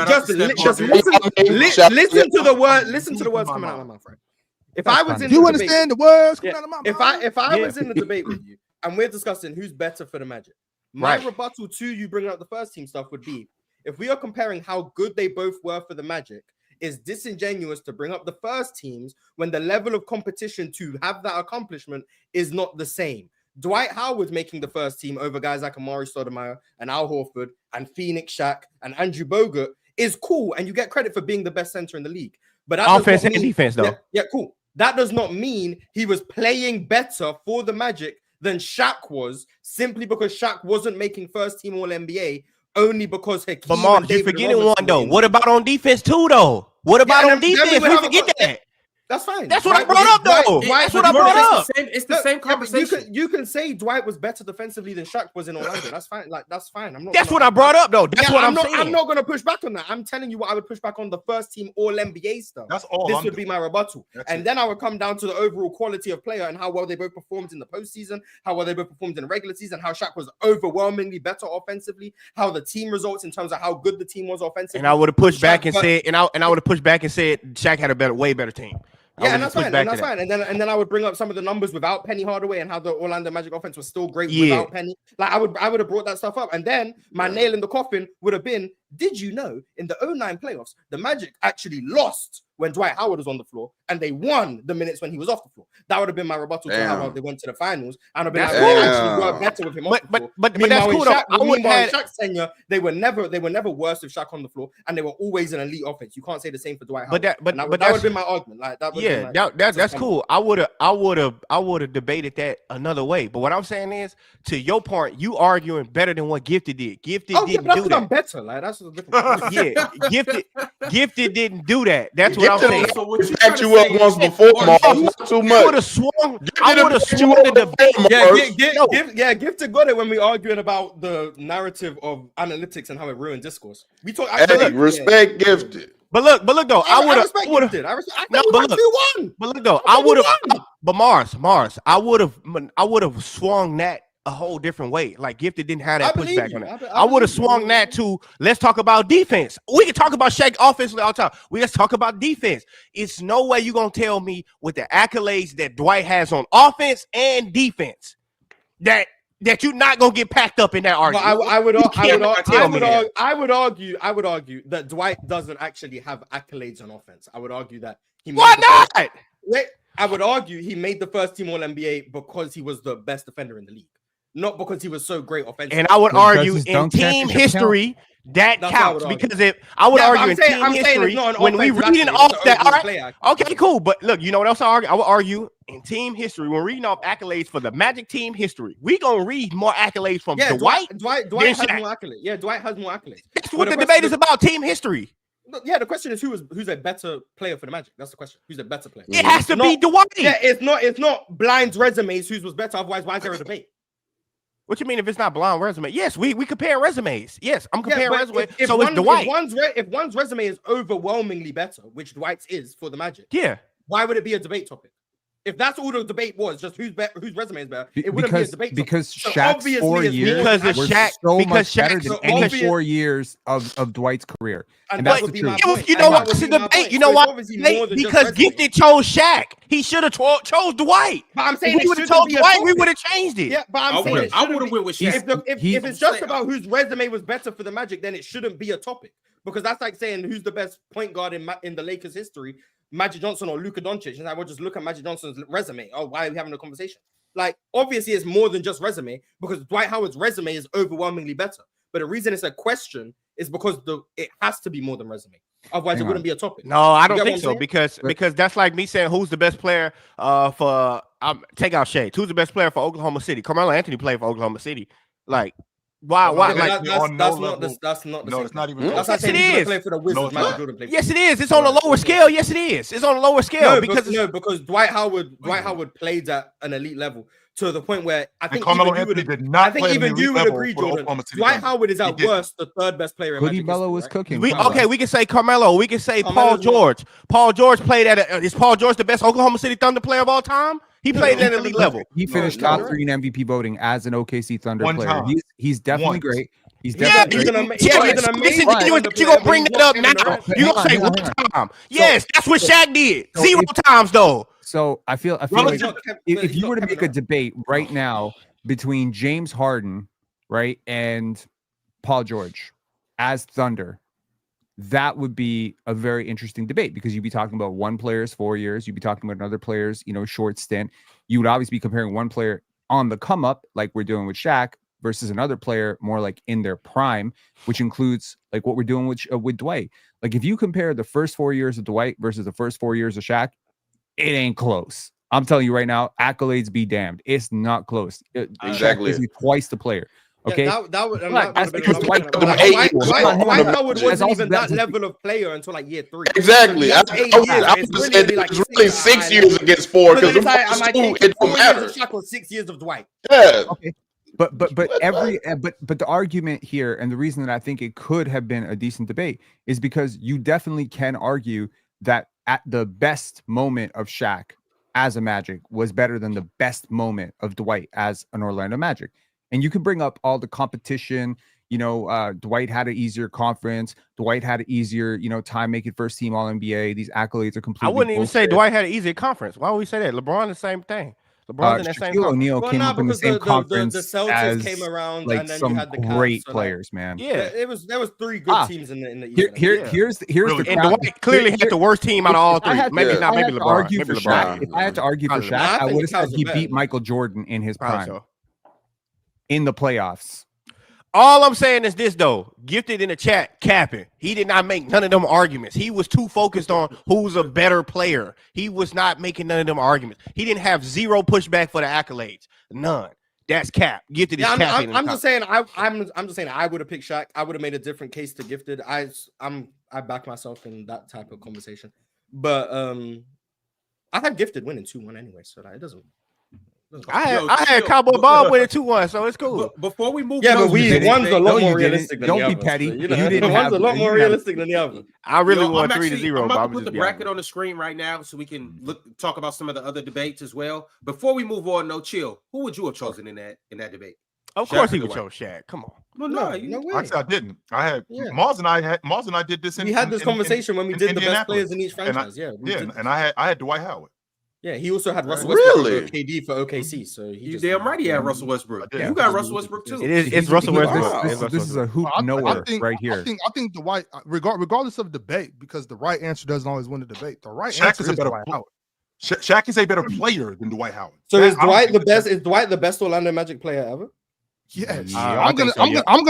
Justin, just listen to the word. Listen to the words coming out of my mouth, right? If I was in You the understand debate, the words coming out of my mouth? if I was in the debate with you and we're discussing who's better for the Magic, my Right. rebuttal to you bringing up the first team stuff would be, if we are comparing how good they both were for the Magic, is disingenuous to bring up the first teams when the level of competition to have that accomplishment is not the same. Dwight Howard making the first team over guys like Amari Stoudemire and Al Horford and Phoenix Shaq and Andrew Bogut is cool, and you get credit for being the best center in the league. But that Offense and defense, though. Yeah, cool. That does not mean he was playing better for the Magic than Shaq was, simply because Shaq wasn't making first team All NBA. Only because Hakeem. But Mark, you're forgetting one though. What about on defense too, though? What about on defense? We forget that. That's fine. That's what I brought up, though. That's what I brought up. It's the same conversation. You can say Dwight was better defensively than Shaq was in Orlando. That's fine. Like that's fine. I'm not. That's what I brought up, though. That's what I'm saying. I'm not going to push back on that. I'm telling you what I would push back on the first team All NBA stuff. That's all. This would be my rebuttal, and then I would come down to the overall quality of player and how well they both performed in the postseason, how well they both performed in the regular season, how Shaq was overwhelmingly better offensively, how the team results in terms of how good the team was offensively. And I would have pushed back and said, and I would have pushed back and said Shaq had a way better team. Yeah, and that's fine. And that's fine. And then I would bring up some of the numbers without Penny Hardaway and how the Orlando Magic offense was still great without Penny. Like I would have brought that stuff up. And then my nail in the coffin would have been, did you know in the 09 playoffs, the Magic actually lost when Dwight Howard was on the floor and they won the minutes when he was off the floor? That would have been my rebuttal to how they went to the finals. And I've been actually worked better with him off the floor. But that's cool. Meanwhile, Shaq's tenure, they were never worse with Shaq on the floor, and they were always an elite offense. You can't say the same for Dwight Howard. That would have been my argument. Like that. That's cool. I would have debated that another way. But what I'm saying is, to your part, you arguing better than what Gifted did. Gifted didn't do that. I'm better. Like that's a different. Gifted didn't do that. That's what I'm saying. So what you backed you up once before, Mars. Not too much. I would have swung the debate. Gifted got it when we arguing about the narrative of analytics and how it ruined discourse. We talk. Respect Gifted. But look though, I would have. But look though, I would have. But Mars, I would have swung that a whole different way. Like Gifted didn't have that pushback on it. I would have swung that to, let's talk about defense. We can talk about Shaq offensively all the time. Let's talk about defense. It's no way you're gonna tell me with the accolades that Dwight has on offense and defense that you're not gonna get packed up in that argument. I would argue that Dwight doesn't actually have accolades on offense. I would argue that why not? I would argue he made the first team All NBA because he was the best defender in the league, not because he was so great offensively. And I would argue in team history that counts, because if I would argue in team history when we reading off that. All right, okay, cool. But look, you know what else I argue? I would argue in team history when reading off accolades for the Magic team history, we gonna read more accolades from Dwight. Dwight has more accolades. Yeah, Dwight has more accolades. That's what the debate is about. Team history. Yeah, the question is who's a better player for the Magic? That's the question. Who's a better player? It has to be Dwight. Yeah, it's not blind resumes. Whose was better? Otherwise, why is there a debate? What you mean if it's not blind resume? Yes, we compare resumes. Yes, I'm comparing resumes. If So it's Dwight. If one's resume is overwhelmingly better, which Dwight's is for the Magic, Yeah. why would it be a debate topic? If that's all the debate was, just whose resume is better, it wouldn't be a debate topic. Because So Shaq's obviously 4 it's years more- Because were Shaq- so because much better Shaq- than so any obvious- 4 years of Dwight's career. And that's that would the be my truth. point. You And know that what? would It's a be my debate. point. You So know it's what? obviously more than just Because resume. Gifted chose Shaq. He should have chose Dwight. But I'm saying If we it would have shouldn't chose be a Dwight, we topic. would have changed it. Yeah, but I'm saying it I shouldn't would have be- went with Shaq. If it's just about whose resume was better for the Magic, then it shouldn't be a topic because that's like saying who's the best point guard in the Lakers history, Magic Johnson or Luka Doncic. And I will just look at Magic Johnson's resume. Oh, why are we having a conversation? Like, obviously, it's more than just resume because Dwight Howard's resume is overwhelmingly better. But the reason it's a question is because it has to be more than resume. Otherwise, it wouldn't be a topic. No, I don't You get think what so I'm saying? because that's like me saying who's the best player for take out Shades. Who's the best player for Oklahoma City? Carmelo Anthony played for Oklahoma City. Like, why? Yeah, Like, that's not the No, same. it's not even. That's Yes, not saying it he's is. gonna play for the Wizards. No, it's Michael not. Jordan played for yes, it is. It's on a lower scale. Yes, it is. It's on a lower scale because Dwight Howard played at an elite level to the point where I think Carmelo even you Anthony would did not I think play at even an you elite would level agree, for Jordan. Oklahoma City Dwight Thunder. Howard is He at didn't. worst the third best player in Goody Magic Mello history, was right? cooking. we Come on. we can say Carmelo. We can say Paul Carmelo's not- George. Paul George played at is Paul George the best Oklahoma City Thunder player of all time? He played at an elite level. He finished No, top you're 3 in MVP voting as an OKC Thunder One player. time. He's definitely Once. great. He's Yeah, definitely great. he's yeah, an amazing Right. you gonna bring that up now? You gonna say Hang on, one hang on. time? Yes, that's what Shaq did. so 0 times though. So I feel like if you were to make a debate right now between James Harden, right, and Paul George as Thunder, that would be a very interesting debate because you'd be talking about one player's 4 years, you'd be talking about another player's, short stint. You would obviously be comparing one player on the come up, like we're doing with Shaq, versus another player more like in their prime, which includes like what we're doing with Dwight. Like if you compare the first 4 years of Dwight versus the first 4 years of Shaq, it ain't close. I'm telling you right now, accolades be damned. It's not close. Exactly. Shaq is twice the player. Okay. Yeah, that would That's because Dwight Dwight Dwight Howard That's wasn't also even that that- level of player until like year 3. Exactly. I I was saying it was really 6 years against 4 because it don't matter. Shaq was 6 years of Dwight. Yeah. Okay. But the argument here and the reason that I think it could have been a decent debate is because you definitely can argue that at the best moment of Shaq as a Magic was better than the best moment of Dwight as an Orlando Magic. And you can bring up all the competition. Dwight had an easier conference. Dwight had an easier, time making first team All NBA. These accolades are I completely. wouldn't even bullshit. say Dwight had an easier conference. Why would we say that? LeBron the same thing. LeBron's in that same Shaquille conference. O'Neal Well, came no, up in the because same the conference Celtics as came around like and then some you had the Cavs, great so, players, man. Yeah. There was 3 good teams in the East. Here's Really? the And crowd. Dwight clearly had the worst team out of all If I three. had to- Maybe if not. I Maybe had to LeBron. argue Maybe for LeBron. Shaq. If I had to argue for Probably Shaq, not. I I think would have the Cavs said he are beat better. Michael Jordan in his Probably prime so. in the playoffs. All I'm saying is this though. Gifted in the chat, capping. He did not make none of them arguments. He was too focused on who's a better player. He was not making none of them arguments. He didn't have zero pushback for the accolades. None. That's cap. Gifted is Yeah, capping. I'm just saying. I'm just saying. I would have picked Shaq. I would have made a different case to Gifted. I back myself in that type of conversation. But I had Gifted winning 2-1 anyway, so that it doesn't. I had Cowboy Bob winning 2-1, so it's cool. Before we move, Yeah, but didn't. one's a lot No, more you didn't. realistic than Don't the be other. petty. So, You didn't one's have- a lot you more didn't have- realistic than the other. I really I'm want actually, 3-0. I'm but about I'm to put just the bracket on the screen right now so we can talk about some of the other debates as well. Before we move on, no chill. Who would you have chosen in that debate? Of Shaq course or he would Dwight? chose Shaq. Come on. Well, No no, way. Actually, I didn't. I had Yeah. Mars and I did this. We had this conversation when we in did the best Indianapolis. players in each And I- franchise. and I had Dwight Howard. Yeah, he also had Russell Westbrook Really? over KD for OKC. So he you just damn right he had Russell Westbrook. Yeah. You got Russell Westbrook too. It's Russell Westbrook. Wow. It's Russell This is a Westbrook. hoop knower right here. I think Dwight, regardless of debate, because the right answer doesn't always win the debate. The right Shaq answer is a is better Dwight Howard. Shaq is a better player than Dwight Howard. So That- is I don't Dwight think the best? Is Dwight the best Orlando Magic player ever? Yes, I I'm think gonna so, yeah. I'm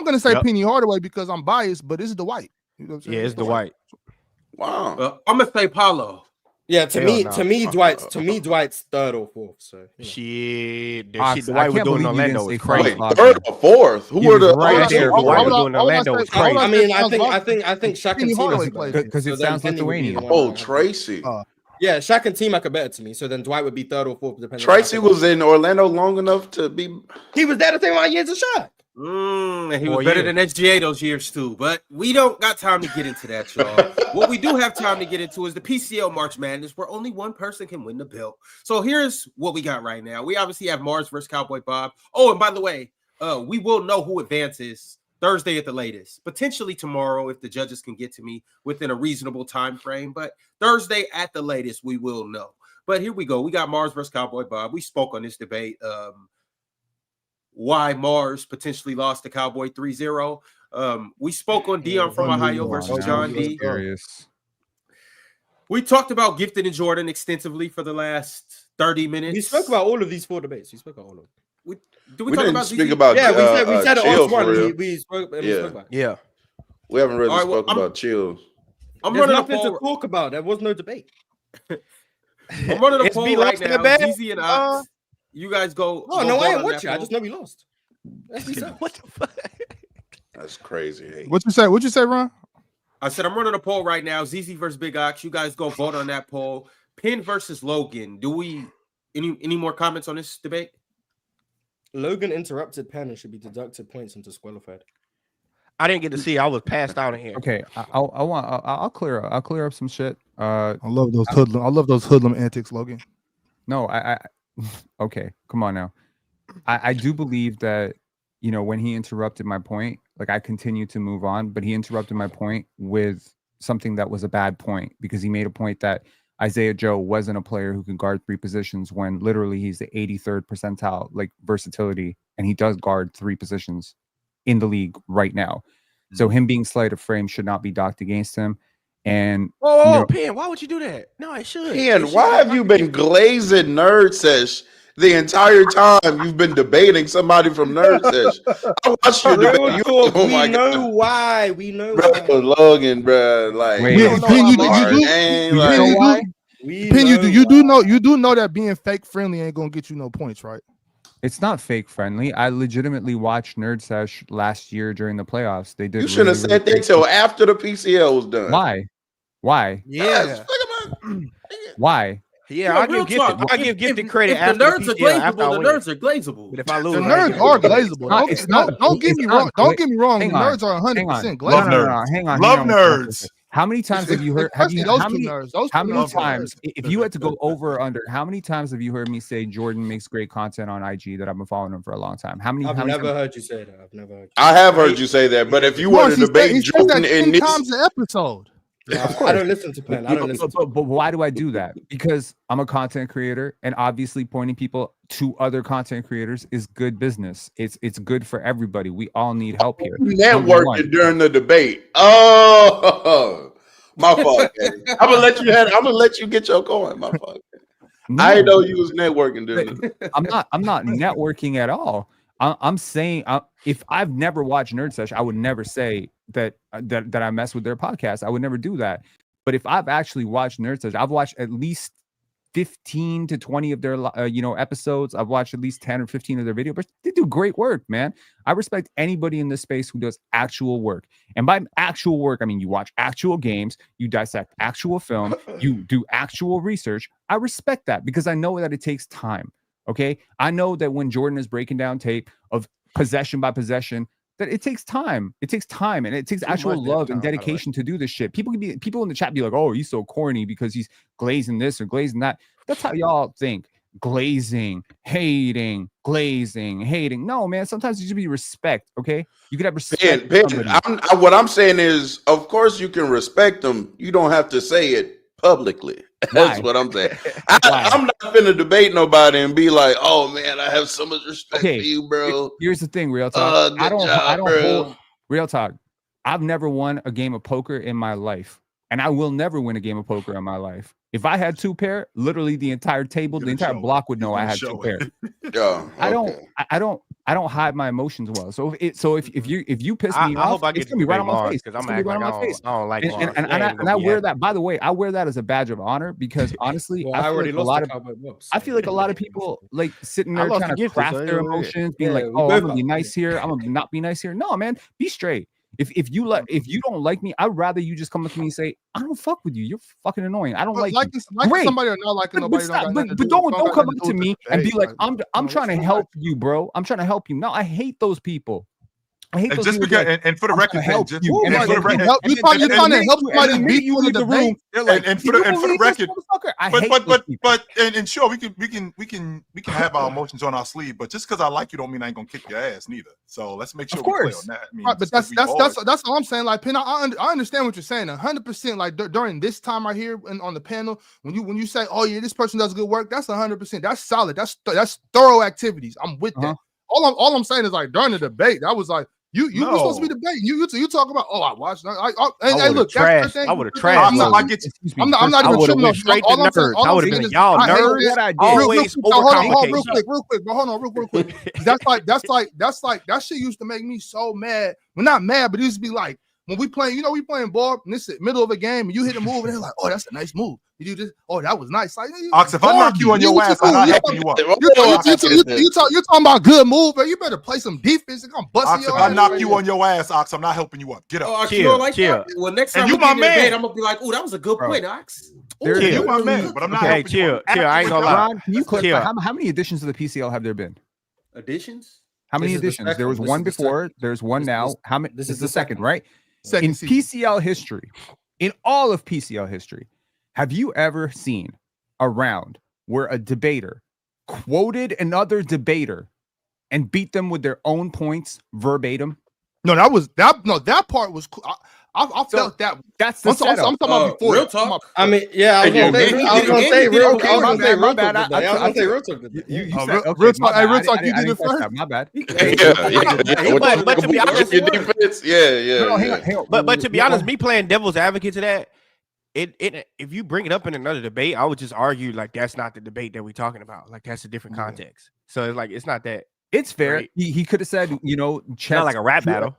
gonna say Yep. Penny Hardaway because I'm biased, but it's Dwight. You know what I'm saying? Yeah, it's Dwight. Wow. I'm gonna say Paulo. Yeah, to Hell me, no. Dwight's third or fourth. So Shit, the Ox, shit I Dwight was can't doing in believe you didn't Orlando was say crazy. Frank Wait, Vogel. third or fourth? Who He were was the right others? there. Dwight was Why doing in Orlando was why would crazy. I mean, I Franz think Shaq and Kenny Team Hardaway is played better. because it So then sounds Kenny would be the Lithuanian. one Oh, that I have. Tracy. Yeah, Shaq and T-Mac are better to me. So then Dwight would be third or fourth, depending. Tracy on was in Orlando long enough to be. he was there the same amount of years as Shaq. And he 4 was better years. than SGA those years too. But we don't got time to get into that, y'all. What we do have time to get into is the PCL March Madness, where only one person can win the belt. So here's what we got right now. We obviously have Mars versus Cowboy Bob. Oh, and by the way, we will know who advances Thursday at the latest, potentially tomorrow if the judges can get to me within a reasonable time frame. But Thursday at the latest, we will know. But here we go. We got Mars versus Cowboy Bob. We spoke on this debate. Why Mars potentially lost to Cowboy 3-0. We spoke on Dion from Ohio versus John D. We talked about Gifted and Jordan extensively for the last 30 minutes. We spoke about all of these 4 debates. We spoke about all of them. We We talk didn't about speak ZZ? about Yeah, we said it Chill on one. for real. We spoke about it. Yeah. We haven't really All right, well, spoke about Chill. I'm There's running a nothing to poll. talk about. There was no debate. I'm running a It's poll be right lost in now. the bag. ZZ and Ox. You guys go. Oh go no, vote I ain't on watch that it. I poll. just know we lost. That's me, sir. What the fuck? That's crazy. Hey. What you say? What you say, Ron? I said I'm running a poll right now. ZZ versus Big Ox. You guys go vote on that poll. Penn versus Logan. Do we any more comments on this debate? Logan interrupted Penn and should be deducted points and disqualified. I didn't get to see. I was passed out in here. Okay, I'll clear up some shit. I love those hoodlum. I love those hoodlum antics, Logan. No, okay, come on now. I do believe that, you know, when he interrupted my point, like I continued to move on, but he interrupted my point with something that was a bad point because he made a point that Isaiah Joe wasn't a player who can guard 3 positions when literally he's the 83rd percentile, like versatility, and he does guard 3 positions in the league right now. So him being slight of frame should not be docked against him. And Penn, why would you do that? No, it should. Ian, why have you been glazing Nerd Sesh the entire time you've been debating somebody from Nerd Sesh? I watched your debate. Oh my know God. why. We know Bro, why. Logan, bro, like Wait, you don't know Penn, you how hard do- ain't, you like- know why? We Penn, know you do know that being fake friendly ain't gonna get you no points, right? it's not fake friendly. I legitimately watched Nerd Sesh last year during the playoffs. They did. You should have really, said really that till after the PCL was done. Why? Yeah. Why? Yeah, Yo, I real give Gifted. talk. I give Gifted credit If after the nerds are PCL, after I glazable, the win. nerds are glazable. But if I lose, The I ain't nerds giving are it to you. glazable. Don't get me wrong. Don't get me wrong. The Hang on. nerds are 100% Love glazable. nerds. Hang on. Love hang on. nerds. How many times have you heard? Especially those how two many? nerds. Those How two many nerds are times, if you had to go over or under, how many times have you heard me say Jordan makes great content on IG that I've been following him for a long time? How many? I've how many never times? heard you say that. I've never heard you. I have heard you say that, but if you Mars, were to he debate says that Jordan 10 in this, times an episode. I don't listen to Penn. I don't listen. But why do I do that? Because I'm a content creator, and obviously pointing people to other content creators is good business. It's good for everybody. We all need help here. Number one. networking during the debate. Oh, my fault. Kenny. I'm gonna let you get your coin. My fault. No, I didn't know you was networking during the I'm not networking at all. I'm saying if I've never watched Nerd Sesh, I would never say that I mess with their podcast. I would never do that. But if I've actually watched Nerd Sesh, I've watched at least 15 to 20 of their episodes. I've watched at least 10 or 15 of their videos. But they do great work, man. I respect anybody in this space who does actual work. And by actual work, I mean you watch actual games, you dissect actual film, you do actual research. I respect that because I know that it takes time. Okay, I know that when Jordan is breaking down tape of possession by possession, that it takes time. It takes time, and it takes actual love and dedication to do this shit. People in the chat be like, "Oh, he's so corny because he's glazing this or glazing that." That's how y'all think. Glazing, hating, glazing, hating. No, man. Sometimes you should be respect. Okay, you could have respect. What I'm saying is, of course, you can respect them. You don't have to say it publicly. That's what I'm saying. I'm not finna debate nobody and be like, "Oh man, I have so much respect for you, bro." Here's the thing, real talk. I don't bro. hold real talk. I've never won a game of poker in my life, and I will never win a game of poker in my life. If I had 2 pair, literally the entire table, the entire block would know I had 2 pair. Yeah, I don't I don't hide my emotions well. So if you piss me I off, hope I get it's gonna be right on my face. because It's I'm gonna be acting right like on my face. I don't like Mars. And I wear that. By the way, I wear that as a badge of honor because honestly, Well, I feel already like I feel like a lot of people like sitting I there lost trying the to gift, craft so their yeah, emotions, being like, we "Oh, both I'm gonna be lost nice here. I'm gonna not be nice here." No, man, be straight. If you don't like me, I'd rather you just come up to me and say, "I don't fuck with you. You're fucking annoying. I don't like you." Like somebody or not liking nobody. But don't come up to me and be like, "I'm trying to help you, bro. I'm trying to help you." No, I hate those people. I hate those just people. because, Like, and for the record, help just, you. and for the record, you're trying to help somebody beat you in the debate. And for the record, I hate those people. but sure, we can have our emotions on our sleeve, but just because I like you don't mean I ain't gonna kick your ass neither. So let's make sure we're clear on that. I mean, right, but that's all I'm saying. Like, Pin, I understand what you're saying 100%. Like during this time right here on the panel, when you say, "Oh yeah, this person does good work," that's 100%. That's solid. That's thorough activities. I'm with that. All I'm saying is like during the debate, that was like. You were supposed to be debating. You talk about. Oh, I watched. Hey, look, that's the thing. I would have trashed. I'm not even tripping. Straight to nerds. I would have been y'all nerds. What I did. Always overcomplicate. Real quick. That's like that shit used to make me so mad. Well, not mad, but it used to be like when we playing. We playing ball and this is the middle of a game and you hit a move and they're like, "Oh, that's a nice move." You just, "Oh, that was nice." Like, Ox, if I knock you on your ass, I'm not helping you up. You're talking about good move, but you better play some defense and come bust your ass. If I knock you on your ass, Ox, I'm not helping you up. Get up. Chill. Well, next time you my man, I'm gonna be like, "Oh, that was a good point, Ox." You my man, but I'm not. Hey, chill. I ain't gonna lie. Ron, can you clarify how many editions of the PCL have there been? Additions? How many editions? There was one before. There's one now. How many? This is the second, right? In PCL history, in all of PCL history, have you ever seen a round where a debater quoted another debater and beat them with their own points verbatim? No, that part was cool. I felt that. That's the setup. I'm talking about before. Real talk. I mean, yeah, I was gonna say real talk. I was gonna say real talk. Real talk. You did it first. My bad. But to be honest, hang on. But to be honest, me playing devil's advocate to that, if you bring it up in another debate, I would just argue like that's not the debate that we're talking about. Like that's a different context. So it's like it's not that. It's fair. Right? He could have said, Chet's not like a rap battle.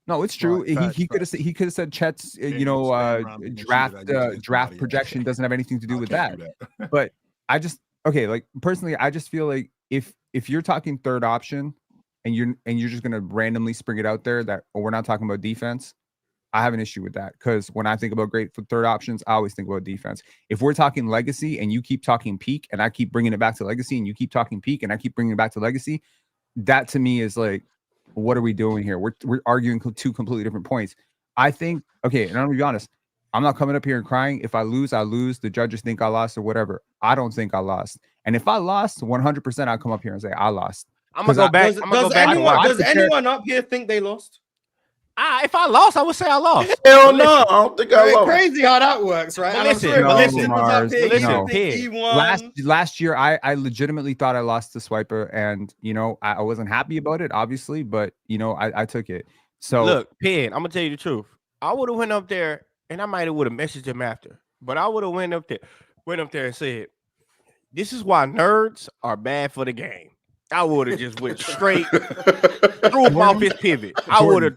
No, it's true. He could have said Chet's draft projection doesn't have anything to do with that. But I just like personally, I just feel like if you're talking third option and you're just gonna randomly spring it out there that we're not talking about defense, I have an issue with that because when I think about great for third options, I always think about defense. If we're talking legacy and you keep talking peak and I keep bringing it back to legacy and you keep talking peak and I keep bringing it back to legacy, that to me is like, what are we doing here? We're arguing two completely different points. I think, and I'm gonna be honest, I'm not coming up here and crying. If I lose, I lose. The judges think I lost or whatever. I don't think I lost. And if I lost, 100%, I'll come up here and say I lost. I'm gonna go back. Does anyone up here think they lost? If I lost, I would say I lost. Hell no, I don't think I lost. Crazy how that works, right? Last year, I legitimately thought I lost to Swiper, and I wasn't happy about it, obviously, but I took it. So look, Pin, I'm gonna tell you the truth. I would have went up there, and I might have would have messaged him after, but I would have went up there and said, "This is why nerds are bad for the game." I would have just went straight, threw him off his pivot. I would have.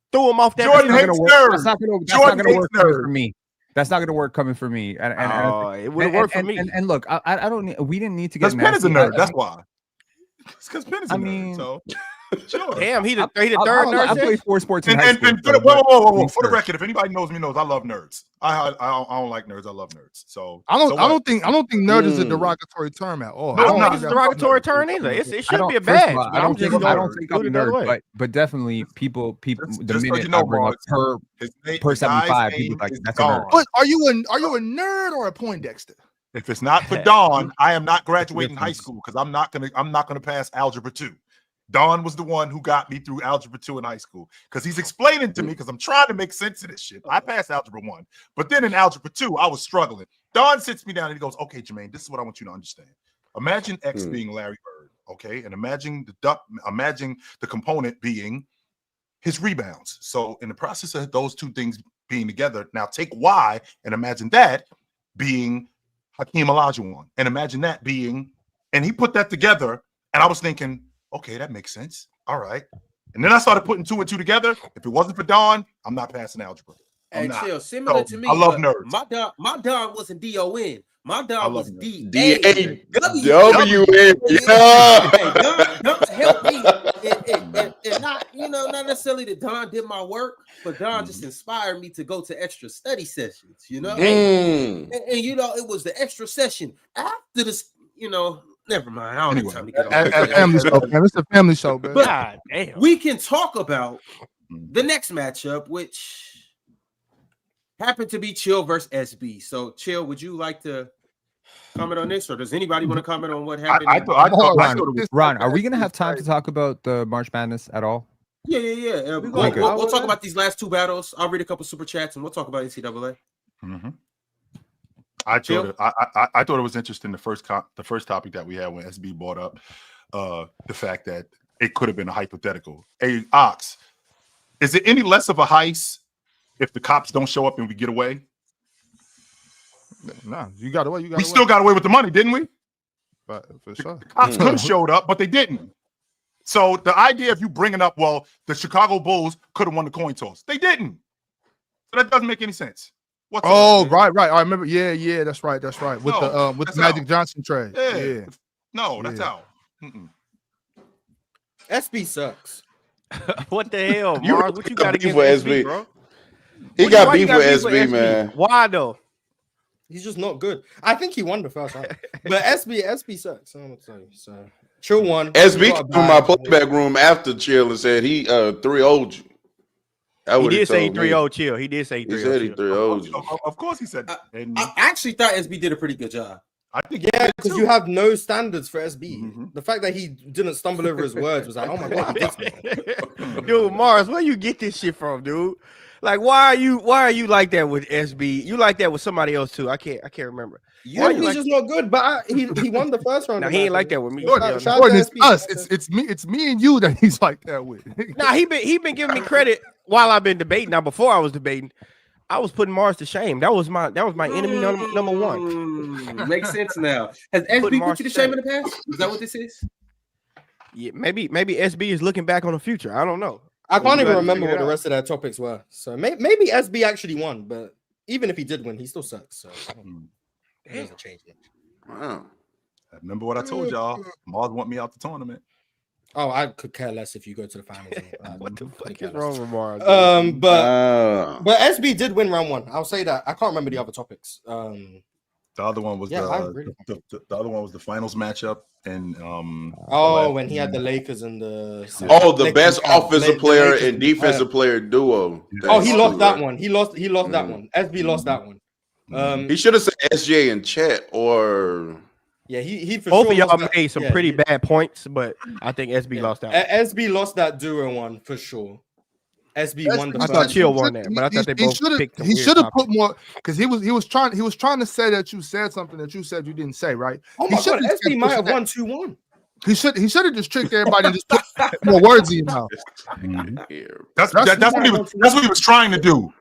Threw him off that. Jordan hates nerds. That's not gonna work for me. That's not gonna work coming for me. And it would have worked for me. And look, I don't. We didn't need to get. Because Penn is a nerd. That's why. It's because Penn is a nerd. So sure. Damn, he the third nerd. I played 4 sports in high school. And whoa. For the record, if anybody knows me, knows I love nerds. I don't like nerds. I love nerds. So I don't think nerd is a derogatory term at all. I don't think it's a derogatory term either. It shouldn't be a badge. I don't think I'm a nerd, but definitely people. The minute I bring up per 75, people like that's a nerd. But are you a nerd or a Poindexter? If it's not for Dawn, I am not graduating high school because I'm not gonna pass algebra 2. Don was the one who got me through algebra 2 in high school because he's explaining to me because I'm trying to make sense of this shit. I passed algebra 1, but then in algebra 2, I was struggling. Don sits me down and he goes, "Okay, Jermaine, this is what I want you to understand. Imagine X being Larry Bird, okay, and imagine the component being his rebounds. So in the process of those two things being together, now take Y and imagine that being Hakeem Olajuwon, and imagine that being," and he put that together, and I was thinking, Okay, that makes sense. All right. And then I started putting 2 and 2 together. If it wasn't for Don, I'm not passing algebra. Hey, chill. Similar to me. I love nerds. My Don wasn't DON. My Don was D-A-W-N. Yeah. Hey, Don helped me. And not, not necessarily that Don did my work, but Don just inspired me to go to extra study sessions, And it was the extra session after this, never mind. I don't have time to get on. Family show, man. It's a family show, man. God damn. We can talk about the next matchup, which happened to be Chill versus SB. So, Chill, would you like to comment on this, or does anybody want to comment on what happened? Ron, are we going to have time to talk about the March Madness at all? Yeah. We'll talk about these last 2 battles. I'll read a couple super chats, and we'll talk about NCAA. Mm-hmm. I thought it was interesting the first topic that we had when SB brought up the fact that it could have been a hypothetical. Hey, Ox, is it any less of a heist if the cops don't show up and we get away? No, you got away. We still got away with the money, didn't we? But for sure, the cops could have showed up, but they didn't. So the idea of you bringing up, the Chicago Bulls could have won the coin toss. They didn't. So that doesn't make any sense. Right. I remember. Yeah, that's right. With the Magic Johnson trade. Yeah. No, that's out. SB sucks. What the hell, Mars? What you got against SB, bro? He got beef with SB, man. Why though? He's just not good. I think he won the first round, but SB sucks. I'm gonna tell you. So Chill won. SB came to my playback room after Chill and said he 3-0'd you. He did say 3-0 Chill. He did say 3-0. He said he 3-0'd you. Of course he said that. I actually thought SB did a pretty good job. I think because you have no standards for SB. Mm-hmm. The fact that he didn't stumble over his words was like, oh my god, dude, Mars, where you get this shit from, dude? Like, why are you like that with SB? You like that with somebody else too? I can't remember. He's just not good, but he won the first round. Nah, he ain't like that with me. It's us. It's me and you that he's like that with. Nah, he been giving me credit while I've been debating. Now, before I was debating, I was putting Mars to shame. That was my enemy number one. Makes sense now. Has SB put you to shame in the past? Is that what this is? Yeah, maybe SB is looking back on the future. I don't know. I can't even remember what the rest of their topics were. So maybe SB actually won, but even if he did win, he still sucks. So it doesn't change much. Wow. Remember what I told y'all? Mars want me out the tournament. Oh, I could care less if you go to the finals. What the fuck is wrong with Mars? But SB did win round 1. I'll say that. I can't remember the other topics. The other one was the other one was the finals matchup and when he had the Lakers and the the best offensive player and defensive player duo. He lost that one. He lost that one. SB lost that one. He should have said SJ in chat or he for both sure of y'all made some pretty bad points, but I think SB lost that one. SB lost that duo one for sure. SB won the I thought Chill won that, but I thought they both picked. He should have put more because he was trying to say that you said something that you said you didn't say, right? Oh my god, SB might have won 2-1. He should have just tricked everybody and just put more words in your mouth. That's what he was trying to do.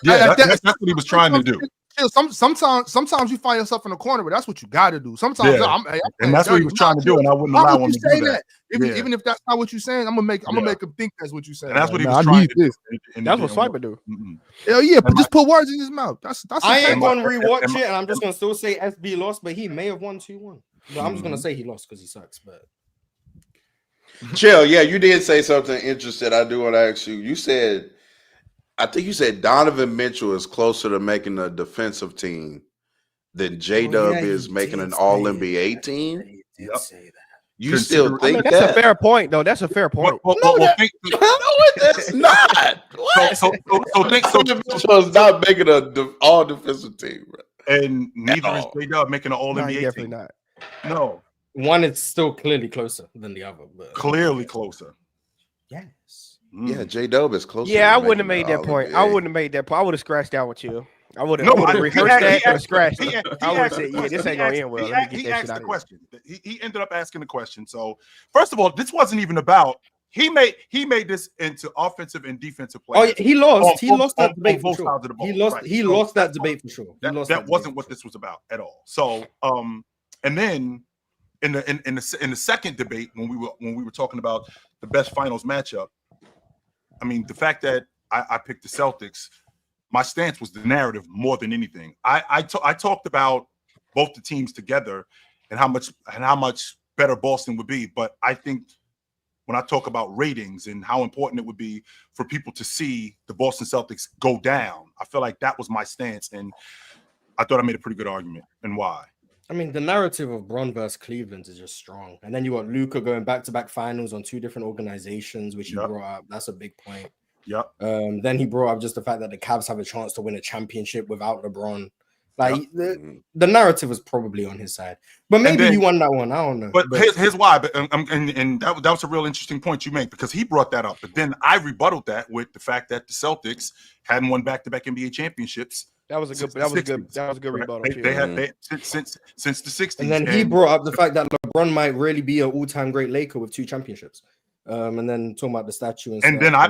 Yeah, that's what he was trying to do. Sometimes you find yourself in a corner, but that's what you got to do. Sometimes, and that's what he was trying to do, and I wouldn't allow him to do that. Even if that's not what you're saying, I'm gonna make him think that's what you're saying. And that's what he was trying to do. That's what Swiper do. Hell yeah, but just put words in his mouth. That's. I ain't gonna rewatch it, and I'm just gonna still say SB lost, but he may have won 2-1. But I'm just gonna say he lost because he sucks. But Chill, you did say something interesting. I do want to ask you. You said, I think you said Donovan Mitchell is closer to making a defensive team than J-Dub is making an All-NBA team. He did say that. You still think that's a fair point, though. That's a fair point. No, it's not. So Mitchell is not making an all-defensive team, bro. And neither is J-Dub making an All-NBA definitely team. Not. No. One is still clearly closer than the other. But clearly closer. Yes. Yeah, J-Dub is closer. Yeah, I wouldn't have made that point. I wouldn't have made that point. I would have scratched out with you. I would have rehearsed that and scratched it. I would have said, this ain't going to end well. Let me get that shit out of here. He ended up asking the question. So, first of all, this wasn't even about he made this into offensive and defensive play. Oh, yeah, he lost. He lost that debate for sure. He lost that debate for sure. That wasn't what this was about at all. So, and then in the second debate when we were talking about the best finals matchup, I mean, the fact that I picked the Celtics, my stance was the narrative more than anything. I talked about both the teams together and how much better Boston would be, but I think when I talk about ratings and how important it would be for people to see the Boston Celtics go down, I feel like that was my stance, and I thought I made a pretty good argument. And why? I mean, the narrative of Bron versus Cleveland is just strong. And then you got Luka going back-to-back finals on 2 different organizations, which he brought up. That's a big point. Yep. Then he brought up just the fact that the Cavs have a chance to win a championship without LeBron. Like, the narrative was probably on his side. But maybe you won that one. I don't know. But here's why. But and that was a real interesting point you make, because he brought that up. But then I rebutted that with the fact that the Celtics hadn't won back-to-back NBA championships. That was a good rebuttal. They had since the 60s. And then he brought up the fact that LeBron might really be an all-time great Laker with 2 championships. And then talking about the statue and then I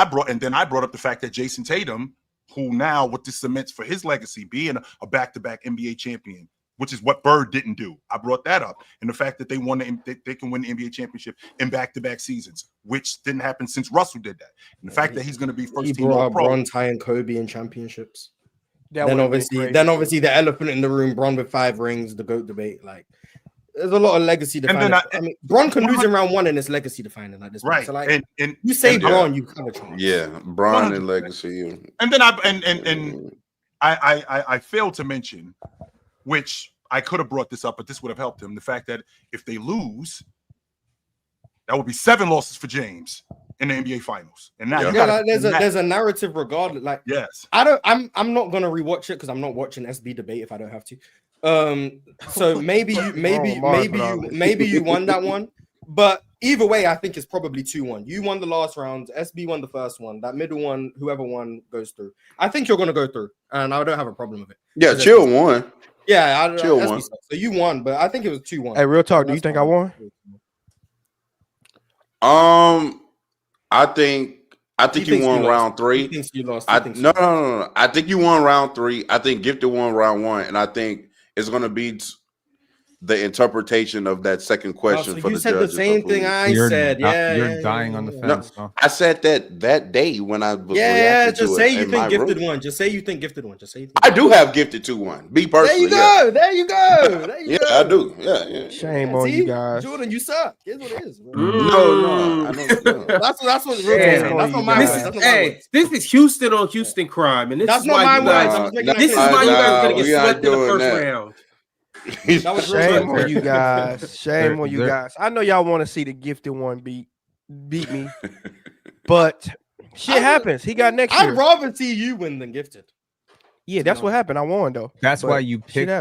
brought up the fact that Jason Tatum, who now what this cements for his legacy, being a back-to-back NBA champion, which is what Bird didn't do. I brought that up, and the fact that they can win the NBA championship in back-to-back seasons, which didn't happen since Russell did that. And the fact that he's going to be first team All-Pro. Bron, Ty, and Kobe in championships. Then obviously the elephant in the room, Bron with 5 rings, the GOAT debate. Like, there's a lot of legacy defining. I mean, Bron can lose in round 1 and it's legacy defining like this. Right. So like, and you say Bron, you have a chance. Yeah, Bron and legacy. And then I failed to mention, which I could have brought this up, but this would have helped him. The fact that if they lose, that would be 7 losses for James in the NBA Finals. And now there's a narrative regardless. Like, yes, I'm not gonna rewatch it because I'm not watching SB debate if I don't have to. So maybe you won that one, but either way, I think it's probably 2-1. You won the last round, SB won the first one. That middle one, whoever won goes through. I think you're gonna go through, and I don't have a problem with it. Yeah, Chill won. Yeah, Chill won. So you won, but I think it was 2-1. Hey, real talk. Do you think I won? I think you won round 3. He thinks you lost. No. I think you won round 3. I think Gifted won round 1, and I think it's going to be the interpretation of that second question. So you said the same thing I said. You're dying on the fence. No, I said that day when I was just say you think Gifted won. Just say you think Gifted won. Just say you think I do have Gifted 2-1. Be personally. There you go. I do. Yeah. Shame on you guys. Jordan, you suck. Here's what it is. No. I don't. That's what's real. That's not my words. Hey, this is Houston on Houston crime, and this is why you guys. This is why you guys are going to get swept in the first round. Shame on you guys. Shame on you guys. I know y'all want to see the Gifted one beat me, but shit happens. He got next year. I'd rather see you win than Gifted. Yeah, that's what happened. I won though. That's why you picked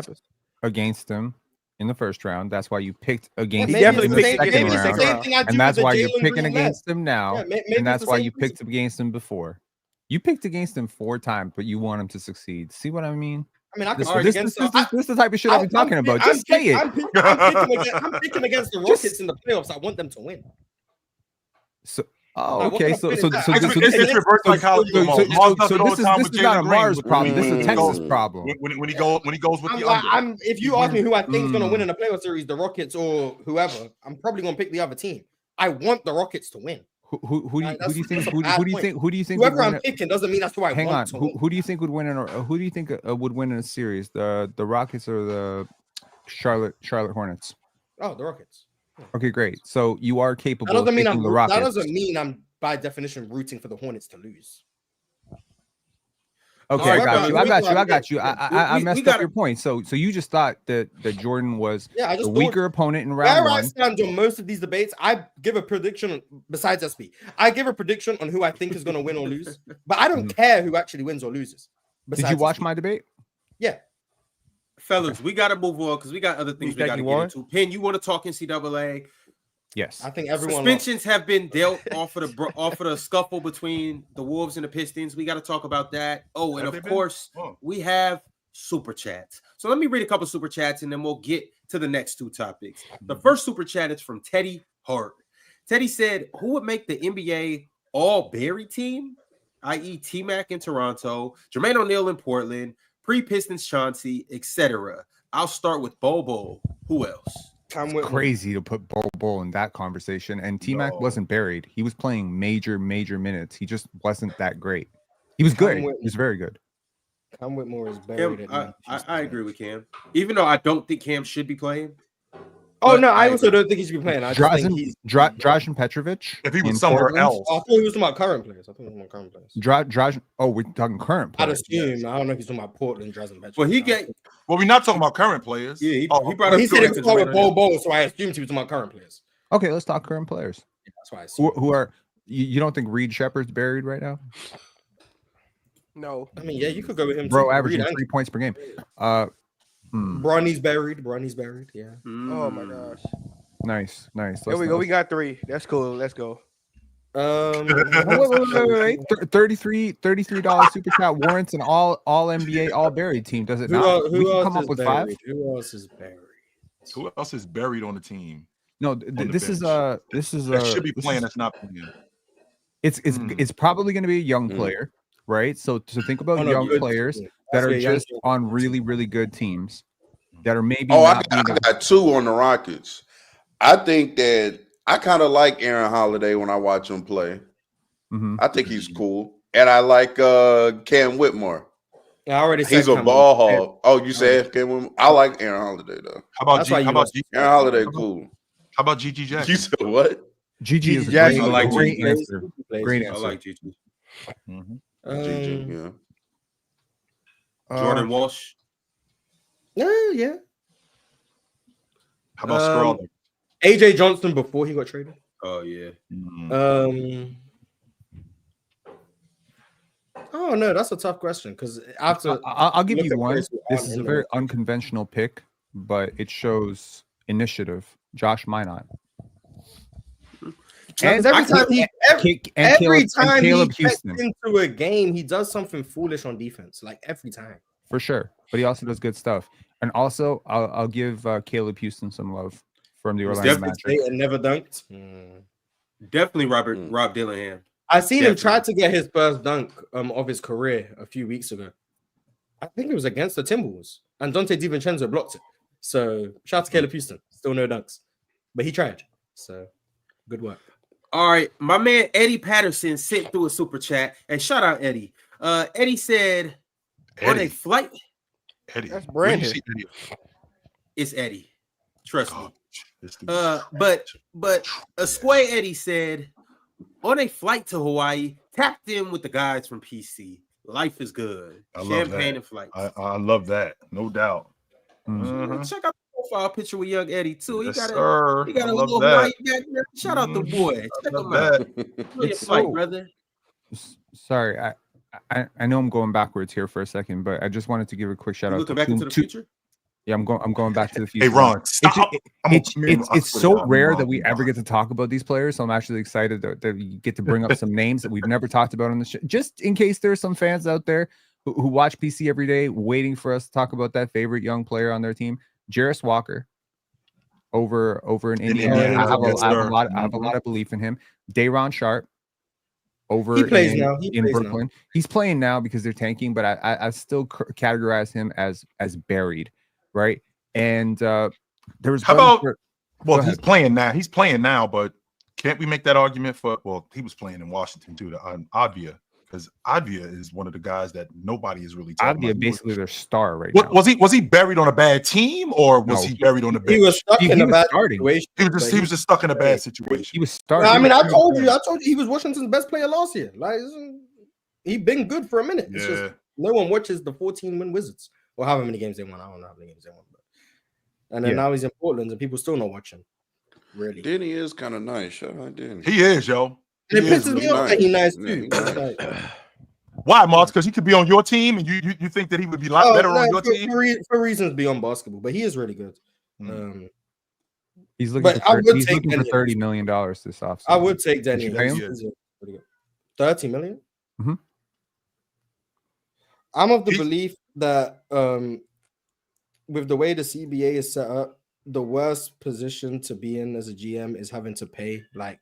against him in the first round. That's why you picked against him in the second round. And that's why you're picking Green against him now. And that's why you picked against him before. You picked against him 4 times, but you want him to succeed. See what I mean? I mean, I can this is the type of shit I've been talking about. Just say it. I'm picking against the Rockets in the playoffs. I want them to win. So, okay. So this is not a Mars problem. This is a Texas problem. When he goes with the under. If you ask me who I think is going to win in the playoff series, the Rockets or whoever, I'm probably going to pick the other team. I want the Rockets to win. Who do you think? Whoever I'm picking doesn't mean that's who I want. Hang on. Who do you think would win who do you think would win in a series? The Rockets or the Charlotte Hornets? Oh, the Rockets. Okay, great. So you are capable. That doesn't mean the Rockets. That doesn't mean I'm by definition rooting for the Hornets to lose. Okay, I got you. I messed up your point. So you just thought that Jordan was the weaker opponent in round 1. Where I stand on most of these debates, I give a prediction besides SB. I give a prediction on who I think is going to win or lose, but I don't care who actually wins or loses. Did you watch my debate? Yeah. Fellas, we got to move on because we got other things we got to get into. Penn, you want to talk NCAA? Yes, I think everyone. Suspensions have been dealt off of the scuffle between the Wolves and the Pistons. We got to talk about that. Oh, and of course, we have super chats. So let me read a couple super chats and then we'll get to the next 2 topics. The first super chat is from Teddy Hart. Teddy said, "Who would make the NBA All-Berry team, i.e., T-Mac in Toronto, Jermaine O'Neal in Portland, pre-Pistons Chauncey, etc. I'll start with Bobo. Who else? Crazy to put Bull in that conversation. And T-Mac wasn't buried. He was playing major minutes. He just wasn't that great. He was good. He was very good. Cam Whitmore is buried. I agree with Cam. Even though I don't think Cam should be playing. Oh no, I also don't think he should be playing. I just think he's Dražen Petrovic. If he was somewhere else, I thought he was talking about current players. Dražen. Oh, we're talking current I'd players. assume. I don't know if he's talking about Portland. Dražen Petrovic. Well, we're not talking about current players. Yeah, he brought up. He said it's called Bobo, so I assumed he was talking about current players. Okay, let's talk current players. Yeah, that's why I assumed. Who are you? Don't think Reed Shepard's buried right now? No. I mean, yeah, you could go with him. Bro, averaging 3 points per game. Bronny's buried. Yeah. Oh my gosh. Nice. There we go. We got 3. That's cool. Let's go. Wait. $33 super chat warrants an all NBA, all buried team. Does it not? Who We can else come up is with buried? 5. Who else is buried? Who else is buried on the team? No, the this is that should be playing. That's not playing. It's probably going to be a young player, right? So think about young players that are just on really good teams that are maybe. I got 2 on the Rockets. I think that I kind of like Aaron Holiday when I watch him play. I think he's cool, and I like Cam Whitmore. Yeah, I already said he's a ball hog. Oh, you said Cam Whitmore? I like Aaron Holiday though. How about Aaron Holiday? Cool. How about Gigi Jackson? You said what? Gigi is Jackson. great answer. Great I answer. like Gigi. Gigi, yeah. Jordan Walsh. Yeah. How about Scrawley? AJ Johnson before he got traded. Oh yeah. Oh no, that's a tough question because I'll give you one. This is a very unconventional pick, but it shows initiative. Josh Minot. And every time he gets Houston into a game, he does something foolish on defense, like every time. for sure. But he also does good stuff. And also, I'll give Caleb Houston some love from the Orlando Magic. And never dunked. Definitely Rob Dillingham. I seen him try to get his first dunk of his career a few weeks ago. I think it was against the Timberwolves, and Dante DiVincenzo blocked it. So shout out to Caleb Houston. Still no dunks, but he tried. So good work. All right, my man Eddie Patterson sent through a super chat, and shout out Eddie. Eddie said on a flight. Eddie, that's Brandon. It's Eddie. Trust me. But a Sway Eddie said on a flight to Hawaii, tapped in with the guys from PC. Life is good. Champagne and flight. I love that, no doubt. Check out the profile picture with young Eddie too. He got a little that. back there. Shout out the boy. Check him out. It's flight, brother. Sorry, I know I'm going backwards here for a second, but I just wanted to give a quick shout out. Looking back into the future. Yeah, I'm going back to the future. Hey, Ron, stop. It's so rare that we ever get to talk about these players. So I'm actually excited that we get to bring up some names that we've never talked about on the show. Just in case there's some fans out there who watch PC every day, waiting for us to talk about that favorite young player on their team, Jarris Walker, over in Indiana. I have a lot of belief in him. Day'Ron Sharpe. He plays in Brooklyn. He's playing now because they're tanking, but I still categorize him as buried. Right. And there was he's playing now. He's playing now, but can't we make that argument for he was playing in Washington too, Advia, because Advia is one of the guys that nobody is really talking about. Advia basically their star right now. Was he buried on a bad team or was he buried on a bad? He was stuck in a bad situation. He was just stuck in a bad situation. He was starting. I mean, I told you he was Washington's best player last year. Like he been good for a minute. It's just no one watches the 14-win Wizards. Or however many games they won. I don't know how many games they won. And then now he's in Portland and people still not watching. Really. Denny is kind of nice. Shout out Denny. He is, yo. It pisses me off that he's nice too. Why, Marks? Because he could be on your team and you think that he would be a lot better on your team? For reasons beyond basketball, but he is really good. He's looking for $30 million this offseason. I would take Denny. $30 million? Mm-hmm. I'm of the belief that with the way the CBA is set up, the worst position to be in as a GM is having to pay like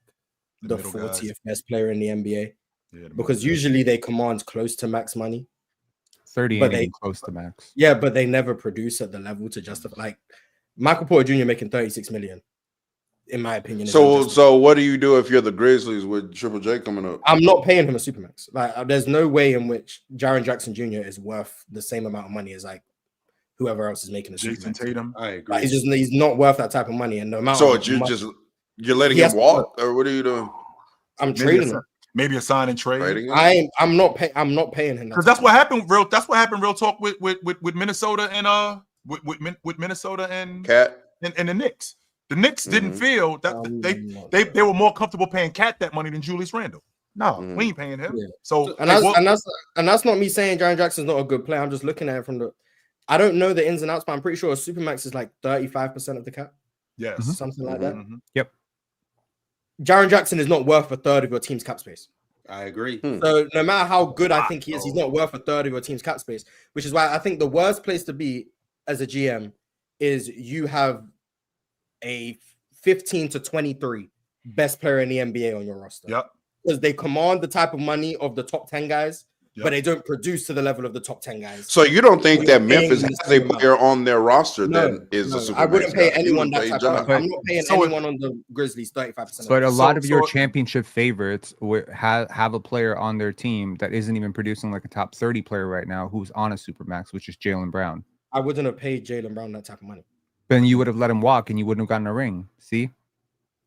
the 40th best player in the NBA, because usually they command close to max money. 30 But ain't they- even close to max. Yeah, but they never produce at the level to justify. Like Michael Porter Jr. making 36 million, in my opinion. is unjustified. So what do you do if you're the Grizzlies with Triple J coming up? I'm not paying him a supermax. Like, there's no way in which Jaren Jackson Jr. is worth the same amount of money as like whoever else is making a Jason supermax. Tatum. I agree. Like, he's not worth that type of money. And no amount. So of money, you're letting He him has to walk, or what are you doing? I'm Maybe trading a, him. maybe a sign and trade. Trading him? I'm not paying him. Because that's what happened. That's what happened. Real talk with Minnesota and with Minnesota and Cat. and the Knicks. The Knicks didn't Mhm. feel that they were more comfortable paying Cat that money than Julius Randle. No, Mhm. we ain't paying him. Yeah. So And that's not me saying Jaren Jackson's not a good player. I'm just looking at it from the. I don't know the ins and outs, but I'm pretty sure a supermax is like 35% of the cap, yes, something like that. Mhm. Jaren Jackson is not worth a third of your team's cap space. I agree. So no matter how good I think he is, he's not worth a third of your team's cap space, which is why I think the worst place to be as a GM is you have a 15 to 23 best player in the NBA on your roster. Yep. Because they command the type of money of the top 10 guys, Yep. but they don't produce to the level of the top 10 guys. So you don't think that Paying Memphis the has a same amount. player on their roster No, that is a super? I wouldn't pay anyone that pay type Ja. of. I'm not paying So anyone on the Grizzlies 35%. But a So- lot of your so- championship favorites have a player on their team that isn't even producing like a top 30 player right now who's on a supermax, which is Jaylen Brown. I wouldn't have paid Jaylen Brown that type of money. Then you would have let him walk and you wouldn't have gotten a ring. See,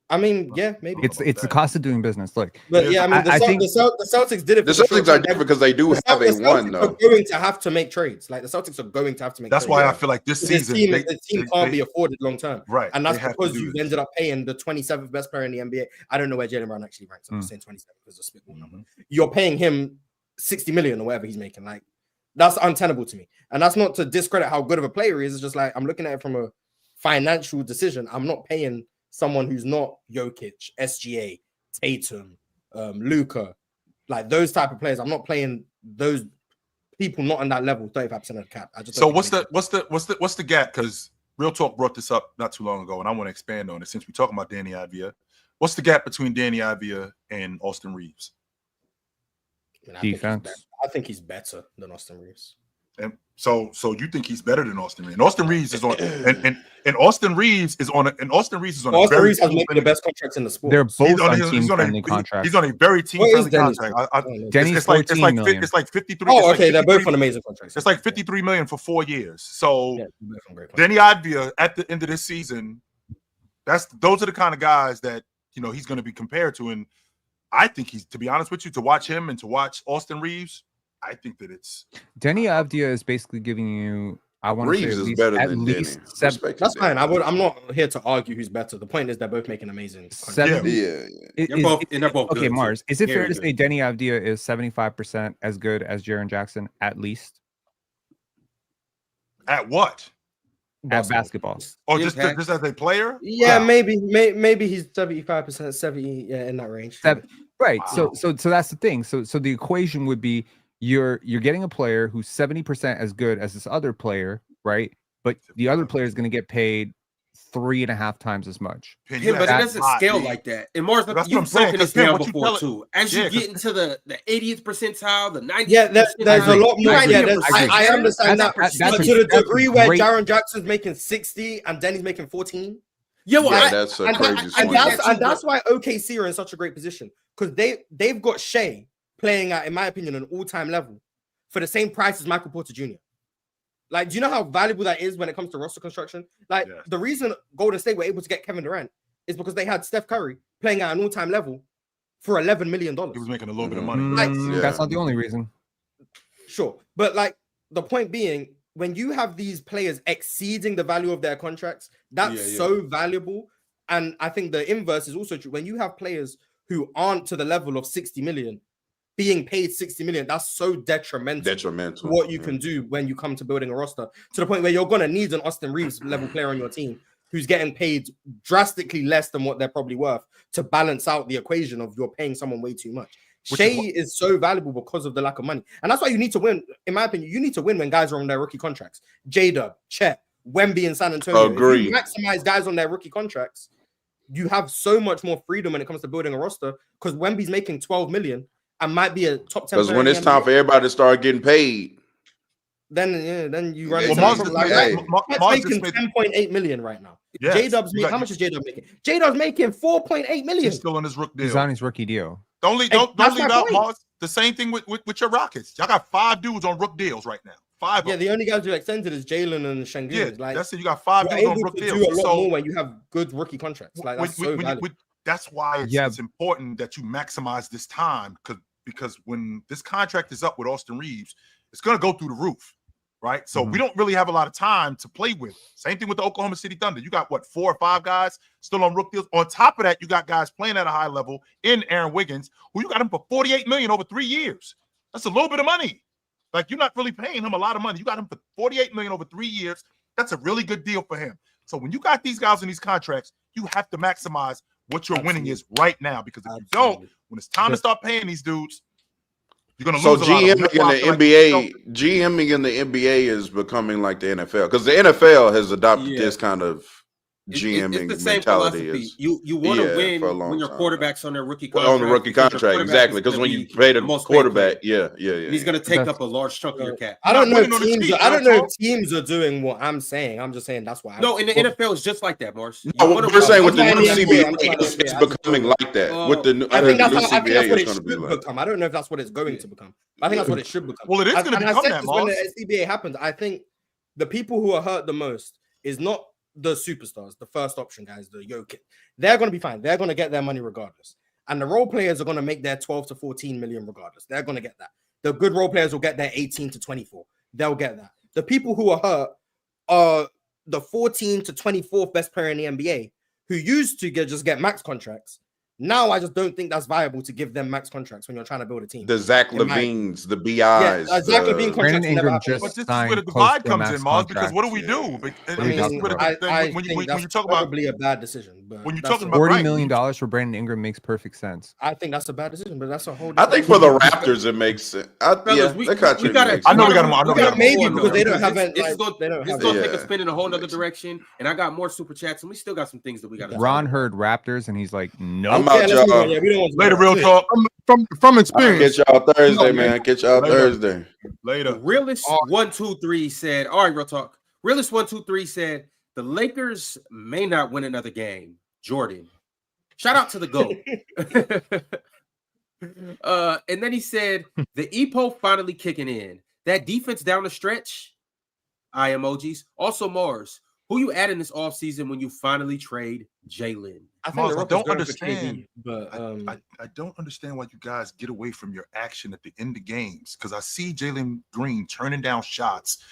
I mean, yeah, maybe. it's the cost of doing business. Look, But yeah, I mean, I think the Celtics did it. The for Celtics short are term. different because they do The have a Celtics one are though. going to have to make trades. Like the Celtics are going to have to make. That's trades. why I feel like this This season team, they- the team they- can't they- be afforded long term, right, and that's they have to because do you've this. ended up paying the 27th best player in the NBA. I don't know where Jaylen Brown actually ranks. I'm just saying 27 because of spitball number. You're paying him 60 million or whatever he's making. Like that's untenable to me, and that's not to discredit how good of a player he is. It's just like I'm looking at it from a financial decision. I'm not paying someone who's not Jokic, SGA, Tatum, Luka, like those type of players. I'm not playing those people not on that level. 35% of the cap. I just So don't what's think the gap? Because Real Talk brought this up not too long ago, and I want to expand on it since we're talking about Danny Avdia. What's the gap between Danny Avdia and Austin Reeves? defense. I think he's better than Austin Reeves. And so you think he's better than Austin Reeves? And Austin Reeves is on and Austin Reeves is on a Austin very Reeves has maybe the best contracts in the sport. They're both he's on on his- team he's on a- friendly contracts. He's on a very team What is friendly Denny's contract. Denny's it's like 14 million. it's like 53. Oh, it's like okay, they're both 53 on amazing contracts. It's like 53 million for 4 years. So Yeah, they're both on great contracts. Danny Avdia at the end of this season, those are the kind of guys that he's going to be compared to. And I think to be honest with you, to watch him and to watch Austin Reeves, I think that it's Denny Avdia is basically giving you. I want to say Reeves at is least, better at than least Denny. seven, Respect That's to fine. Denny. I'm not here to argue who's better. The point is they're both making amazing contracts. 70. Yeah. They're both Okay, good, Mars. too. Is it fair Very to good. say Denny Avdia is 75% as good as Jaren Jackson at least at what? at basketball? Or just Impact. as a player? Yeah, Wow. maybe he's 75%, 70, yeah, in that range. Right. Wow. So that's the thing. So the equation would be you're getting a player who's 70% as good as this other player, right? But the other player is going to get paid 3.5 times as much. And Yeah, you but have it doesn't that scale lot, like that. And Mars, That's what you've I'm saying, broken this 'cause Pim, down what you before tell- too. As Yeah, you 'cause- get into the 80th percentile, the 90th Yeah, there's a lot more. I agree. Yeah, I understand that. That's But a- to the that's a degree where great- Jaren Jackson's making 60 and Denny's making 14. Yeah, well, Yeah, that's a crazy swing. And that's why OKC are in such a great position because they've got Shea playing at, in my opinion, an all-time level for the same price as Michael Porter Jr. Like, do you know how valuable that is when it comes to roster construction? Like, Yes. the reason Golden State were able to get Kevin Durant is because they had Steph Curry playing at an all-time level for $11 million. He was making a little bit of Mhm. money. That's not the only reason. Sure. But like the point being, when you have these players exceeding the value of their contracts, that's so valuable. And I think the inverse is also true. When you have players who aren't to the level of 60 million being paid 60 million, that's so detrimental to what you can do when you come to building a roster, to the point where you're going to need an Austin Reeves level player on your team who's getting paid drastically less than what they're probably worth to balance out the equation of you're paying someone way too much. Shea is so valuable because of the lack of money. And that's why you need to win. In my opinion, you need to win when guys are on their rookie contracts. J-Dub, Chet, Wemby in San Antonio. Agree. If you maximize guys on their rookie contracts, you have so much more freedom when it comes to building a roster because Wemby's making 12 million and might be a top 10 Because player when in it's the time NBA. for everybody to start getting paid, then you run Well, into Mars that just problem. made- That's Mars just making made- 10.8 million right now. Yes, J-Dub's you got- how much is J-Dub making? J-Dub's making 4.8 million. He's still on his rookie He's deal. on his rookie deal. Don't leave That's out my point. Mars. The same thing with your Rockets. Y'all got 5 dudes on rook deals right now. 5. Yeah, of the them. only guys who extended is Jalen and Şengün. Yeah, Like, that's it. You got 5 you're dudes on able rook to deals. do a lot So more when you have good rookie contracts. Like, that's so valuable. that's why it's, Yeah. it's important that you maximize this time because when this contract is up with Austin Reeves, it's going to go through the roof, right? So we don't really have a lot of time to play with. Same thing with the Oklahoma City Thunder. You got, 4 or 5 guys still on rook deals. On top of that, you got guys playing at a high level in Aaron Wiggins, who you got him for $48 million over 3 years. That's a little bit of money. Like, you're not really paying him a lot of money. You got him for $48 million over 3 years. That's a really good deal for him. So when you got these guys in these contracts, you have to maximize what your winning is right now, because if you don't, when it's time to start paying these dudes, you're going to So lose a lot of them. GMing in the NBA is becoming like the NFL, because the NFL has adopted this kind of GMing it's the same mentality. philosophy. You want to win for a long when your time. quarterback's on their rookie contract. On the rookie contract, exactly. Because when you pay the quarterback, and he's going to take up a large chunk of your cap. I don't know if teams are doing what I'm saying. I'm just saying that's why. No, in the NFL, it's just like that, Mars. No, we're saying with the new CBA, it's becoming like that. With the new, I think that's new what it CBA is going to should be like. become. I don't know if that's what it's going to become. I think that's what it should become. Well, it is going to become that, when Mars. the CBA happens, I think the people who are hurt the most is not the superstars, the first option guys, the Jokic. They're going to be fine. They're going to get their money regardless. And the role players are going to make their 12 to 14 million regardless. They're going to get that. The good role players will get their 18 to 24. They'll get that. The people who are hurt are the 14 to 24th best player in the NBA who used to just get max contracts. Now I just don't think that's viable to give them max contracts when you're trying to build a team. The Zach Levines, the BIs. Yeah, Zach Levine Brandon Ingram just But this is signed where the close divide to a comes in, max Mars, because contract. what do we do? When you talk about probably a bad decision. But when you're talking about $40 million for Brandon Ingram makes perfect sense. I think that's a bad decision, but that's a whole. I think for the Raptors it makes sense. I know we got him. Maybe because they don't have it. This is going to take a spin in a whole other direction, and I got more super chats, and we still got some things that we got. Ron heard Raptors, and he's like, "No." I'm out, y'all. Later, real talk. From experience. Catch y'all Thursday, man. Catch y'all Thursday. Later. Realist 123 said, "All right, real talk." Realist 123 said the Lakers may not win another game. Jordan, shout out to the GOAT. And then he said the EPO finally kicking in. That defense down the stretch. Eye emojis. Also, Mars, who you adding this offseason when you finally trade Jalen? I think Mars, I don't understand. KD, but I don't understand why you guys get away from your action at the end of games, because I see Jalen Green turning down shots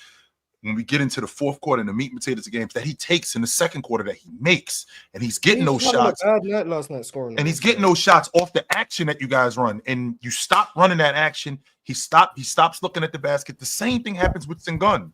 when we get into the fourth quarter and the meat and potatoes of games that he takes in the second quarter that he makes, and he's getting those shots. Bad night last night scoring, and he's getting those shots off the action that you guys run, and you stop running that action. He stops looking at the basket. The same thing happens with Sengun.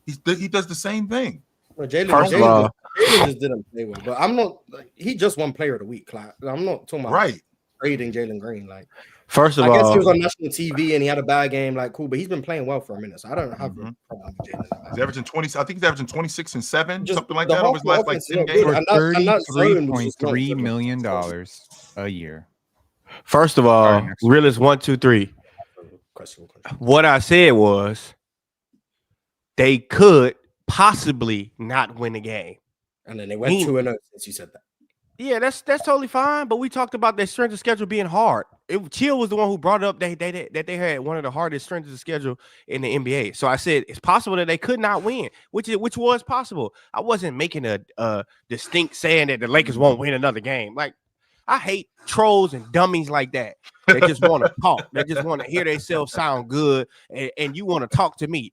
He does the same thing. Well, Jalen just didn't play well, but I'm not. He just won Player of the Week. Like, I'm not talking about trading Jalen Green. Like, first of all, I guess he was on national TV and he had a bad game. Like, cool, but he's been playing well for a minute, so I don't have a problem with Jalen. He's averaging 20. I think he's averaging 26 and 7, something like the that, over his last like 10 games. For $33.3 million a year. First of all, Realist 123. What I said was they could possibly not win the game, and then they went 2-0 since you said that. Yeah, that's totally fine. But we talked about their strength of schedule being hard. Chill was the one who brought up that they had one of the hardest strengths of schedule in the NBA. So I said it's possible that they could not win, which was possible. I wasn't making a distinct saying that the Lakers won't win another game. Like, I hate trolls and dummies like that. They just want to talk. They just want to hear themselves sound good, and you want to talk to me.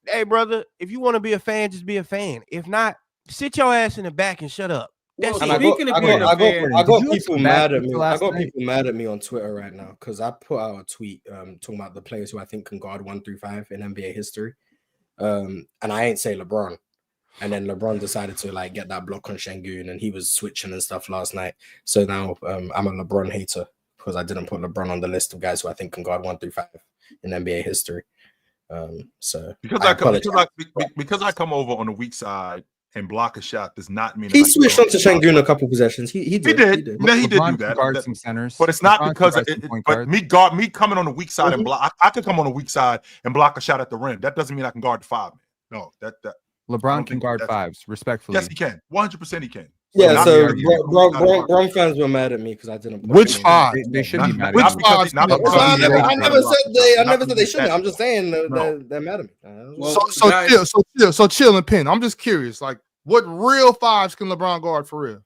Hey, brother, if you want to be a fan, just be a fan. If not, sit your ass in the back and shut up. That's I got people mad at me. I got people mad at me on Twitter right now because I put out a tweet talking about the players who I think can guard 1 through 5 in NBA history. And I ain't say LeBron. And then LeBron decided to like get that block on Şengün, and he was switching and stuff last night. So now I'm a LeBron hater because I didn't put LeBron on the list of guys who I think can guard 1 through 5 in NBA history. So because I come over on the weak side can block a shot does not mean He that I can switched guard on to a shot. Şengün a couple possessions. He did. No, he did do LeBron can that. guard some centers, But it's not LeBron because can of guard some point but guards. me coming on the weak side and block. I could come on the weak side and block a shot at the rim. That doesn't mean I can guard the 5 man. No, that I LeBron don't can think guard that's- fives, respectfully. Yes, he can. 100% he can. Yeah, not so because- Bron fans were mad at me because I didn't. put Which him in. five? They should be mad Which at you. five? not No, because no, he no, never- I never said they. I Not never said they because shouldn't. that- I'm just saying No. they're mad at me. Well, So guys- chill and pin. I'm just curious, like, what real fives can LeBron guard for real?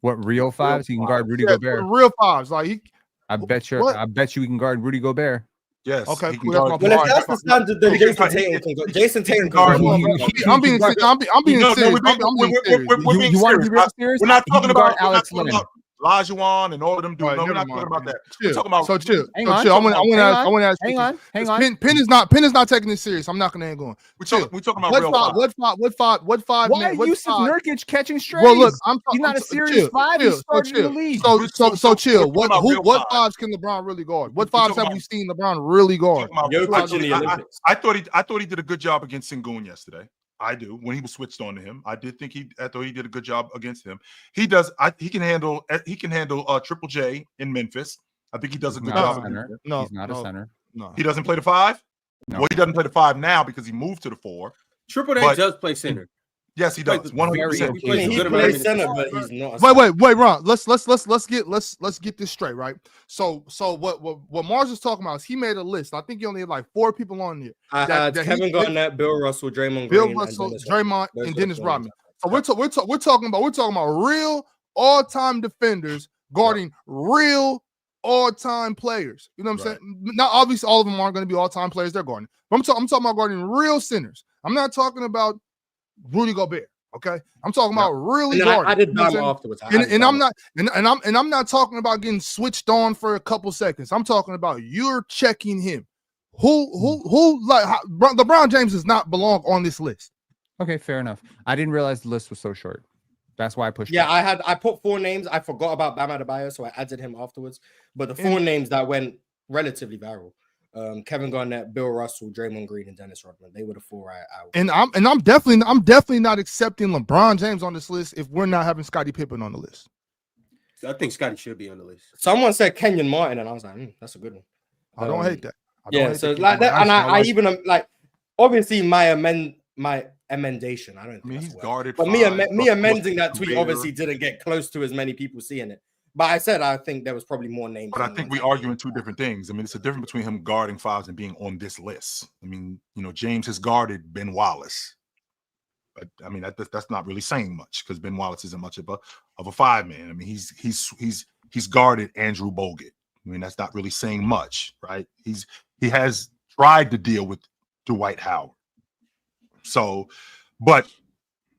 What real fives? He can guard Rudy Yeah, Gobert. real fives, like he. I bet you. What? I bet you he can guard Rudy Gobert. Yes. Okay, he cool, can that's guard- my Well, point. if that's the standard, then He can Jason guard- Tatum can go. Jason Tatum guard- can go. I'm being serious. I'm being No, serious. we're being- I'm being we're- serious. we're being You want to be serious. real serious? We're not He can talking guard about Alex we're not Len. talking about Olajuwon and all of them dudes. All right, No, we're never not talking mind, about man. that. We're Chill. talking about So chill. Hang So on, chill. I hang want to ask. Hang on. Pin is not taking this serious. I'm not gonna hang on. we're talking about What real five? five. What five? Why man, are what Yusuf five- Nurkic catching strays? Well, look, He's not a serious chill, five. He chill, started in the league. So chill. we're talking about real What fives. fives can LeBron really guard? What We're fives talking have we seen LeBron really guard? Jokic in the Olympics. I thought he did a good job against Sengun yesterday. I do. When he was switched on to him, I thought he did a good job against him. He does. He can handle Triple J in Memphis. I think he does a good Not a job. center. No, He's not a center. No. He doesn't play the 5. No. Well, he doesn't play the 5 now because he moved to the 4. Triple A But- does play center. Yes, he does. 100%. Very He good amount plays of center, minutes. but he's not. a Wait, Ron. Let's get this straight, right? So what Mars is talking about is he made a list. I think he only had like 4 people on there. I had that Kevin he- Garnett, Bill Russell, Draymond Bill Green, Russell, and Dennis Rodman. Draymond, Those and are Dennis the Rodman. ones. So we're talking about real all-time defenders guarding real all-time players. You know what I'm Right. saying? Not obviously all of them aren't going to be all-time players they're guarding. But I'm talking about guarding real centers. I'm not talking about Rudy Gobert. Okay, I'm talking about really And then guarding. I did You know what I'm Bama saying? afterwards. And I'm not talking about getting switched on for a couple seconds. I'm talking about you're checking him. Who like LeBron James does not belong on this list. Okay, fair enough. I didn't realize the list was so short. That's why I pushed. Yeah, back. I put 4 names. I forgot about Bam Adebayo, so I added him afterwards. But the 4 names that went relatively viral: Kevin Garnett, Bill Russell, Draymond Green, and Dennis Rodman. They were the 4 I And I'm definitely not accepting LeBron James on this list if we're not having Scottie Pippen on the list. I think Scotty should be on the list. Someone said Kenyon Martin, and I was like, that's a good one. I don't hate that. I don't Yeah, hate so that. like that, and I like- even like obviously my emendation. I don't. I Think mean, that's he's a word. guarded. But 5, me amending that tweet Gobert. obviously didn't get close to as many people seeing it. But I said I think there was probably more names. But I than think ones we I arguing 2 different things. I mean, it's a difference between him guarding 5s and being on this list. I mean, James has guarded Ben Wallace. But I mean, that's not really saying much because Ben Wallace isn't much of a 5 man. I mean, he's guarded Andrew Bogut. I mean, that's not really saying much, right? He has tried to deal with Dwight Howard. So, but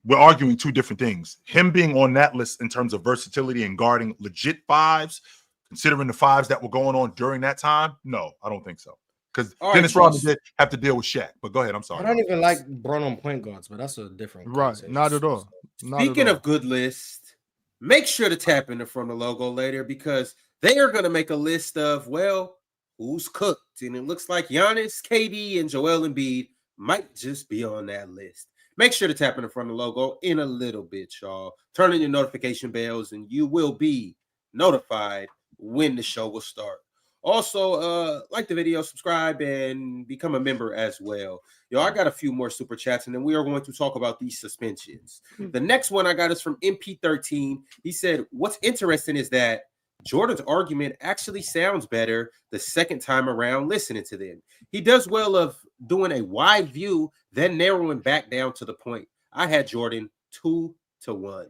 we're arguing 2 different things. Him being on that list in terms of versatility and guarding legit 5s, considering the 5s that were going on during that time, no, I don't think so. Because Dennis Rodman did have to deal with Shaq. But go ahead, I'm sorry. I don't even like Bron on point guards, but that's a different. Right, conversation. not at all. Not at Speaking all. of good list, make sure to tap in from the logo later because they are going to make a list of, well, who's cooked. And it looks like Giannis, KD, and Joel Embiid might just be on that list. Make sure to tap in from the logo in a little bit, y'all. Turn on your notification bells and you will be notified when the show will start. Also, like the video, subscribe, and become a member as well. Yo, I got a few more super chats, and then we are going to talk about these suspensions. The next one I got is from MP13. He said, what's interesting is that Jordan's argument actually sounds better the second time around listening to them. He does well of doing a wide view, then narrowing back down to the point. I had Jordan 2-1.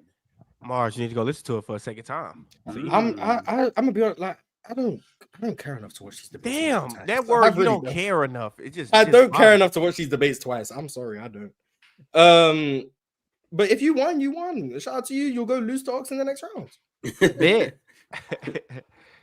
Mars, you need to go listen to it for a second time. I'm gonna be honest, like I don't care enough to watch these debates. Damn, multiple times. that I word you really don't care enough. It just I just don't care bothers enough to watch these debates twice. I'm sorry, I don't. But if you won, you won. Shout out to you. You'll go lose to Ox in the next round. me. Bet.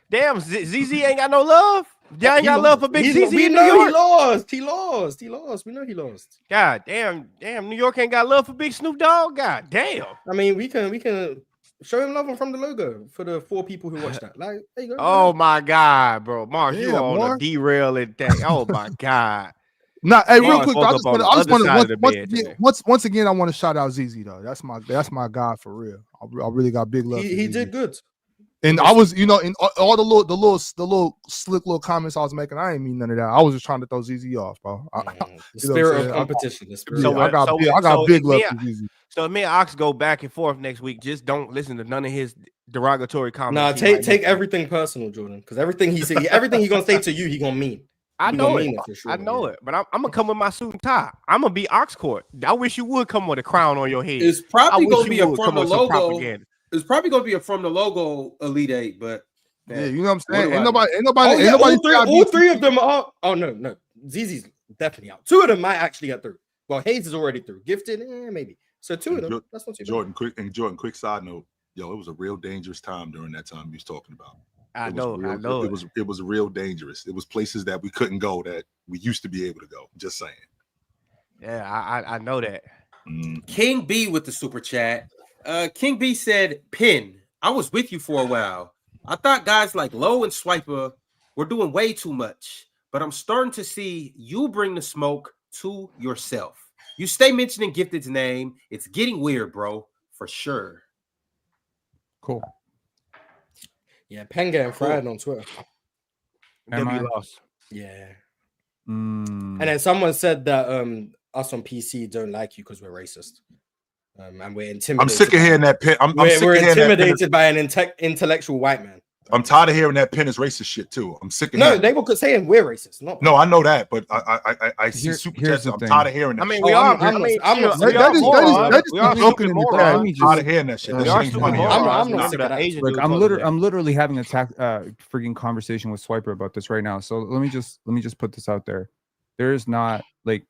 Damn, ZZ ain't got no love. Y'all ain't got love for Big ZZ We in New know York. he lost. We know he lost. God damn, New York ain't got love for Big Snoop Dogg. God damn. I mean, we can show him love from the logo for the 4 people who watched that. Like, there you go. Oh my God, bro. Mars, you Yeah, on a Mark. derailing thing. Oh my God. Nah, hey, real Ox quick, woke I up just on want the other side of to the bed today. once again, I want to shout out ZZ though. That's my guy for real. I really got big love. He for did ZZ. good. And I was, in all the little slick little comments I was making, I ain't mean none of that. I was just trying to throw ZZ off, bro. The spirit of competition. I got big love for ZZ. So if me and Ox go back and forth next week, just don't listen to none of his derogatory comments. Nah, take everything personal, Jordan, because everything he said, everything he gonna say to you, he gonna mean. I He know gonna it. mean for sure, I know it, but I'm gonna come with my suit and tie. I'm gonna be Ox Court. I wish you would come with a crown on your head. It's probably gonna be a come from the with some logo. propaganda. It's probably gonna be a from the logo Elite Eight, but Yeah, you know what I'm saying? do I Ain't know? nobody. All three of them are. Oh no, ZZ's definitely out. Two of them might actually get through. Well, Hayes is already through. Gifted, maybe. So two of them. That's not too bad. Jordan, quick side note. Yo, it was a real dangerous time during that time you was talking about. I know. It was real dangerous. It was places that we couldn't go that we used to be able to go. Just saying. Yeah, I know that. King B with the super chat. King B said, "Pin, I was with you for a while. I thought guys like Low and Swiper were doing way too much, but I'm starting to see you bring the smoke to yourself. You stay mentioning Gifted's name. It's getting weird, bro, for sure." Cool. Yeah, Penn getting fried on Twitter. W lost. Yeah. And then someone said that us on PC don't like you because we're racist. And we're intimidated. I'm sick of hearing that Penn. We're intimidated by an intellectual white man. I'm tired of hearing that Penn is racist shit too. I'm sick of No, hearing they were saying we're racist. No, I know that, but I see super chats. I'm tired of hearing that. I mean, shit. we are. I'm not. I'm tired of hearing that shit. That shit ain't funny. I'm not sick of that. Look, I'm literally having a freaking conversation with Swiper about this right now. So let me just put this out there. There is not like,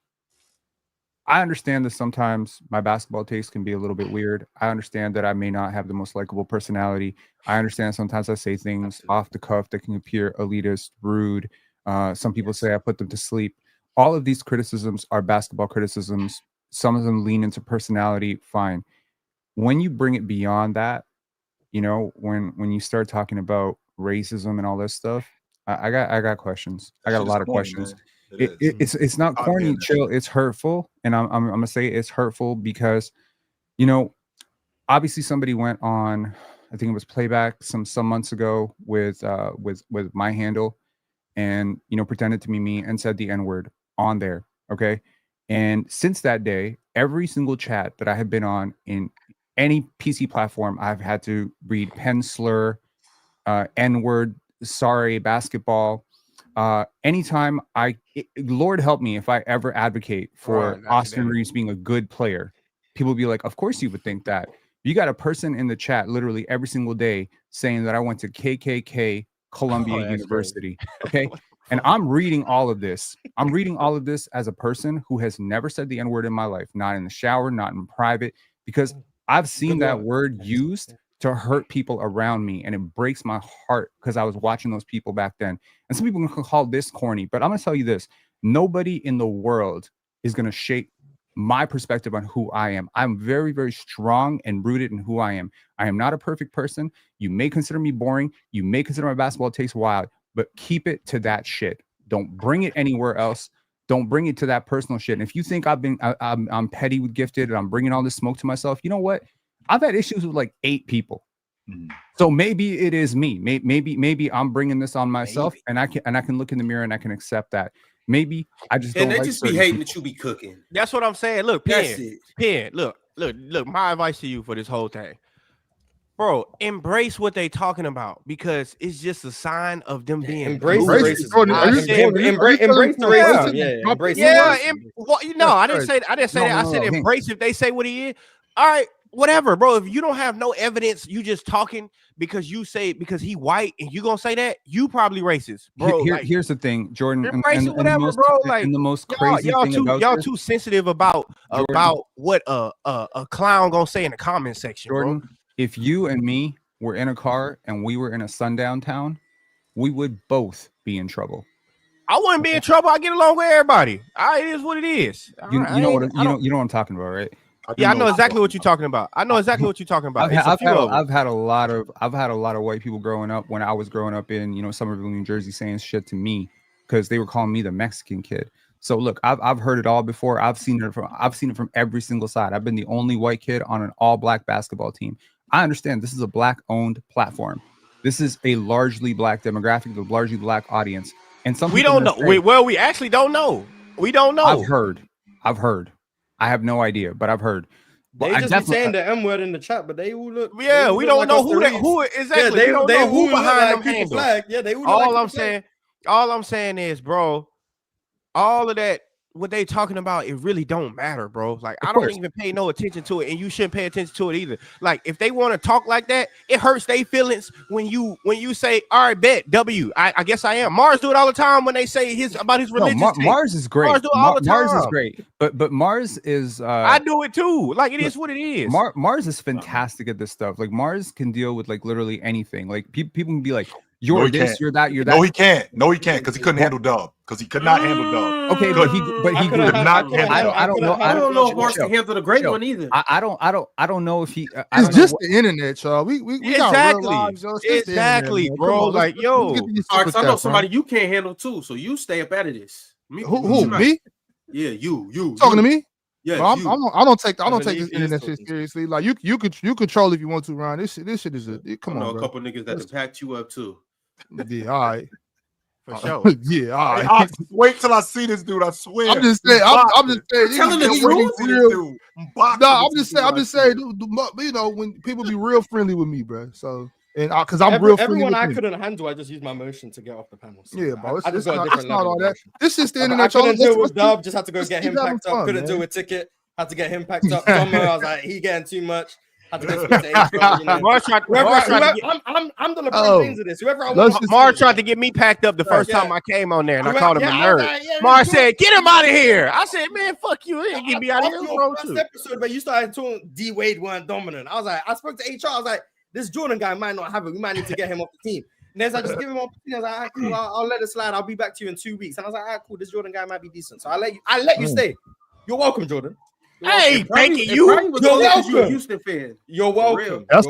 I understand that sometimes my basketball taste can be a little bit weird. I understand that I may not have the most likable personality. I understand sometimes I say things off the cuff that can appear elitist, rude. Some people say I put them to sleep. All of these criticisms are basketball criticisms. Some of them lean into personality. Fine. When you bring it beyond that, when you start talking about racism and all this stuff, I got questions. I got a lot of questions. It's not corny, chill. It's hurtful, and I'm gonna say it's hurtful because, obviously somebody went on, I think it was Playback some months ago with my handle, and pretended to be me and said the N-word on there. Okay, and since that day, every single chat that I have been on in any PC platform, I've had to read pen slur, N-word, sorry, basketball. Anytime Lord help me if I ever advocate for Austin Reeves being a good player, people be like, of course you would think that. You got a person in the chat literally every single day saying that I went to KKK Columbia University. Okay. And I'm reading all of this. I'm reading all of this as a person who has never said the N-word in my life, not in the shower, not in private, because I've seen that word used to hurt people around me, and it breaks my heart because I was watching those people back then. And some people can call this corny, but I'm gonna tell you this: nobody in the world is gonna shape my perspective on who I am. I'm very, very strong and rooted in who I am. I am not a perfect person. You may consider me boring. You may consider my basketball taste wild, but keep it to that shit. Don't bring it anywhere else. Don't bring it to that personal shit. And if you think I'm petty with Gifted and I'm bringing all this smoke to myself, you know what? I've had issues with like 8 people. So maybe it is me. Maybe I'm bringing this on myself, and I can look in the mirror and I can accept that. Maybe I just don't. And they like just be hating that you be cooking. That's what I'm saying. Look, Pen, look. My advice to you for this whole thing, bro, embrace what they talking about, because it's just a sign of them being embrace racism. Embrace the racism. Yeah, embrace. Yeah, I didn't say that. I said embrace if they say what he is. All right, whatever, bro. If you don't have no evidence, you just talking because he white and you gonna say that, you probably racist, bro. Here's the thing, Jordan. Embrace it, whatever, bro. Like, and the most crazy thing about y'all too sensitive about what a clown gonna say in the comment section, Jordan, bro. If you and me were in a car and we were in a sundown town, we would both be in trouble. I wouldn't be in trouble. I get along with everybody. It is what it is. You know what I'm talking about, right? I know exactly what you're talking about. I've had a lot of white people growing up when I was growing up in Somerville, New Jersey, saying shit to me because they were calling me the Mexican kid. So look, I've heard it all before. I've seen it from every single side. I've been the only white kid on an all-black basketball team. I understand this is a black-owned platform. This is a largely black demographic, a largely black audience. And some We people don't know. say, We actually don't know. We don't know. I've heard. I have no idea, but I've heard. They Well, just be saying the M word in the chat, but they all look. Yeah, we don't know who exactly. Yeah, we don't know who behind them people handles. flag. Yeah, they all All I'm saying is, bro, all of that, what they talking about, it really don't matter, bro. Like, I don't even pay no attention to it, and you shouldn't pay attention to it either. Like, if they want to talk like that, it hurts their feelings when you say, all right, bet W. I guess I am. Mars do it all the time when they say about his religion. Mars is great. Mars do it all the time. Mars is great. But Mars is I do it too. Like, it is what it is. Mars is fantastic at this stuff. Like, Mars can deal with like literally anything. Like people can be like, you're this, you're that, you're that. No, he can't, because he couldn't handle Dub. Because he could not handle Dub. Okay, but he could not handle. I don't know if Mars can handle the great one either. I don't know if he. It's just the internet, y'all. We got real lives, yo. Exactly, bro. Like, yo. All right, so I know somebody you can't handle too. So you stay up out of this. Who? Me? Yeah, you talking to me? Yeah, I don't take this internet shit seriously. Like you control if you want to, Ryan. This shit is come on, a couple niggas that can pack you up too. Yeah, all right. For sure. Yeah, all right. Wait till I see this dude. I swear. I'm just saying. Telling the truth. I'm just saying. You know, when people be real friendly with me, bro. So because I'm real friendly. Everyone I couldn't handle, I just used my motion to get off the panel. So yeah, bro. It's not all that. This is the internet. I couldn't deal with Dub. Just had to go get him packed up. Couldn't deal with Ticket. Had to get him packed up. Tomo, I was like, he getting too much. Had to go speak to H, you know. I'm the LeBron James of this. Whoever I want. Mars tried to get me packed up the first time I came on there, and I called him a nerd. Mars said, "Get him out of here." I said, "Man, fuck you! They ain't get me out of here." First episode, but you started talking D Wade weren't dominant. I was like, I spoke to HR. I was like, this Jordan guy might not have it. We might need to get him off the team. And then I just give him opportunity. I was like, all right, cool. I'll let it slide. I'll be back to you in 2 weeks. And I was like, all right, cool. This Jordan guy might be decent. So I let you stay. You're welcome, Jordan. Hey, thank you. You're welcome. A Houston fan. You're welcome. That's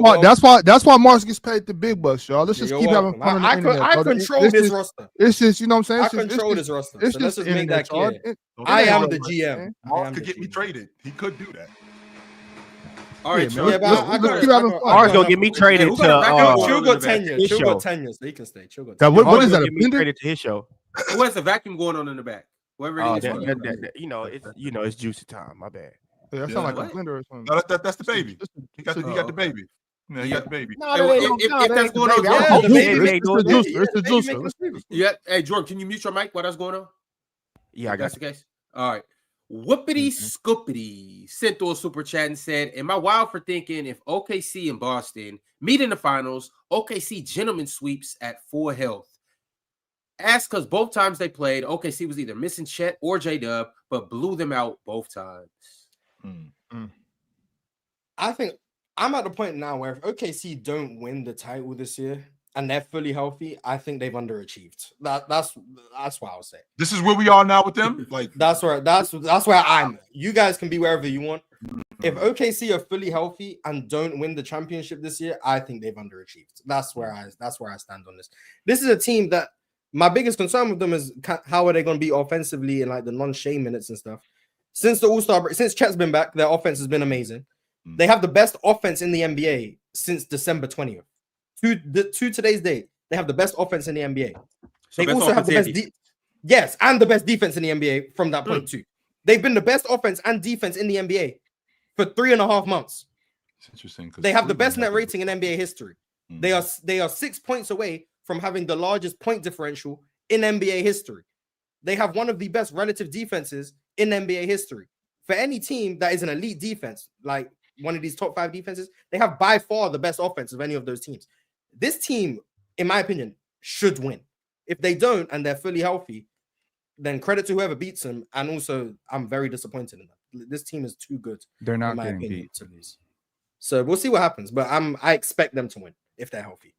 why Mars gets paid the big bucks, y'all. Let's just keep having fun. I control this roster. It's just, you know what I'm saying? I control this roster. It's so let's just make that clear. I am the GM. Mars could get me traded. He could do that. All right, let's keep having fun. Mars gonna get me traded to Chill got tenure. Chill got tenure, so he can stay. Chill got tenure. What is that? Get me traded to his show. Who has a vacuum going on in the back? Whoever it is. It's juicy time. My bad. Yeah, that sounds like a blender or something. No, that's the baby. He got the baby. Yeah, he got the baby. If that's going on, it's the juicer. Yeah. Hey, Jordan, can you mute your mic while that's going on? Yeah, I got the case. All right. Whoopity scoopity sent through a super chat and said, "Am I wild for thinking if OKC and Boston meet in the finals, OKC gentlemen sweeps at full health? Ask because both times they played, OKC was either missing Chet or J-Dub, but blew them out both times." I think I'm at the point now where if OKC don't win the title this year and they're fully healthy, I think they've underachieved. That's what I would say. This is where we are now with them. Like that's where I'm. You guys can be wherever you want. If OKC are fully healthy and don't win the championship this year, I think they've underachieved. That's where I stand on this. This is a team that my biggest concern with them is how are they going to be offensively in like the non-Shea minutes and stuff. Since the All-Star break, since Chet's been back, their offense has been amazing. They have the best offense in the NBA since December 20th. To today's date, they have the best offense in the NBA. They also have the best and the best defense in the NBA from that point too. They've been the best offense and defense in the NBA for 3.5 months. It's interesting. They have the best net rating in NBA history. They are 6 points away from having the largest point differential in NBA history. They have one of the best relative defenses in NBA history. For any team that is an elite defense, like one of these top 5 defenses, they have by far the best offense of any of those teams. This team, in my opinion, should win. If they don't and they're fully healthy, then credit to whoever beats them. And also, I'm very disappointed in them. This team is too good. They're not getting beat to lose. So we'll see what happens. But I expect them to win if they're healthy.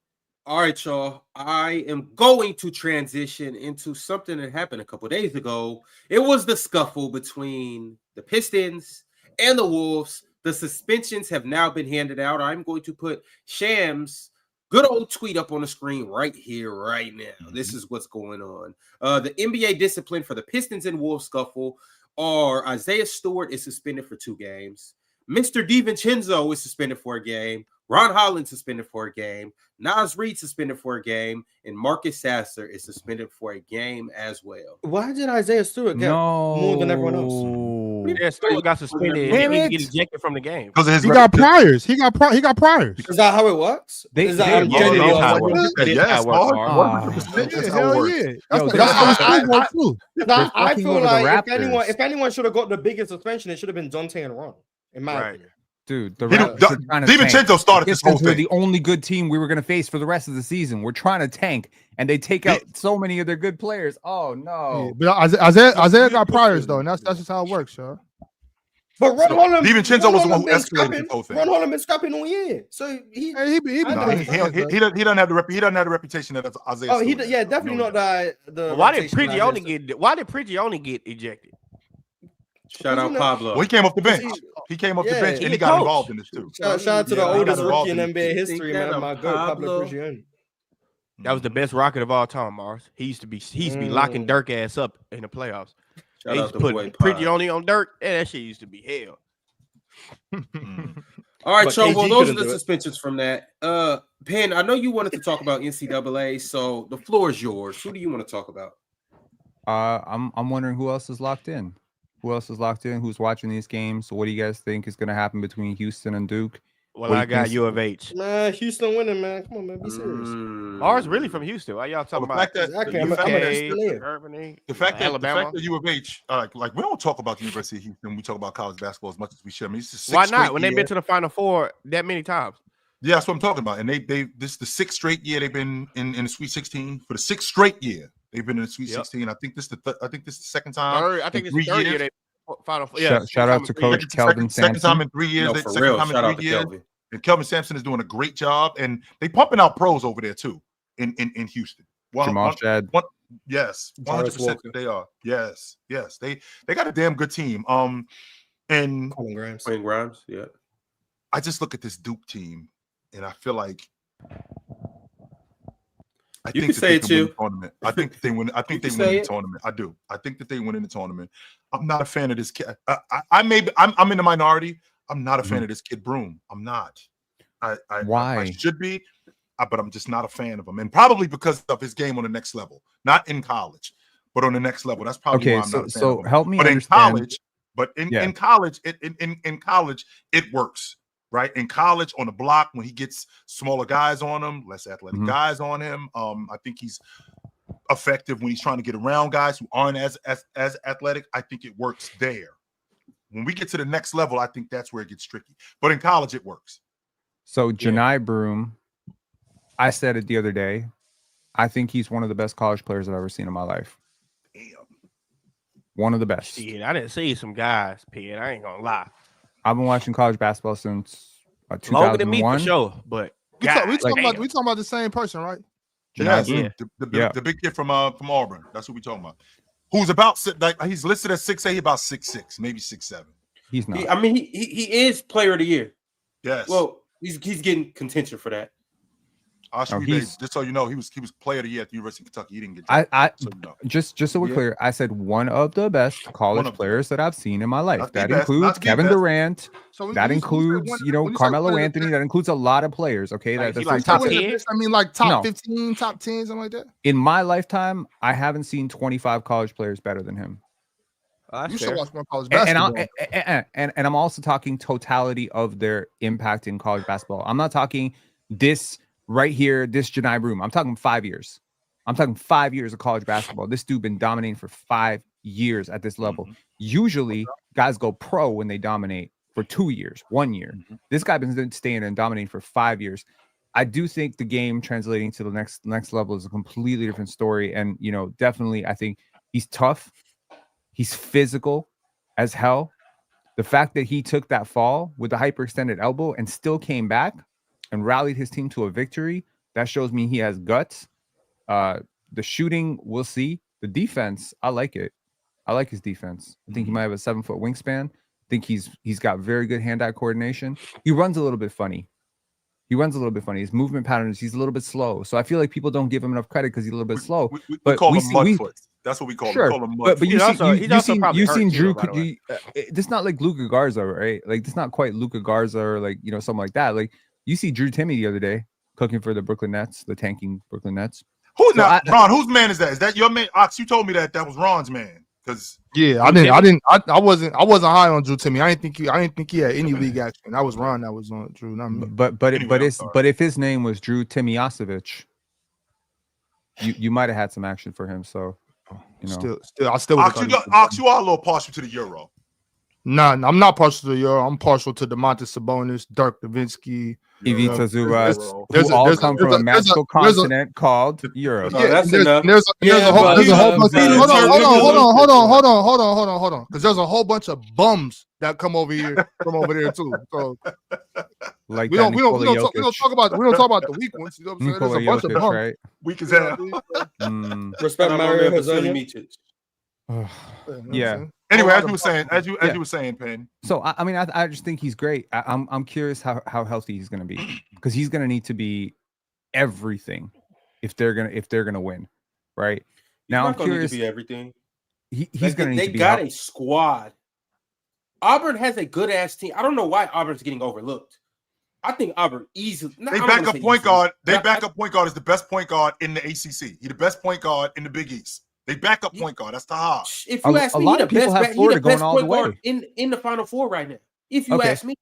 All right, y'all. I am going to transition into something that happened a couple days ago. It was the scuffle between the Pistons and the Wolves. The suspensions have now been handed out. I'm going to put Shams good old tweet up on the screen right here, right now. This is what's going on. The NBA discipline for the Pistons and Wolves scuffle are Isaiah Stewart is suspended for 2 games. Mr. DiVincenzo is suspended for a game. Ron Holland suspended for a game. Nas Reed suspended for a game. And Marcus Sasser is suspended for a game as well. Why did Isaiah Stewart get more than everyone else? Yeah, Stewart got suspended and didn't get ejected from the game. Because He got priors. He got priors. Is that how it works? Is that Yeah, genuinely that's how it how it works. works? Yes, Mark. 100%. That's Yeah, how it hell works. yeah. Yo, That's that's how I- Steve works too. Nah, I fucking feel over the like Raptors. if anyone should have got the biggest suspension, it should have been Dante and Ron, in my Right. opinion. Dude, the He don't- Raptors are trying to tank. DiVincenzo started The this whole Pistons were thing. the only good team we were going to face for the rest of the season. We're trying to tank, and they take out so many of their good players. Oh Yeah, no! but Isaiah got priors though, and that's just how it works, yo. But Ron Holland, DiVincenzo was the one who escalated the this whole thing. Ron Holland been scrapping all year, so he. Hey, he be No, No, doing he his thing, doesn't have the reputation that Isaiah. Oh, Stewart has. yeah, definitely No, not the. Why did reputation that Prigioni Isaiah get? Why did Prigioni get ejected? Shout out Pablo. Well, he came off the bench. He- He came off the Yeah, bench he and a he got coach. involved in this too. Shout out to the Yeah, he got oldest involved rookie in in NBA this. history, Think that man. of My goat, Pablo Pablo. Prigioni. That was the best rocket of all time, Mars. He used to be locking Dirk ass up in the playoffs. They Shout used out to to put boy Pod. Prigioni on Dirk. Yeah, that shit used to be hell. All right, But so KG well, those are couldn't the do it. suspensions from that. Penn, I know you wanted to talk about NCAA, so the floor is yours. Who do you want to talk about? I'm wondering who else is locked in. Who else is locked in? Who's watching these games? What do you guys think is going to happen between Houston and Duke? Well, What do I you got think- U of H. Man, Houston winning, man. Come on, man. Be serious. Mars really from Houston. Why y'all talking the about? fact that Exactly. the I'm a fact that- Houston native. Germany, the fact that Alabama. U of H, like we don't talk about the University of Houston. We talk about college basketball as much as we should. I mean, it's the sixth Why straight not? When they've year. been to the Final Four that many times. Yeah, that's what I'm talking about. And they this is the 6th straight year they've been in the Sweet 16. For the 6th straight year they've been in the Sweet Yep. 16. I think this is the second time. Third, I think in it's the 3 third years. year they Final Four. Yeah, Shout out to Coach Kelvin Second time Sampson. in 3 years. No, they- for second real. time in Shout 3 out to years. Kelvin. And Kelvin Sampson is doing a great job, and they pumping out pros over there too in Houston. Jamal Shad. Yes, Jarvis 100% Walker. they are. Yes, they got a damn good team. And Colin Grimes. Quinn Grimes, yeah. I just look at this Duke team, and I feel like You can that say they it, win too. the tournament. I think that they win. I think You they can win say the it. tournament. I do. I think that they win in the tournament. I'm not a fan of this kid. I'm in the minority. I'm not a fan of this kid Broom. I'm not. Why? I should be, but I'm just not a fan of him, and probably because of his game on the next level, not in college, but on the next level. That's probably Okay, why I'm not a fan so of him. help me But in understand. college, Yeah. in college, in college, it works. Right in college, on the block, when he gets smaller guys on him, less athletic Mhm. guys on him, I think he's effective when he's trying to get around guys who aren't as athletic. I think it works there. When we get to the next level, I think that's where it gets tricky. But in college, it works. So Janai Broom, I said it the other day. I think he's one of the best college players I've ever seen in my life. Damn. One of the best. Shit, I didn't see some guys, Pete. I ain't gonna lie. I've been watching college basketball since Longer than me for 2001. sure, but We talking about the same person, right? Yes, Yeah. the big kid from Auburn. That's what we're talking about. Who's about he's listed as 6'8", about 6'6", maybe 6'7". He's not. I mean, he is player of the year. Yes. Well, he's getting contention for that. Just so you know, he was player of the year at the University of Kentucky. He didn't get drafted, I so you know. just so we're Yeah. clear, I said one of the best college them. players that I've seen in my life. Not the That best, includes not the Kevin best. Durant. So That includes, Carmelo Anthony. That includes a lot of players. Okay, Like, that's he like what top I'm saying. 10? I mean, like top No. 15, top 10, something like that. In my lifetime, I haven't seen 25 college players better than him. You should watch more college And basketball. and I'm also talking totality of their impact in college basketball. I'm not talking this right here, this Janai Broom. I'm talking 5 years. I'm talking 5 years of college basketball. This dude been dominating for 5 years at this level. Usually, guys go pro when they dominate for 2 years, 1 year. This guy been staying and dominating for 5 years. I do think the game translating to the next level is a completely different story. And definitely, I think he's tough. He's physical as hell. The fact that he took that fall with the hyperextended elbow and still came back and rallied his team to a victory, that shows me he has guts. The shooting, we'll see. The defense, I like it. I like his defense. I think he might have a 7-foot wingspan. I think he's got very good hand-eye coordination. He runs a little bit funny. He runs a little bit funny. His movement patterns, he's a little bit slow. So I feel like people don't give him enough credit because he's a little bit slow. We but call we him see, Mudfoot. That's what we call him. Sure, We call him Mudfoot. but you seen probably you hurt seen too, Drew. by the way. This not like Luka Garza, right? Like this not quite Luka Garza or like something like that. Like you see Drew Timmy the other day cooking for the Brooklyn Nets, the tanking Brooklyn Nets. Ron? Whose man is that? Is that your man? Ox, you told me that was Ron's man. Because I wasn't high on Drew Timmy. I didn't think he had any league action. That was Ron that was on Drew, not me. But if his name was Drew Timyasevich, you might have had some action for him. So still I still Ox, you are a little partial to the Euro. Nah, I'm not partial to the Euro. I'm partial to DeMontis Sabonis, Dirk Nowitzki, Ivica Zubac, who all come from a magical continent called Europe. There's a whole bunch. Hold on. Because there's a whole bunch of bums that come over here from over there too. So like we don't talk about the weak ones. You know what I'm saying? There's a bunch of bums. Right? Weak as hell. Respect Mario Hezonja. Yeah. Anyway, as you were saying, Penn. So I just think he's great. I'm curious how healthy he's going to be because he's going to need to be everything if they're gonna win, right? Now I'm curious. To be everything. He's going to need to be. They got a squad. Auburn has a good ass team. I don't know why Auburn's getting overlooked. I think Auburn easily. They backup point guard. Their backup point guard is the best point guard in the ACC. He's the best point guard in the Big East. They backup point guard. That's Taha. If you ask me, he the best point guard in the Final Four right now. If you ask me,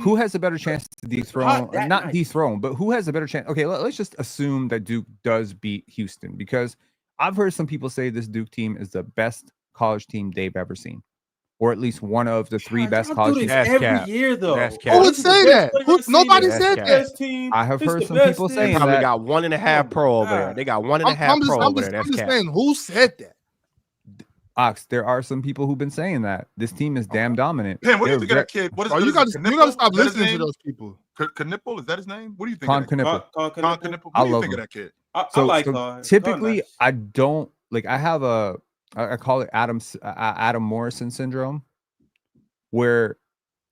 who has a better chance to dethrone? Not dethrone, but who has a better chance? Okay, let's just assume that Duke does beat Houston because I've heard some people say this Duke team is the best college team they've ever seen, or at least one of the three best college teams every year. Though who would say that? Nobody said that. I have heard some people saying that. They probably got 1.5 pro over there. They got 1.5 pro over there. I'm just saying, who said that? Ox, there are some people who've been saying that this team is damn dominant. Penn, what do you think of that kid? What is you got to stop listening to those people. Knipple, is that his name? What do you think? Con Knipple. What do you think of that kid? I like typically, I don't like. I have I call it Adam Morrison syndrome, where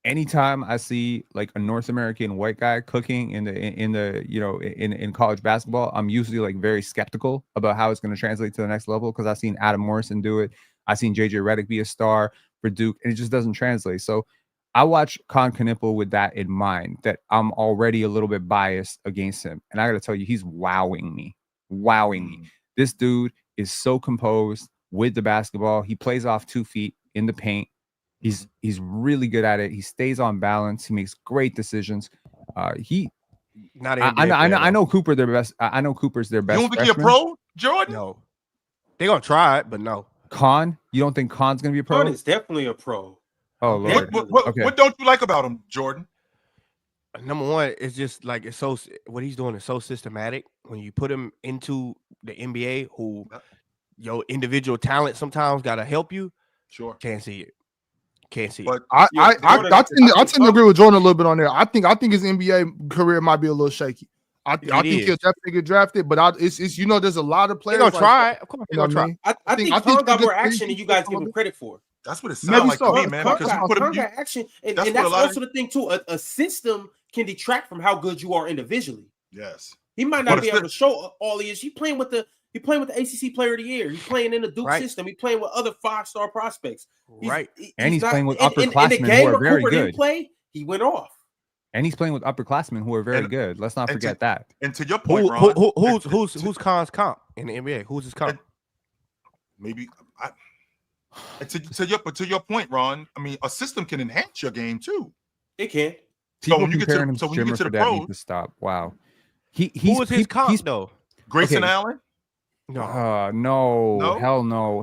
anytime I see like a North American white guy cooking in college basketball, I'm usually like very skeptical about how it's going to translate to the next level because I've seen Adam Morrison do it. I've seen JJ Redick be a star for Duke, and it just doesn't translate. So I watch Con Knipple with that in mind, that I'm already a little bit biased against him. And I got to tell you, he's wowing me. This dude is so composed with the basketball. He plays off 2 feet in the paint. He's really good at it. He stays on balance. He makes great decisions. I know Cooper their best. I know Cooper's their best. You don't think he's a pro, Jordan? No. They're gonna try it, but no. Con, you don't think Con's gonna be a pro? Con is definitely a pro. Oh Lord. What don't you like about him, Jordan? Number one, it's just like what he's doing is so systematic. When you put him into the NBA, who your individual talent sometimes gotta help you. Sure. Can't see it. But I tend to agree with Jordan a little bit on there. I think his NBA career might be a little shaky. I think he'll definitely get drafted, but it's there's a lot of players. They're gonna try it. Of course, they're gonna try. I think Con got more action than you guys give him credit for. That's what it sounds like to me, man. Because you put him action, and that's also the thing too. A system can detract from how good you are individually. Yes, he might not be able to show all he is. He's playing with the ACC Player of the Year. He's playing in the Duke system. He's playing with other 5-star prospects. He's playing with upperclassmen who are very good. He went off. And he's playing with upperclassmen who are very good. Let's not forget that. And to your point, Ron, who's Con's comp in the NBA? Who's his comp? To your point, Ron. I mean, a system can enhance your game too. It can. So when you get to the pros, to stop. Wow. Who was his comp though? Grayson Allen. No. Hell no.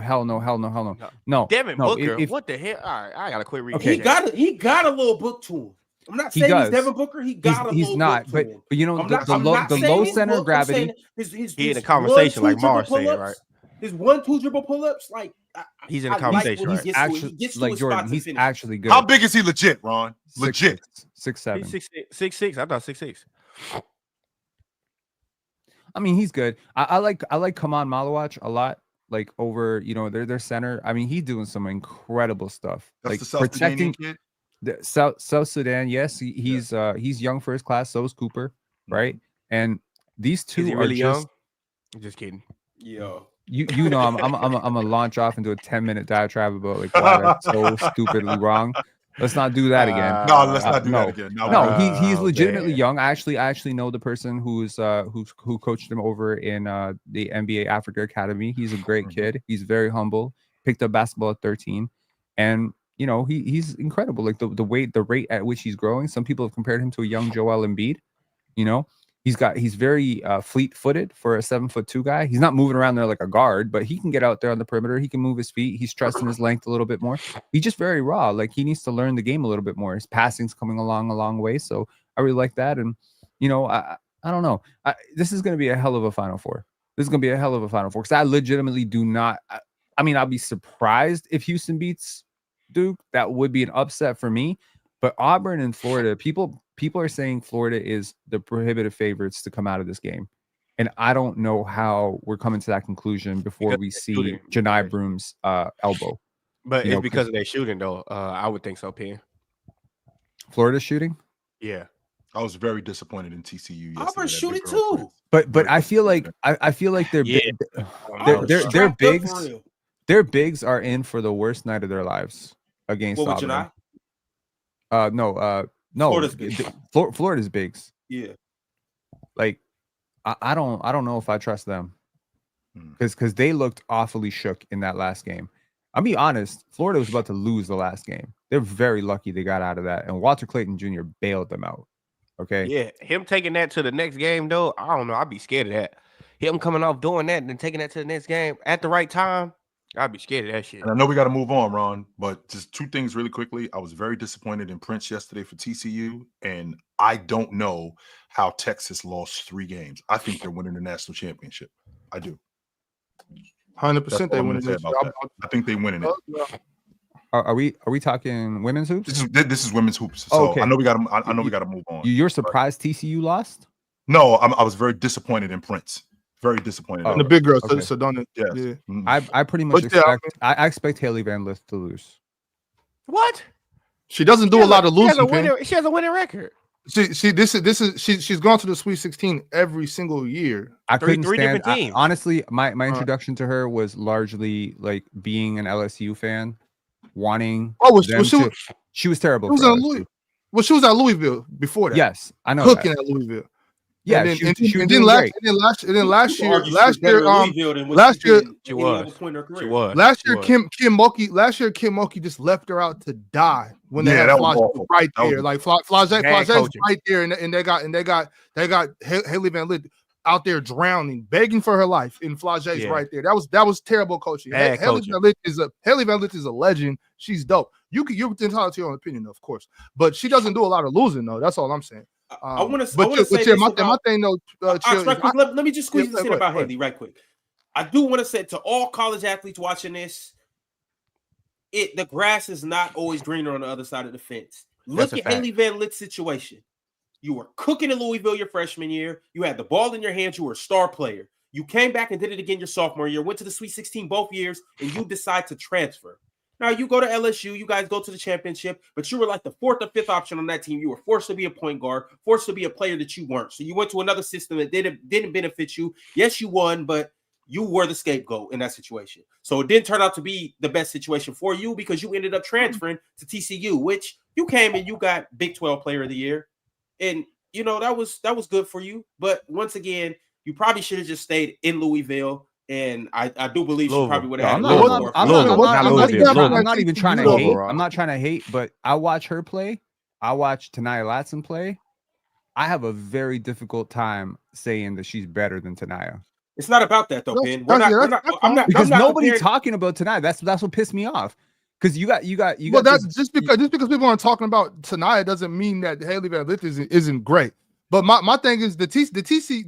No. Devin Booker. What the hell? All right, I gotta quit reading. Okay. He got a little book to him. I'm not saying he's Devin Booker. He's not, but you know the low center of gravity. He in a conversation like Mars saying, right? His 1-2 dribble pull-ups, like he's in a conversation, right? He's Jordan. He's actually good. How big is he? Legit, Ron. Legit. 6'7". He's 6'6". I thought 6'6". I mean, he's good. I like Kaman Malawach a lot. Like over, their center. I mean, he's doing some incredible stuff. That's like the protecting kid. The South Sudan, yes, he's young for his class. So is Cooper, right? And these two Is he are really just young? I'm just kidding. Yo. you know I'm gonna launch off into a 10-minute diatribe about like why that's so stupidly wrong. Let's not do that again. No, let's not do that again. No, he's legitimately man. young. I actually know the person who coached him over in the NBA Africa Academy. He's a great kid. He's very humble. Picked up basketball at 13, and you know he's incredible. Like the rate at which he's growing. Some people have compared him to a young Joel Embiid. You know, he's very fleet-footed for a 7'2" guy. He's not moving around there like a guard, but he can get out there on the perimeter. He can move his feet. He's trusting his length a little bit more. He's just very raw. Like he needs to learn the game a little bit more. His passing's coming along a long way. So I really like that. And you know, I don't know. This is going to be a hell of a Final Four. This is going to be a hell of a Final Four because I legitimately do not. I mean, I'll be surprised if Houston beats Duke. That would be an upset for me. But Auburn and Florida, people are saying Florida is the prohibitive favorites to come out of this game. And I don't know how we're coming to that conclusion before we see Janai Broom's elbow. But it's because of their shooting, though. I would think so, Penn. Florida shooting? Yeah. I was very disappointed in TCU yesterday. Auburn shooting too. But I feel like their bigs. Their bigs are in for the worst night of their lives against Auburn. No. Florida's bigs. Florida's bigs. Yeah. Like I don't know if I trust them because they looked awfully shook in that last game. I'll be honest, Florida was about to lose the last game. They're very lucky they got out of that, and Walter Clayton Jr. bailed them out. Okay. Yeah, him taking that to the next game though, I don't know. I'd be scared of that. Him coming off doing that and then taking that to the next game at the right time. I'd be scared of that shit. And I know we got to move on, Ron, but just two things really quickly. I was very disappointed in Prince yesterday for TCU, and I don't know how Texas lost 3 games. I think they're winning the national championship. I do. 100% they win it. I think they winning it. Are we talking women's hoops? This is women's hoops. So okay. I know we got to move on. You're surprised TCU lost? No, I was very disappointed in Prince. Very disappointed. The big girl, okay. so don't. Yes. Yeah. I pretty much expect. I expect Haley Van Lith to lose. What? She doesn't do a lot of losing. She has a winning record. She's gone to the Sweet 16 every single year. I couldn't three stand. different teams. Honestly, my introduction to her was largely like being an LSU fan, wanting. She was terrible. She was at Louisville before that. Yes, I know. Cooking at Louisville. Yeah, and then last year, Kim Mulkey just left her out to die when they had Flage right there. Like Flage's right there, and they got Haley Van Lith out there drowning, begging for her life, and Flage's right there. That was terrible coaching. Haley Van Lith is a legend. She's dope. You're entitled to your own opinion, of course, but she doesn't do a lot of losing though. That's all I'm saying. I want to say my thing though. Let me just squeeze this in about Haley right quick. I do want to say to all college athletes watching this, the grass is not always greener on the other side of the fence. Look at Haley Van Lit's situation. You were cooking in Louisville your freshman year. You had the ball in your hands. You were a star player. You came back and did it again your sophomore year. Went to the Sweet 16 both years, and you decide to transfer. Now, you go to LSU, you guys go to the championship, but you were like the 4th or 5th option on that team. You were forced to be a point guard, forced to be a player that you weren't. So you went to another system that didn't benefit you. Yes, you won, but you were the scapegoat in that situation. So it didn't turn out to be the best situation for you because you ended up transferring to TCU, which you came and you got Big 12 Player of the Year. And, you know, that was good for you. But once again, you probably should have just stayed in Louisville. And I do believe she probably would have had I'm not even trying to hate. I'm not trying to hate, but I watch her play. I watch Tanaya Latson play. I have a very difficult time saying that she's better than Tanaya. It's not about that though, Ben. Because nobody's talking about Tanaya. That's what pissed me off. Because you got. Well, that's just because people aren't talking about Tanaya doesn't mean that Haley Van Lith isn't great. But my thing is the TCU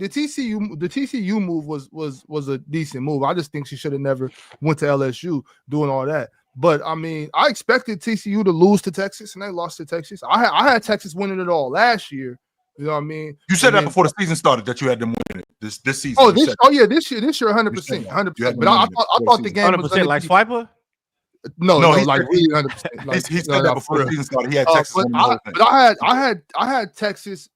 move was a decent move. I just think she should have never went to LSU doing all that. But I mean, I expected TCU to lose to Texas, and they lost to Texas. I had Texas winning it all last year. You know what I mean? You said that before the season started that you had them winning it this season. This year 100%. But I thought the game 100% like Swiper. No, he like said- really 100%. Like, he said that before the season started. He had Texas. but winning the whole thing. I had Texas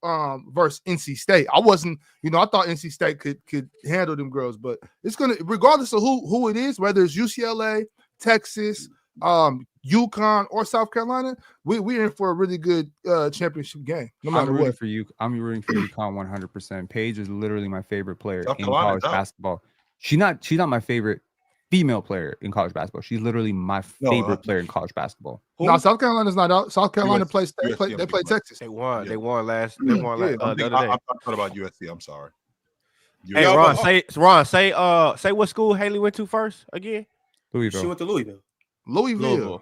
versus NC State. I wasn't, I thought NC State could handle them girls, but it's gonna, regardless of who it is, whether it's UCLA, Texas, UConn, or South Carolina, we're in for a really good championship game. No matter what. I'm rooting for UConn 100%. Paige is literally my favorite player South in Carolina's college up. basketball. She's not my favorite female player in college basketball. She's literally my favorite player in college basketball. No, South Carolina's not out. South Carolina US, they play Texas. They won. Yeah. They won last. They won Yeah. the other day. I'm talking about USC. I'm sorry. Hey, Ron, say what school Haley went to first again? She went to Louisville. Louisville.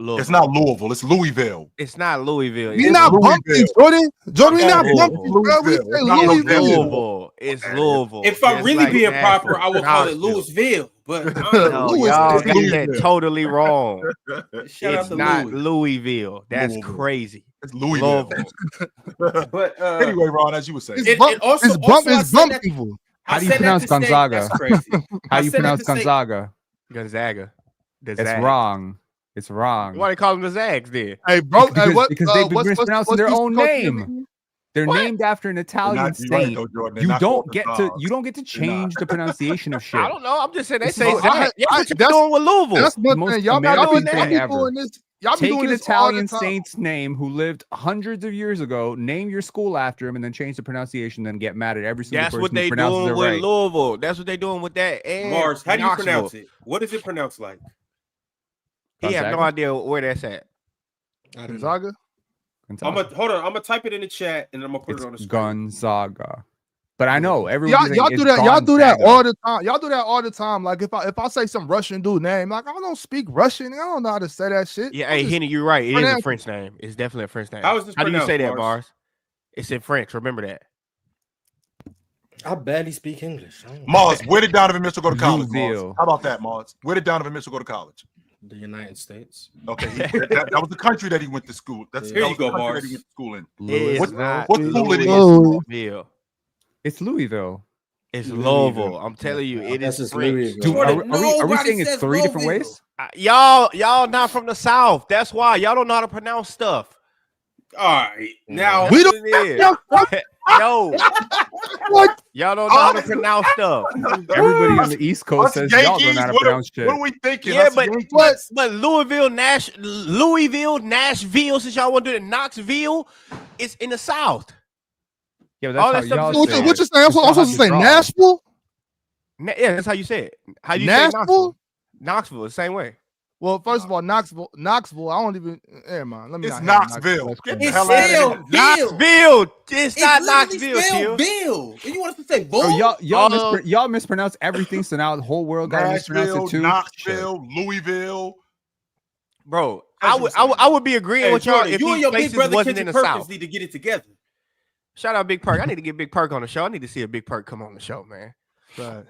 It's not Louisville. It's Louisville. It's not Louisville. We It's not Louisville. bumping, Jordan. Jordan, we not Louisville. bumping, bro. We say Louisville. Louisville. It's Louisville. If I'm Just really like being Nashville. proper, I will call it Knoxville. Louisville. But No, Louisville. y'all got that Louisville. totally wrong. shout out It's to not Louis. Louisville. That's Louisville. crazy. It's Louisville. But Anyway, Ron, as you were saying, It also- It's also I said that- bumpable. How do you I said that pronounce to say- Gonzaga? That's crazy. How I you said that pronounce to say- Gonzaga? Gonzaga. The It's Zags. wrong. It's wrong. Why they call them the Zags then? Hey, bro. Because they've been mispronouncing their own name. They're What? named after an Italian You're right, saint. though, Jordan. They're You not don't called get the to Dogs. you don't get to They're not. change the pronunciation of shit. I don't know. I'm just saying they This say is- Zags. I- That's what that's- you're doing with Louisville. That's one most thing. Y'all be American thing ever. doing this. Y'all be Take doing an this all the Italian time. saint's name who lived hundreds of years ago, name your school after him, and then change the pronunciation, then get mad at every single That's person what who they pronounces doing it with right. Louisville. That's what they doing with that. And Mars, how do you Knoxville. pronounce it? What is it pronounced like? He has no Gonzaga? idea where that's at. Gonzaga? Gonzaga. Hold on. I'm gonna type it in the chat and I'm gonna put It's it on the screen. Gonzaga. But I know everyone. Y'all do that. Y'all do that all the time. Y'all do that all the time. Like if I say some Russian dude name, like I don't speak Russian. I don't know how to say that shit. Yeah, I'm hey, just- Henny, you're right. It is a pronounce- French name. It's definitely a French name. How is this How do you say pronounced, that, Mars? Mars? It's in French. Remember that. I barely speak English. Mars, where did Donovan Mitchell go to college? Mars? Louisville. How about that, Mars? Where did Donovan Mitchell go to college? The United States. Okay, that was the country that he went to school. That's Here that you was go, the country Mars. that he went to school in. It's Louisville. not what school it is? Louisville. It's Louisville. It's Louisville. I'm telling you, it That's is just French. Louisville. Dude, are we Nobody saying it's says three different Louisville. ways? Y'all not from the South. That's why y'all don't know how to pronounce stuff. All right. Now That's We what don't- it is. No, What? y'all don't know how to pronounce stuff. Everybody on the East Coast Us says y'all don't Yankees, know how to what pronounce shit. are we thinking? Yeah, Us but Yankees. Louisville, Nashville. Since y'all want to do it, Knoxville, it's in the South. Yeah, all that's that how stuff y'all is- say What you it. saying? I'm It's not supposed to how say you draw. Nashville? Yeah, that's how you say it. How do you say Nashville? Knoxville? Knoxville, the same way. Well, first of all, Knoxville. I don't even. Never mind. Let me. It's not have Knoxville. That's Get crazy. the hell out of here. Knoxville. It's not Knoxville, Chill. Bill. And you want us to say bull? Oh, y'all mispronounce everything, so now the whole world got to mispronounce Nashville, it too. Knoxville, Louisville. Bro, That's what I'm I would be agreeing Hey, with y'all Jordan, if you and these your big places brother wasn't in Kendrick the Perkins South. need to get it together. Shout out Big Perk. I need to get Big Perk on the show. I need to see a Big Perk come on the show, man. Right.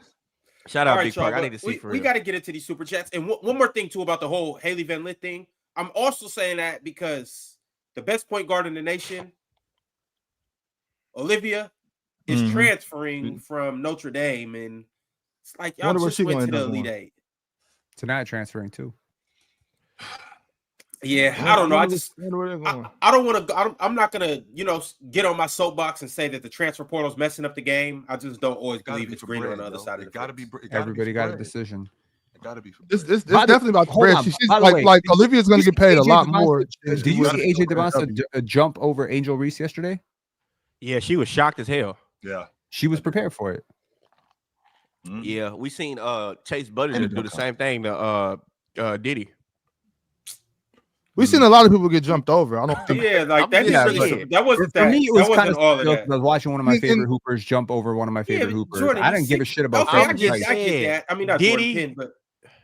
Shout All out right, Big y'all, Perk. I but need to see for we real. got to get into these super chats. And one more thing too about the whole Haley Van Lith thing. I'm also saying that because the best point guard in the nation, Olivia, is Mhm. transferring from Notre Dame, and it's like y'all Wonder where just she went to gonna the end up Elite going. Eight. Tonight transferring too. Yeah, I don't know. I just Wonder where they're going. I don't want to. I'm not gonna get on my soapbox and say that the transfer portal's messing up the game. I just don't always Gotta believe be it's for greener bread, on the other yo. side of It the gotta fence. be. Everybody got a decision. It gotta be. It's By the- definitely about the hold bread. on, She's by the like way, like did- Olivia's going to Did get paid a AJ lot Devonta- more. Did you see AJ Devonta jump over Angel Reese yesterday? Yeah, she was shocked as hell. Yeah. She was prepared for it. Mhm. Yeah, we seen Chase Buttigieg do the same thing to Diddy. We've seen a lot of people get jumped over. I don't think. Yeah, like that. Yeah, Didn't really, but that wasn't For that. me, it was that kind wasn't of all of surreal that. 'cause I was watching one of my And- favorite hoopers jump over one of my favorite hoopers. Jordan, I didn't he's give a sick. shit about Okay, I Frank get, Price. I get that. I mean, not Diddy- Jordan Penn,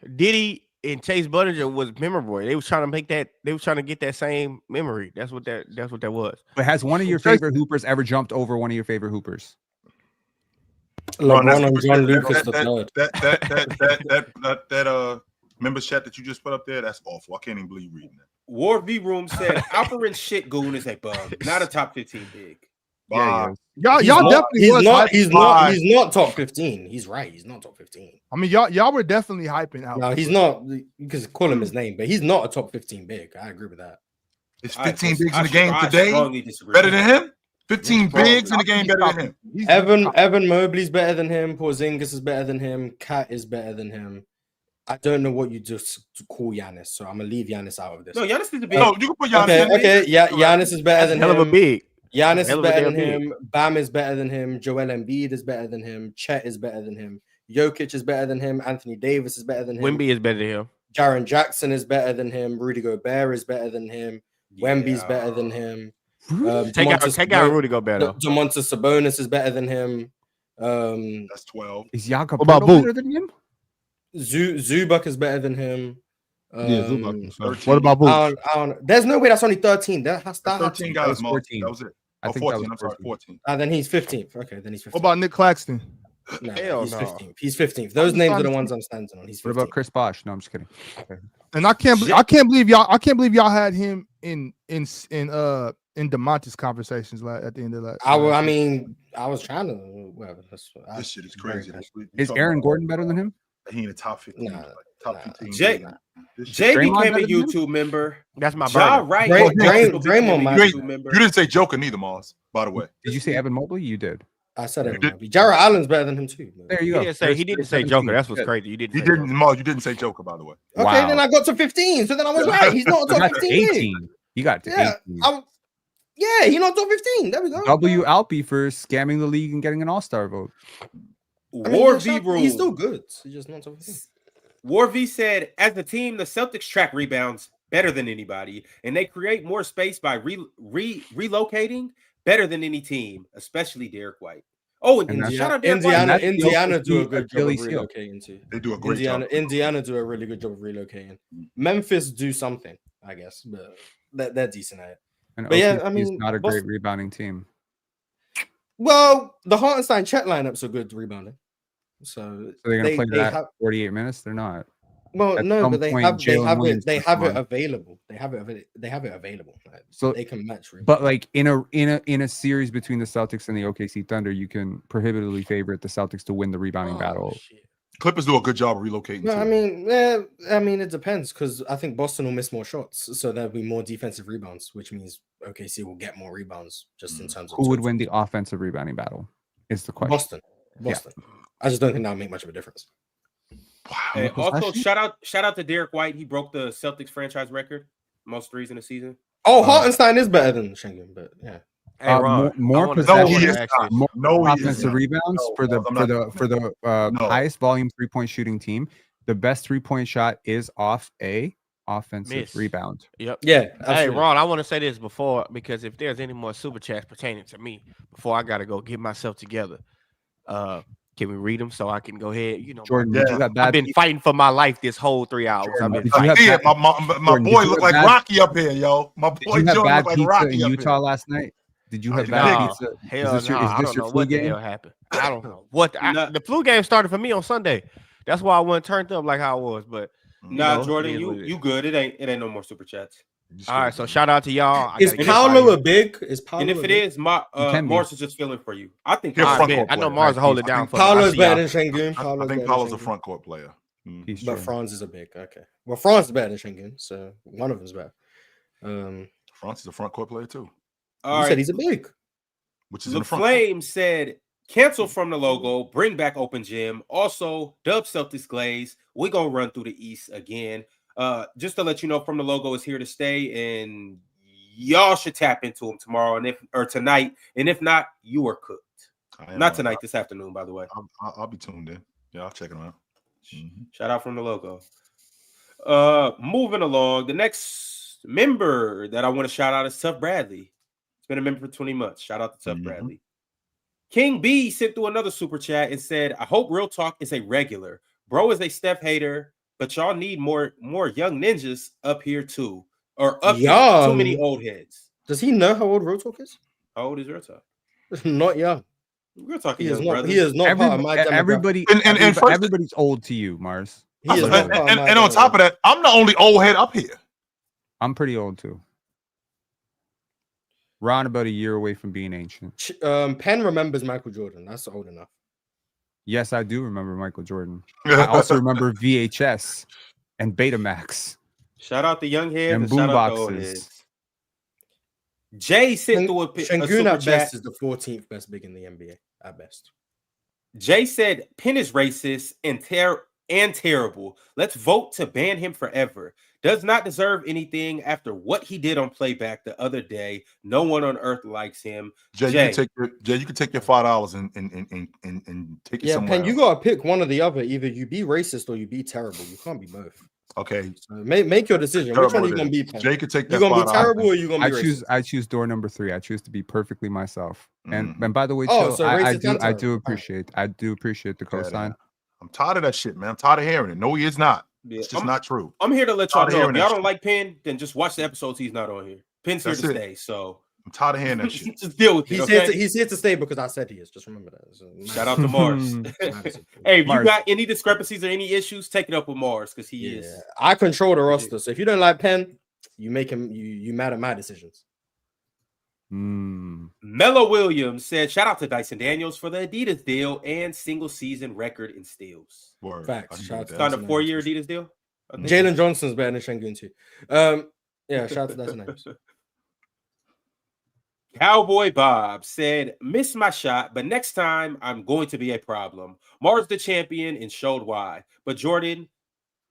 but Diddy and Chase Buttigieg was memorable. They was trying to make that. They was trying to get that same memory. That's what that was. But has one of your favorite hoopers ever jumped over one of your favorite hoopers? LeBron and John Lucas the third. That members chat that you just put up there, that's awful. I can't even believe reading that. War V Room said Alperin Shitgoon is a bum, not a top 15 big. Yeah, he is. Y'all He's definitely was hyping. He's not top 15. He's right. He's not top 15. I mean, y'all were definitely hyping out. No, he's not, because call him his name, but he's not a top 15 big. I agree with that. Is 15 bigs in the game today better than him? 15 bigs in the game better than him. Evan Mobley's better than him. Porzingis is better than him. Cat is better than him. I don't know what you just call Giannis, so I'm gonna leave Giannis out of this. No, Giannis is the big. No, you can put Giannis. Okay, yeah, Giannis is better than him. Hell of a big. Giannis is better than big. him. Bam is better than him. Joel Embiid is better than him. Chet is better than him. Jokic is better than him. Anthony Davis is better than him. Wemby is better than him. Jaren Jackson is better than him. Rudy Gobert is better than him. Wemby's better than him. Take out Rudy Gobert. Domantas Sabonis is better than him. That's 12. Is Jakob What about better than him? Zubac is better than him. Zubac. What about Boot? There's no way that's only 13. That has 13 guys, 14. That was it. I think 14. that was I'm sorry, 14. Then he's 15th. Okay, then he's 15th. What about Nick Claxton? No, Hell he's no. 15th. He's 15th. Those names are the ones I'm standing on. He's 15th. What about Chris Bosh? No, I'm just kidding. Okay. And I can't believe y'all had him in DeMontis conversations at the end of that. I was trying to whatever. This shit is crazy. Is Aaron Gordon better than him? He in the top 15. Nah, top 15. Jay Draymond became a better than him? YouTube member. That's my Ja brother. Wright. Draymond might- You didn't say Joker neither, Mars, by the way. Did you say Evan Mobley? You did. I said it. Jared Allen's better than him too. There you He go. didn't say Joker. That's what's crazy. You didn't. You didn't, Mars, you didn't say Joker, by the way. Okay, Wow. then I got to 15. So then I was right. He's not You top got to 15. 18. You got to Yeah, 18. Yeah, he's not top 15. There we go. W. Alpy for scamming the league and getting an all-star vote. War V rule. He's still good. He's just not top 15. War V said, as a team, the Celtics track rebounds better than anybody, and they create more space by relocating better than any team, especially Derrick White. Oh, and shout out Derrick White. Indiana do a good job of Achilles heel. relocating too. They do a great job. Indiana do a really good job of relocating. Memphis do something, I guess, but they're decent at it. And But yeah, OKC I mean, is not a great rebounding team. Well, the Hartenstein Chet lineups are good rebounding. So they're going to play that have, 48 minutes? They're not. Well, At no, some but they point, have Jalen Williams it puts them on. available. They have it available. Like, So they can match rebounding. But like in a series between the Celtics and the OKC Thunder, you can prohibitively favorite the Celtics to win the rebounding battle. Shit. Clippers do a good job of relocating. No, too. I mean, it depends because I think Boston will miss more shots, so there'll be more defensive rebounds, which means OKC will get more rebounds just in terms of Who would total. win the offensive rebounding battle? Is the question. Boston. I just don't think that'll make much of a difference. Wow. And also, shout out to Derrick White. He broke the Celtics franchise record, most threes in the season. Oh, Hartenstein is better than Schengen, but yeah. Hey, Ron, more I wanna possessions, say- he is not. more No, he is offensive not. rebounds No, for the No. highest volume 3-point shooting team. The best 3-point shot is off a offensive Miss. rebound. Yep. Yeah. Hey, Absolutely. Ron, I want to say this before, because if there's any more super chats pertaining to me, before I got to go get myself together, can we read them so I can go ahead? You know, Jordan, did you have I've bad been fighting for my life this whole 3 hours. Jordan, I've been did you fighting. have I see bad- it. My Jordan, boy did you look have like bad- Rocky up here, yo. My boy Did you have Jordan bad look like pizza Rocky in up Utah here. last night? Did you have No, bad no. pizza? Hell Is this no, your I don't flu know what the game? hell happened. I don't know what the flu game started for me on Sunday. That's why I wasn't turned up like how I was. But Nah, know, Jordan, it is what it you is. good. It ain't no more super chats. all right, so shout out to y'all. I Is gotta get Paolo out a big? Is Paolo And if a it big? is, can be. Mars is just feeling for you. I think He's a All front right, court I know player. Mars will hold it down for me. I Paolo's see better y'all. than Schengen. I think Paolo's a front court player. He's But true. Franz is a big. Okay. Well, Franz is better than Schengen, so one of them's better. France is a front court player too, All You right. said he's a big. which is in The the front court. Flame said, cancel from the logo, bring back open gym. Also, dub Celtics glaze. We're gonna run through the East again. Just to let you know, from the logo is here to stay, and y'all should tap into him tomorrow or tonight. And if not, you are cooked. Not tonight, this afternoon, by the way. I'll be tuned in. Yeah, I'll check it out. Shout out from the logo. Moving along, the next member that I want to shout out is Tough Bradley. He's been a member for 20 months. Shout out to Tough Bradley. King B sent through another super chat and said, I hope Real Talk is a regular. Bro is a Steph hater, but y'all need more young ninjas up here too. Or up here. Too many old heads. Does he know how old Real Talk is? How old is Real Talk? Not young. Real Talk He is is young, not. brother. He is not part of my demographic. Everybody, And first- everybody's old to you, Mars. He is not part of my And on top of that, I'm the only old head up here. I'm pretty old too. Ron about a year away from being ancient. Penn remembers Michael Jordan. That's old enough. Yes, I do remember Michael Jordan. I also remember VHS and Betamax. Shout out the young heads and and boom shout out the old boxes. heads. Jay sent through a Şengün super at chat. best is the 14th best big in the NBA at best. Jay said Penn is racist and terrible. Let's vote to ban him forever. Does not deserve anything after what he did on Playback the other day. No one on earth likes him. Jay, you can take your $5 and take it somewhere. Penn, you gotta pick one or the other. Either you be racist or you be terrible. You can't be both. Okay. So make your decision. Which one are you gonna be? Penn? Jay could take that. You gonna be terrible or you gonna be racist? I choose door number 3. I choose to be perfectly myself. And by the way, so I racist do appreciate the cosign. I'm tired of that shit, man. I'm tired of hearing it. No, he is not. Yeah, it's just not true. I'm here to let y'all know. If y'all don't shit. like Penn, then just watch the episodes he's not on here. Penn's here to stay. So I'm tired of hearing that shit. Just deal with it. He's here to stay because I said he is. Just remember that. So, shout out to Mars. Hey, if you got any discrepancies or any issues, take it up with Mars because he is. I control the roster. So if you don't like Penn, you make him you mad at my decisions. Mello Williams said, shout out to Dyson Daniels for the Adidas deal and single season record in steals. Facts. It's on a 4-year Adidas deal. Jalen Johnson's better than Şengün too. Yeah, shout out to Dyson Daniels. Cowboy Bob said, missed my shot, but next time I'm going to be a problem. Mars the champion and showed why. But Jordan,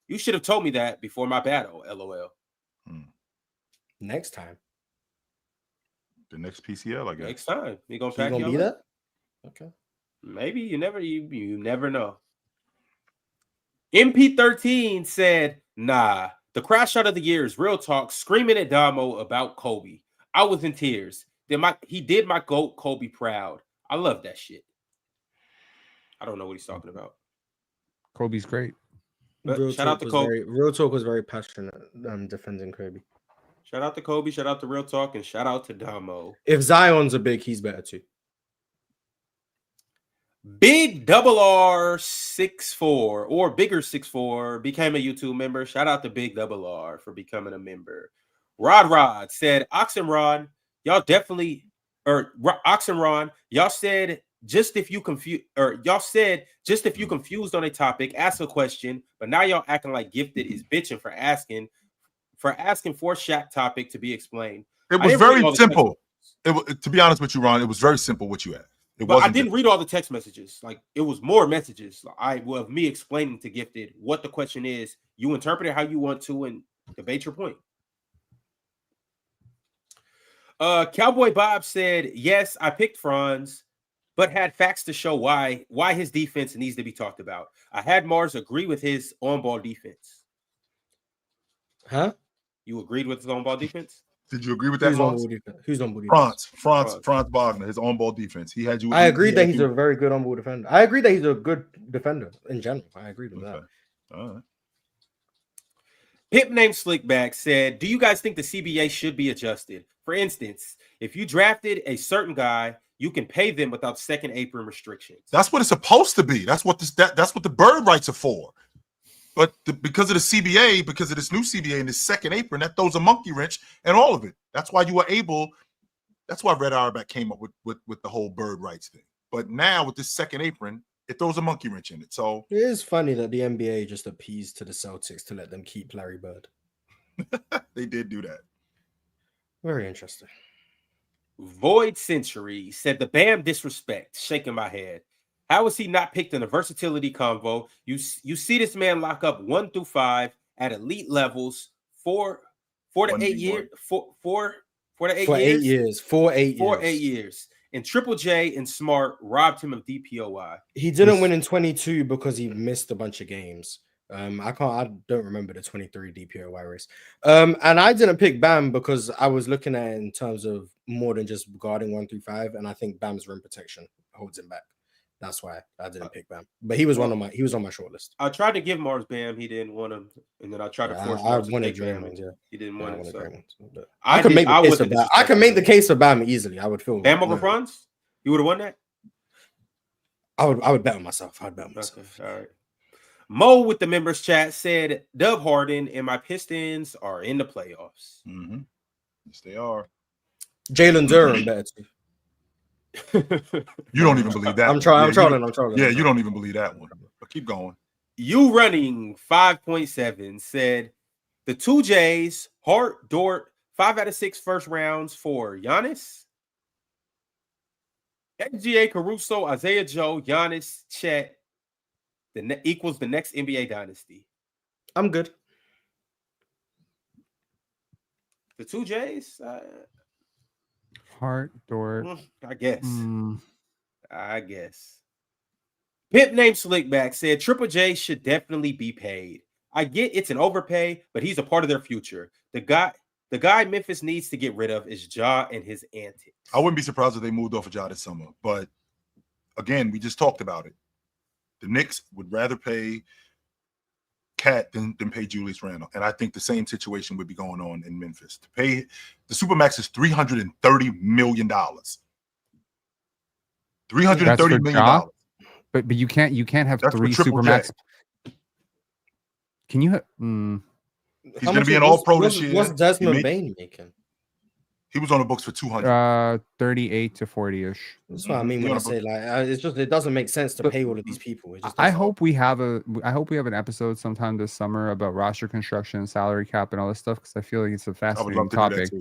you should have told me that before my battle. LOL. Next time. The next PCL, I guess. Next time. You gonna be that? Okay. Maybe you never know. MP13 said, nah, the crash shot of the year is real talk, screaming at Damo about Kobe. I was in tears. He did my GOAT Kobe proud. I love that shit. I don't know what he's talking about. Kobe's great. Shout out to Kobe. Real Talk was very passionate defending Kobe. Shout out to Kobe, shout out to Real Talk, and shout out to Damo. If Zion's a big, he's better too. Big Double R 64 or Bigger 64 became a YouTube member. Shout out to Big Double R for becoming a member. Rod said, Oxenron, y'all definitely, or Oxenron, y'all said just if you confused on a topic, ask a question, but now y'all acting like Gifted is bitching for asking for Shaq topic to be explained. It was very simple. To be honest with you, Ron, it was very simple what you asked. I didn't read all the text messages. Like, it was more messages. Of me explaining to Gifted what the question is. You interpret it how you want to and debate your point. Cowboy Bob said, yes, I picked Franz, but had facts to show why his defense needs to be talked about. I had Mars agree with his on-ball defense. Huh? You agreed with his on-ball defense? Did you agree with that? Who's on-ball defense? Franz Wagner, his on-ball defense. He had you. I agree that he's a very good on-ball defender. I agree that he's a good defender in general. I agree with that. All right. Pip named Slickback said, do you guys think the CBA should be adjusted? For instance, if you drafted a certain guy, you can pay them without second apron restrictions. That's what it's supposed to be. That's what the bird rights are for. But because of the CBA, because of this new CBA and this second apron, that throws a monkey wrench and all of it. That's why you were able. That's why Red Auerbach came up with the whole bird rights thing. But now with this second apron, it throws a monkey wrench in it. So it is funny that the NBA just appeased to the Celtics to let them keep Larry Bird. They did do that. Very interesting. Void Century said the Bam disrespect, shaking my head. How was he not picked in the versatility convo? You see this man lock up 1 through 5 at elite levels for 8 years. For 8 years. And Triple J and Smart robbed him of DPOY. He didn't win in 22 because he missed a bunch of games. I don't remember the 23 DPOY race. And I didn't pick Bam because I was looking at it in terms of more than just guarding 1 through 5, and I think Bam's rim protection holds him back. That's why I didn't pick Bam. But he was on my short list. I tried to give Mars Bam, he didn't want him, and then I tried to force I wanted Draymond. Yeah, he didn't want it. So. I can make the case for Bam easily. I would feel Bam over Franz? You would have won that? I would bet on myself. I'd bet on myself. Okay. All right. Mo with the members chat said Dub Harden and my Pistons are in the playoffs. Mm-hmm. Yes, they are. Jalen Durham better too. You don't even believe that. I'm trolling. I'm trolling. Yeah, you don't even believe that one. But keep going. You running 5.7 said the 2Js, Hart, Dort, 5 out of 6 first rounds for Giannis, SGA, Caruso, Isaiah Joe, Giannis, Chet, equals the next NBA dynasty. I'm good. The 2Js, Hart, Dort. I guess. Pimp named Slickback said Triple J should definitely be paid. I get it's an overpay, but he's a part of their future. The guy Memphis needs to get rid of is Ja and his antics. I wouldn't be surprised if they moved off of Ja this summer. But again, we just talked about it. The Knicks would rather pay Cat than pay Julius Randle. And I think the same situation would be going on in Memphis. To pay the Supermax is $330 million. $330 million. But you can't have That's 3 for Triple Supermax. J. Can you? He's going to be an All-Pro this year. What's Desmond Bain making? He was on the books for 200. 38 to 40-ish. That's what I mean when I say it's just it doesn't make sense to pay all of these people. I hope we have an episode sometime this summer about roster construction, salary cap, and all this stuff because I feel like it's a fascinating topic.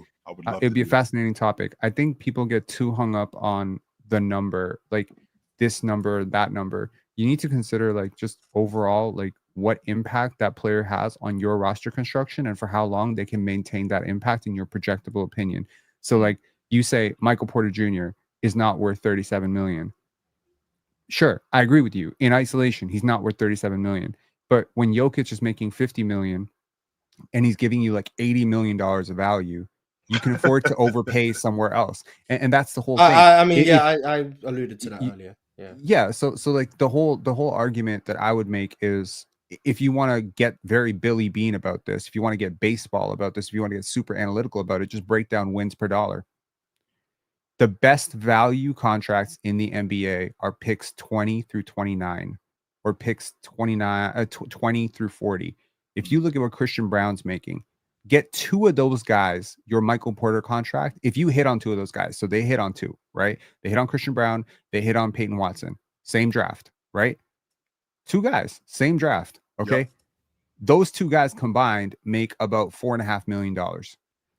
It'd be a fascinating topic. I think people get too hung up on the number, like this number, that number. You need to consider like just overall like what impact that player has on your roster construction and for how long they can maintain that impact in your projectable opinion. So like you say Michael Porter Jr. is not worth 37 million. Sure, I agree with you. In isolation, he's not worth 37 million. But when Jokic is making 50 million and he's giving you like $80 million of value, you can afford to overpay somewhere else. And that's the whole thing. I alluded to that earlier. Yeah. So like the whole argument that I would make is if you want to get very Billy Bean about this, if you want to get baseball about this, if you want to get super analytical about it, just break down wins per dollar. The best value contracts in the NBA are picks 20 through 29 or picks 20 through 40. If you look at what Christian Brown's making, get 2 of those guys your Michael Porter contract. If you hit on 2 of those guys, so they hit on 2, right? They hit on Christian Brown, they hit on Peyton Watson, same draft, right? 2 guys, same draft. Okay. Yep. Those 2 guys combined make about $4.5 million.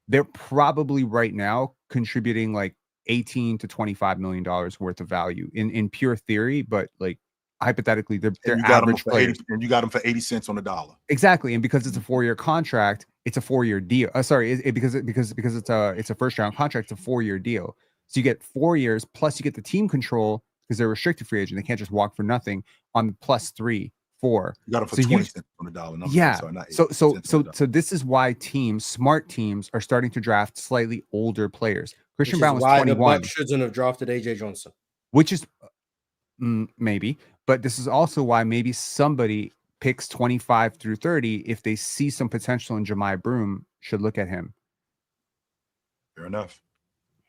They're probably right now contributing like $18 to $25 million worth of value in pure theory, but like hypothetically, they're average players. And you got them for 80 cents on the dollar. Exactly. And because it's a 4-year contract, it's a 4-year deal. Because it's a first round contract, it's a 4-year deal. So you get 4 years plus you get the team control because they're restricted free agent. They can't just walk for nothing on plus 3, 4. You got them for 20 cents on the dollar. Yeah. So this is why smart teams are starting to draft slightly older players. Christian Brown was 21. The Bucks shouldn't have drafted AJ Johnson. Which is maybe, but this is also why maybe somebody picks 25 through 30 if they see some potential in Jahmai Broom should look at him. Fair enough.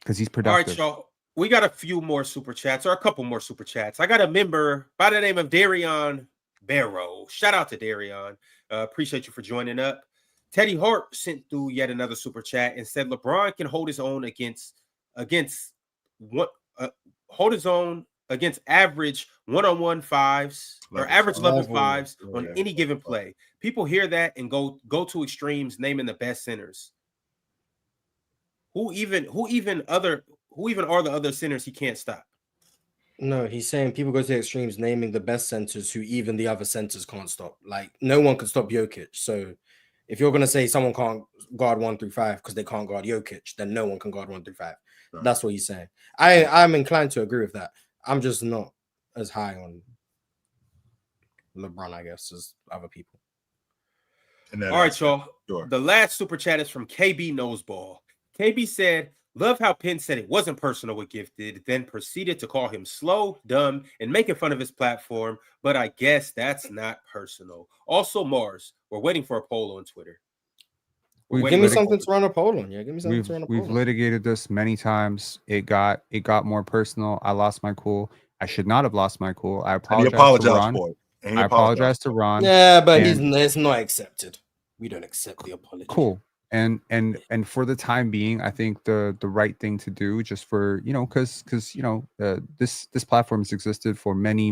Because he's productive. All right, y'all. We got a few more super chats or a couple more super chats. I got a member by the name of Darion Barrow. Shout out to Darion. Appreciate you for joining up. Teddy Hart sent through yet another super chat and said LeBron can hold his own against average one-on-one fives or average level fives on any given play. People hear that and go to extremes, naming the best centers. Who even are the other centers he can't stop? No, he's saying people go to extremes, naming the best centers who even the other centers can't stop. Like no one can stop Jokic. So if you're gonna say someone can't guard 1 through 5 because they can't guard Jokic, then no one can guard 1 through 5. Right. That's what he's saying. I'm inclined to agree with that. I'm just not as high on LeBron, I guess, as other people. All right, y'all. Sure. The last super chat is from KB Noseball. KB said, love how Penn said it wasn't personal with Gifted, then proceeded to call him slow, dumb, and making fun of his platform. But I guess that's not personal. Also, Mars, we're waiting for a poll on Twitter. Give me something to run a poll on. Yeah, give me something to run a poll on. We've litigated this many times. It got more personal. I lost my cool. I should not have lost my cool. I apologize to Ron. I apologize to Ron. Yeah, but it's not accepted. We don't accept the apology. Cool. And for the time being, I think the right thing to do, just for, because this platform has existed for many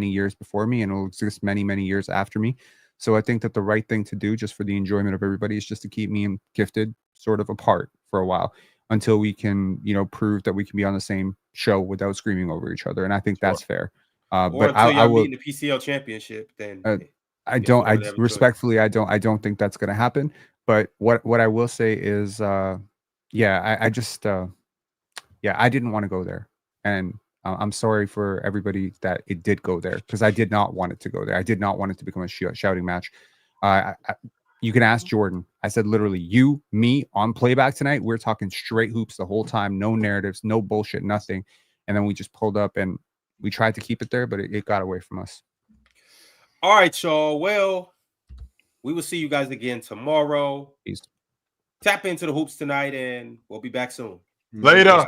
years before me, and it will exist many years after me. So I think that the right thing to do, just for the enjoyment of everybody, is just to keep me and Gifted sort of apart for a while until we can prove that we can be on the same show without screaming over each other. And I think that's fair. Or but until I y'all will meet in the PCL championship, then I respectfully, I don't think that's going to happen. But what I will say is, I didn't want to go there, and I'm sorry for everybody that it did go there, because I did not want it to go there. I did not want it to become a shouting match. You can ask Jordan. I said literally, you, me on Playback tonight, we're talking straight hoops the whole time, no narratives, no bullshit, nothing. And then we just pulled up and we tried to keep it there, but it got away from us. All right, y'all. Well, we will see you guys again tomorrow. Peace. Tap into the hoops tonight, and we'll be back soon. Later.